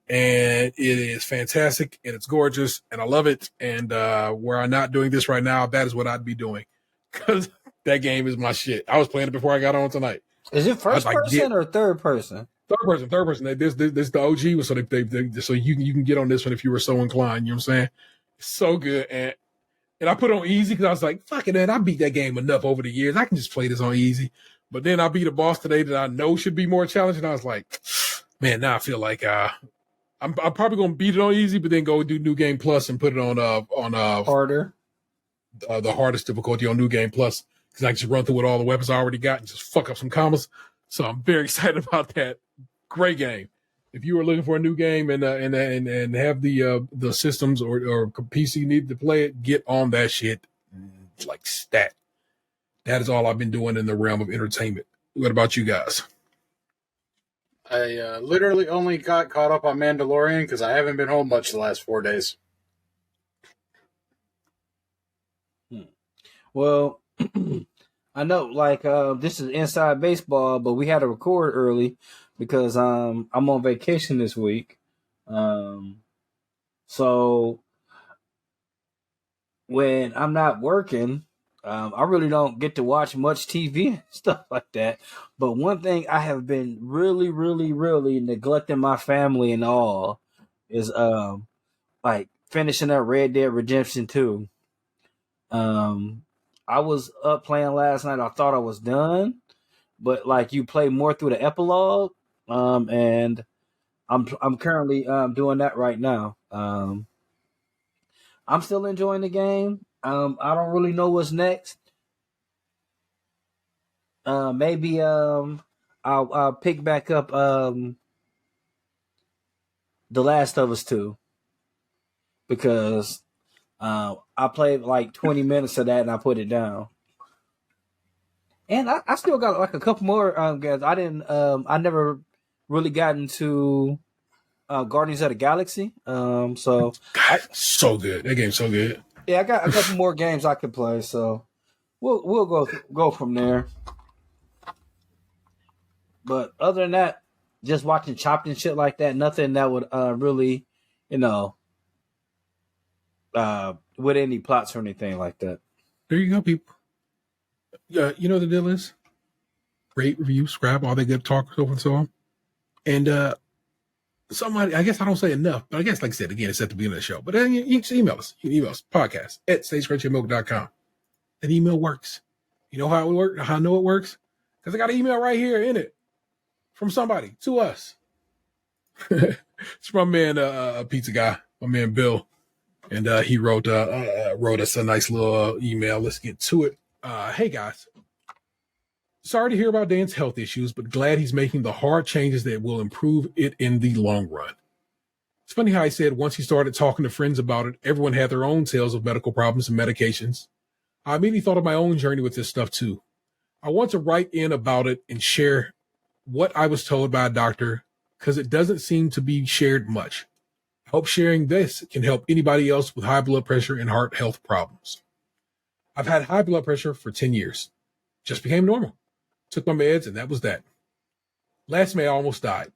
and it is fantastic, and it's gorgeous, and I love it. And were I not doing this right now, that is what I'd be doing, because that game is my shit. I was playing it before I got on tonight. Is it first person or third person? Third person. This the OG, so so you can get on this one if you were so inclined. You know what I'm saying? It's so good, and I put it on easy because I was like, fuck it, man, I beat that game enough over the years. I can just play this on easy. But then I beat a boss today that I know should be more challenging. I was like, man, now I feel like I'm probably gonna beat it on easy, but then go do New Game Plus and put it on Harder, the hardest difficulty on New Game Plus, because I can just run through with all the weapons I already got and just fuck up some combos. So I'm very excited about that. Great game. If you are looking for a new game and have the systems or PC needed to play it, get on that shit like stat. That is all I've been doing in the realm of entertainment. What about you guys? I literally only got caught up on Mandalorian because I haven't been home much the last 4 days. Well, I know, like, this is inside baseball, but we had to record early because I'm on vacation this week. So when I'm not working, I really don't get to watch much TV and stuff like that. But one thing I have been really, really, really neglecting my family and all is like finishing up Red Dead Redemption 2. I was up playing last night. I thought I was done, but like you play more through the epilogue, and I'm currently doing that right now. I'm still enjoying the game. I don't really know what's next. Maybe I'll pick back up The Last of Us 2 because I played like 20 minutes of that and I put it down. And I still got like a couple more guys. I never really got into Guardians of the Galaxy. So So good. That game's so good. yeah, I got a couple more games I could play. So we'll go from there. But other than that, just watching Chopped and shit like that, nothing that would really, with any plots or anything like that. There you go, people. You know what the deal is? Rate, review, subscribe, all that good talk, so and so on. And somebody, I guess I don't say enough, but I guess, like I said, again, it's at the beginning of the show. But then you can email us. You can email us, podcast@stagecrunchyandmilk.com. That email works. You know how it works? How I know it works? Because I got an email right here in it from somebody to us. It's my man, a pizza guy, my man Bill. And he wrote us a nice little email. Let's get to it. Hey, guys. Sorry to hear about Dan's health issues, but glad he's making the hard changes that will improve it in the long run. It's funny how he said once he started talking to friends about it, everyone had their own tales of medical problems and medications. I immediately thought of my own journey with this stuff, too. I want to write in about it and share what I was told by a doctor because it doesn't seem to be shared much. I hope sharing this can help anybody else with high blood pressure and heart health problems. I've had high blood pressure for 10 years. Just became normal. Took my meds, and that was that. Last May, I almost died.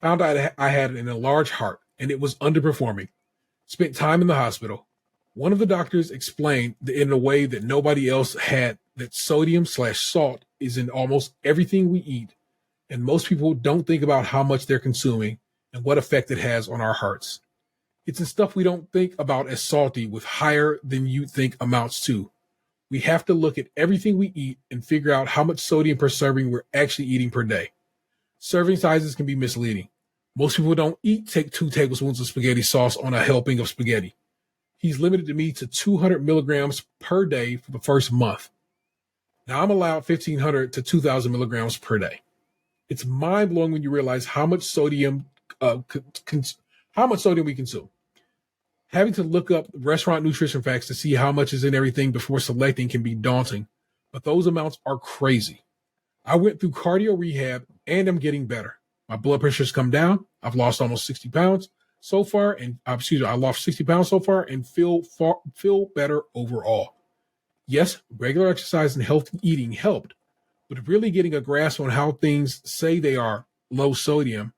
Found out I had an enlarged heart, and it was underperforming. Spent time in the hospital. One of the doctors explained in a way that nobody else had that sodium/salt is in almost everything we eat, and most people don't think about how much they're consuming and what effect it has on our hearts. It's in stuff we don't think about as salty with higher than you think amounts to. We have to look at everything we eat and figure out how much sodium per serving we're actually eating per day. Serving sizes can be misleading. Most people don't take 2 tablespoons of spaghetti sauce on a helping of spaghetti. He's limited me to 200 milligrams per day for the first month. Now I'm allowed 1,500 to 2,000 milligrams per day. It's mind-blowing when you realize how much sodium we consume. Having to look up restaurant nutrition facts to see how much is in everything before selecting can be daunting, but those amounts are crazy. I went through cardio rehab and I'm getting better. My blood pressure's come down. I've lost almost 60 pounds so far, and I lost 60 pounds so far and feel better overall. Yes, regular exercise and healthy eating helped, but really getting a grasp on how things say they are low sodium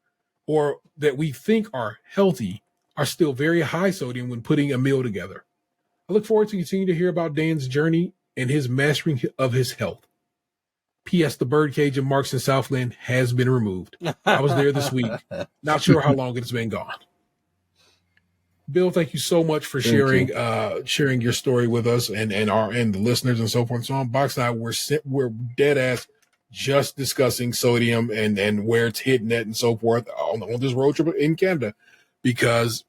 or that we think are healthy are still very high sodium when putting a meal together. I look forward to continuing to hear about Dan's journey and his mastering of his health. P.S. The birdcage in Marks and Southland has been removed. I was there this week. Not sure how long it's been gone. Bill, thank you so much for sharing your story with us and the listeners and so forth and so on. Box and I we're dead ass just discussing sodium and where it's hitting at and so forth on this road trip in Canada, because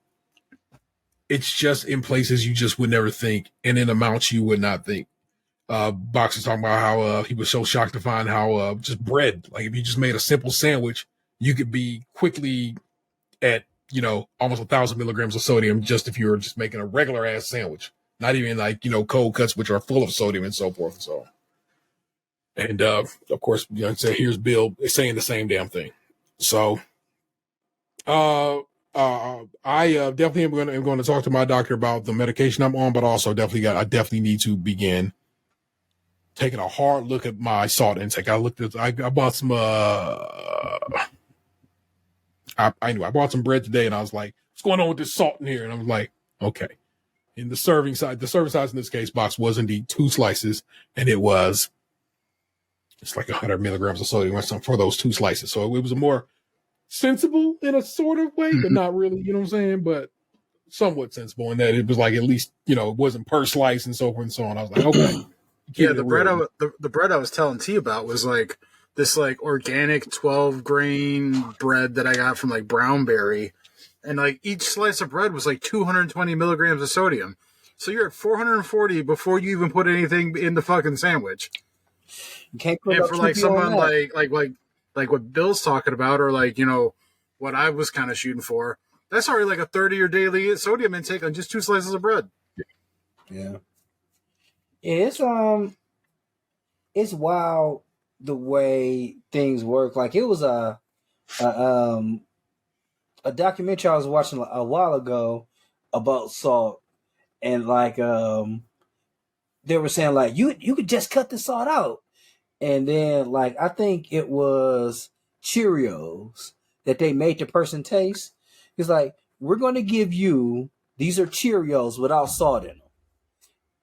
it's just in places you just would never think and in amounts you would not think. Box was talking about how he was so shocked to find how just bread, like if you just made a simple sandwich, you could be quickly at, almost 1,000 milligrams of sodium just if you were just making a regular ass sandwich, not even like, cold cuts, which are full of sodium and so forth and so on. And of course, here's Bill saying the same damn thing. So I definitely am going to talk to my doctor about the medication I'm on, but also I definitely need to begin taking a hard look at my salt intake. I bought some I bought some bread today and I was like, what's going on with this salt in here? And I was like, okay. In the serving size in this case, Box was indeed 2 slices, and it's like 100 milligrams of sodium or something for those 2 slices. So it was a more sensible in a sort of way, but not really, you know what I'm saying? But somewhat sensible in that it was like at least, it wasn't per slice and so forth and so on. I was like, okay. Yeah, the bread I was telling T about was like this like organic 12 grain bread that I got from like Brownberry, and like each slice of bread was like 220 milligrams of sodium. So you're at 440 before you even put anything in the fucking sandwich. You can't put and for like someone like what Bill's talking about, or like what I was kind of shooting for, that's already like a third of your daily sodium intake on just 2 slices of bread. Yeah. It's wild the way things work. Like it was a documentary I was watching a while ago about salt, and like they were saying like you could just cut the salt out, and then like I think it was Cheerios that they made the person taste. It's like, we're going to give you, these are Cheerios without salt in them,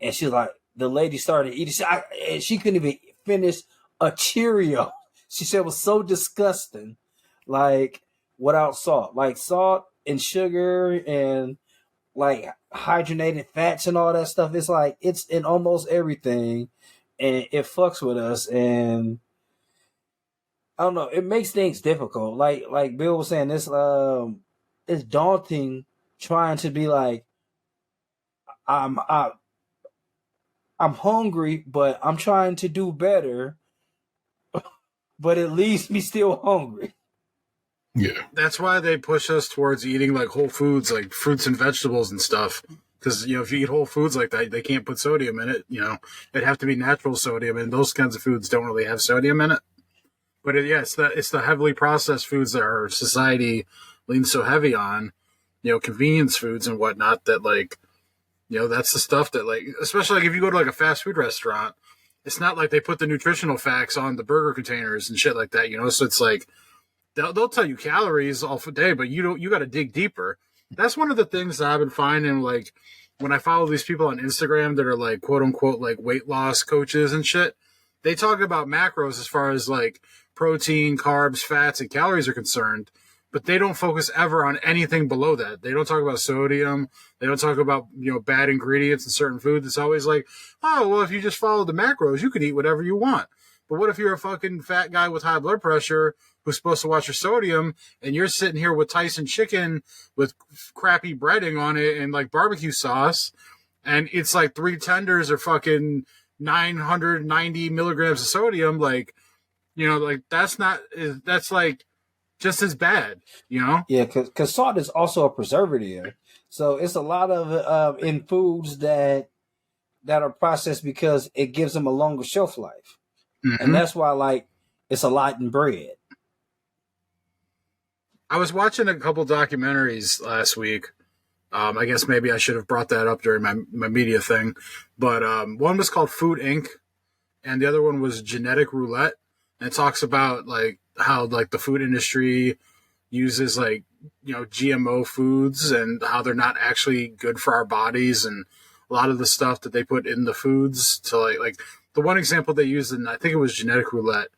and she's like, the lady started eating, and she couldn't even finish a Cheerio. She said it was so disgusting, like without salt, like salt and sugar and like hydrogenated fats and all that stuff. It's like it's in almost everything, and it fucks with us. And I don't know, it makes things difficult. Like Bill was saying, this it's daunting trying to be like, I'm hungry, but I'm trying to do better. But it leaves me still hungry. Yeah. That's why they push us towards eating like whole foods, like fruits and vegetables and stuff. Because, if you eat whole foods like that, they can't put sodium in it. It'd have to be natural sodium, and those kinds of foods don't really have sodium in it. But it's the heavily processed foods that our society leans so heavy on, convenience foods and whatnot, that like, that's the stuff that, like, especially like if you go to like a fast food restaurant, it's not like they put the nutritional facts on the burger containers and shit like that, So it's like they'll tell you calories all day, but you got to dig deeper. That's one of the things that I've been finding, like when I follow these people on Instagram that are like quote unquote like weight loss coaches and shit. They talk about macros as far as like protein, carbs, fats, and calories are concerned, but they don't focus ever on anything below that. They don't talk about sodium. They don't talk about, bad ingredients in certain foods. It's always like, oh, well, if you just follow the macros, you can eat whatever you want. But what if you're a fucking fat guy with high blood pressure who's supposed to watch your sodium, and you're sitting here with Tyson chicken with crappy breading on it and like barbecue sauce, and it's like 3 tenders or fucking 990 milligrams of sodium, like, like that's like just as bad, Yeah, because salt is also a preservative. So it's a lot of in foods that are processed because it gives them a longer shelf life. Mm-hmm. And that's why, like, it's a lot in bread. I was watching a couple documentaries last week. I guess maybe I should have brought that up during my media thing. But one was called Food Inc., and the other one was Genetic Roulette. and it talks about like how like the food industry uses like, you know, GMO foods and how they're not actually good for our bodies, and a lot of the stuff that they put in the foods to like the one example they used, and I think it was Genetic Roulette,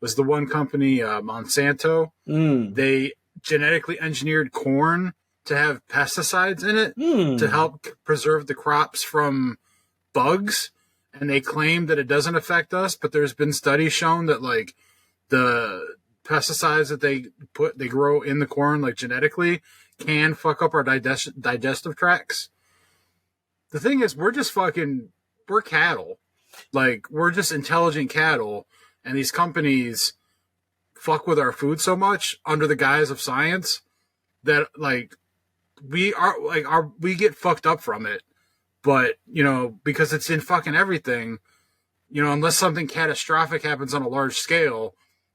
was the one company, Monsanto. They genetically engineered corn to have pesticides in it to help preserve the crops from bugs. And they claim that it doesn't affect us, but there's been studies shown that like the pesticides that they grow in the corn, like genetically, can fuck up our digestive tracts. The thing is, we're cattle. Like, we're just intelligent cattle, and these companies fuck with our food so much under the guise of science that like we get fucked up from it. But, you know, because it's in fucking everything, you know, unless something catastrophic happens on a large scale,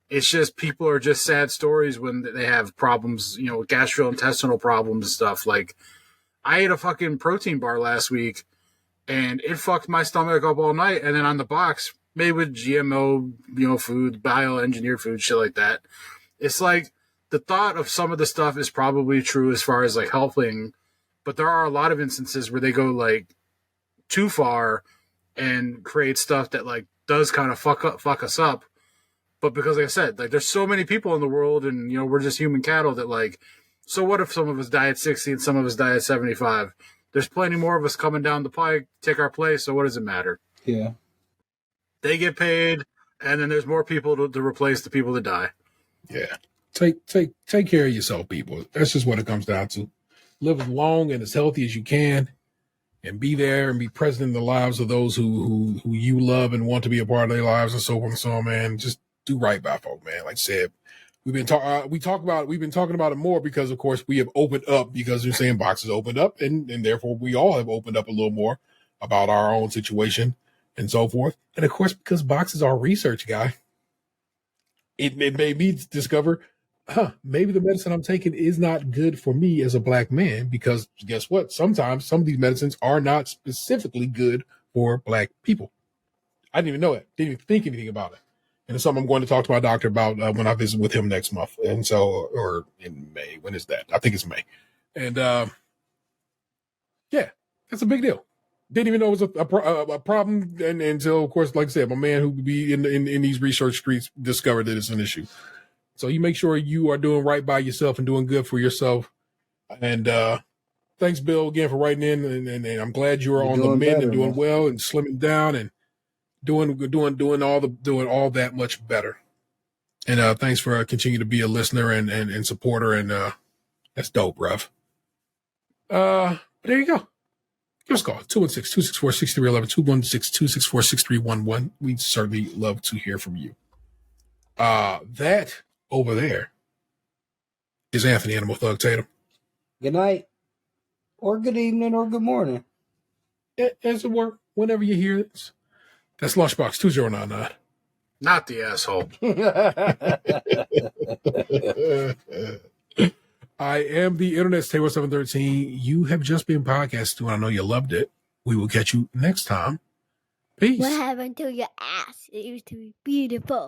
it's just people are just sad stories when they have problems, you know, gastrointestinal problems and stuff. Like, I ate a fucking protein bar last week and it fucked my stomach up all night. And then on the box, made with GMO, you know, food, bioengineered food, shit like that. It's like the thought of some of the stuff is probably true as far as like helping, but there are a lot of instances where they go like too far and create stuff that like does kind of fuck us up. But because, like I said, like there's so many people in the world, and you know we're just human cattle that like. So what if some of us die at 60 and some of us die at 75? There's plenty more of us coming down the pike, take our place. So what does it matter? Yeah, they get paid, and then there's more people to replace the people that die. Yeah, take care of yourself, people. That's just what it comes down to. Live as long and as healthy as you can, and be there and be present in the lives of those who you love and want to be a part of their lives and so forth and so on, man. Just do right by folk, man. Like I said, we've been talking about it more because, of course, we have opened up because you're saying boxes opened up, and therefore we all have opened up a little more about our own situation and so forth. And of course, because box is our research guy, it made me discover, maybe the medicine I'm taking is not good for me as a black man, because guess what? Sometimes some of these medicines are not specifically good for black people. I didn't even know it. Didn't even think anything about it. And it's something I'm going to talk to my doctor about when I visit with him next month. And so, or in May. When is that? I think it's May. And yeah, that's a big deal. Didn't even know it was a problem. And until, of course, like I said, my man who would be in these research streets discovered that it's an issue. So you make sure you are doing right by yourself and doing good for yourself. And thanks, Bill, again for writing in. And I'm glad you're on the mend and doing well and slimming down and doing all that much better. And thanks for continuing to be a listener and supporter. And that's dope, bruv. But there you go. Give us a call, 216-264-6311, 216-264-6311. We'd certainly love to hear from you. That over there is Anthony Animal Thug Tatum. Good night, or good evening, or good morning. As it were, whenever you hear this. That's Lunchbox 2099. Not the asshole. I am the Internet's Taylor 713. You have just been podcasting, and I know you loved it. We will catch you next time. Peace. What happened to your ass? It used to be beautiful.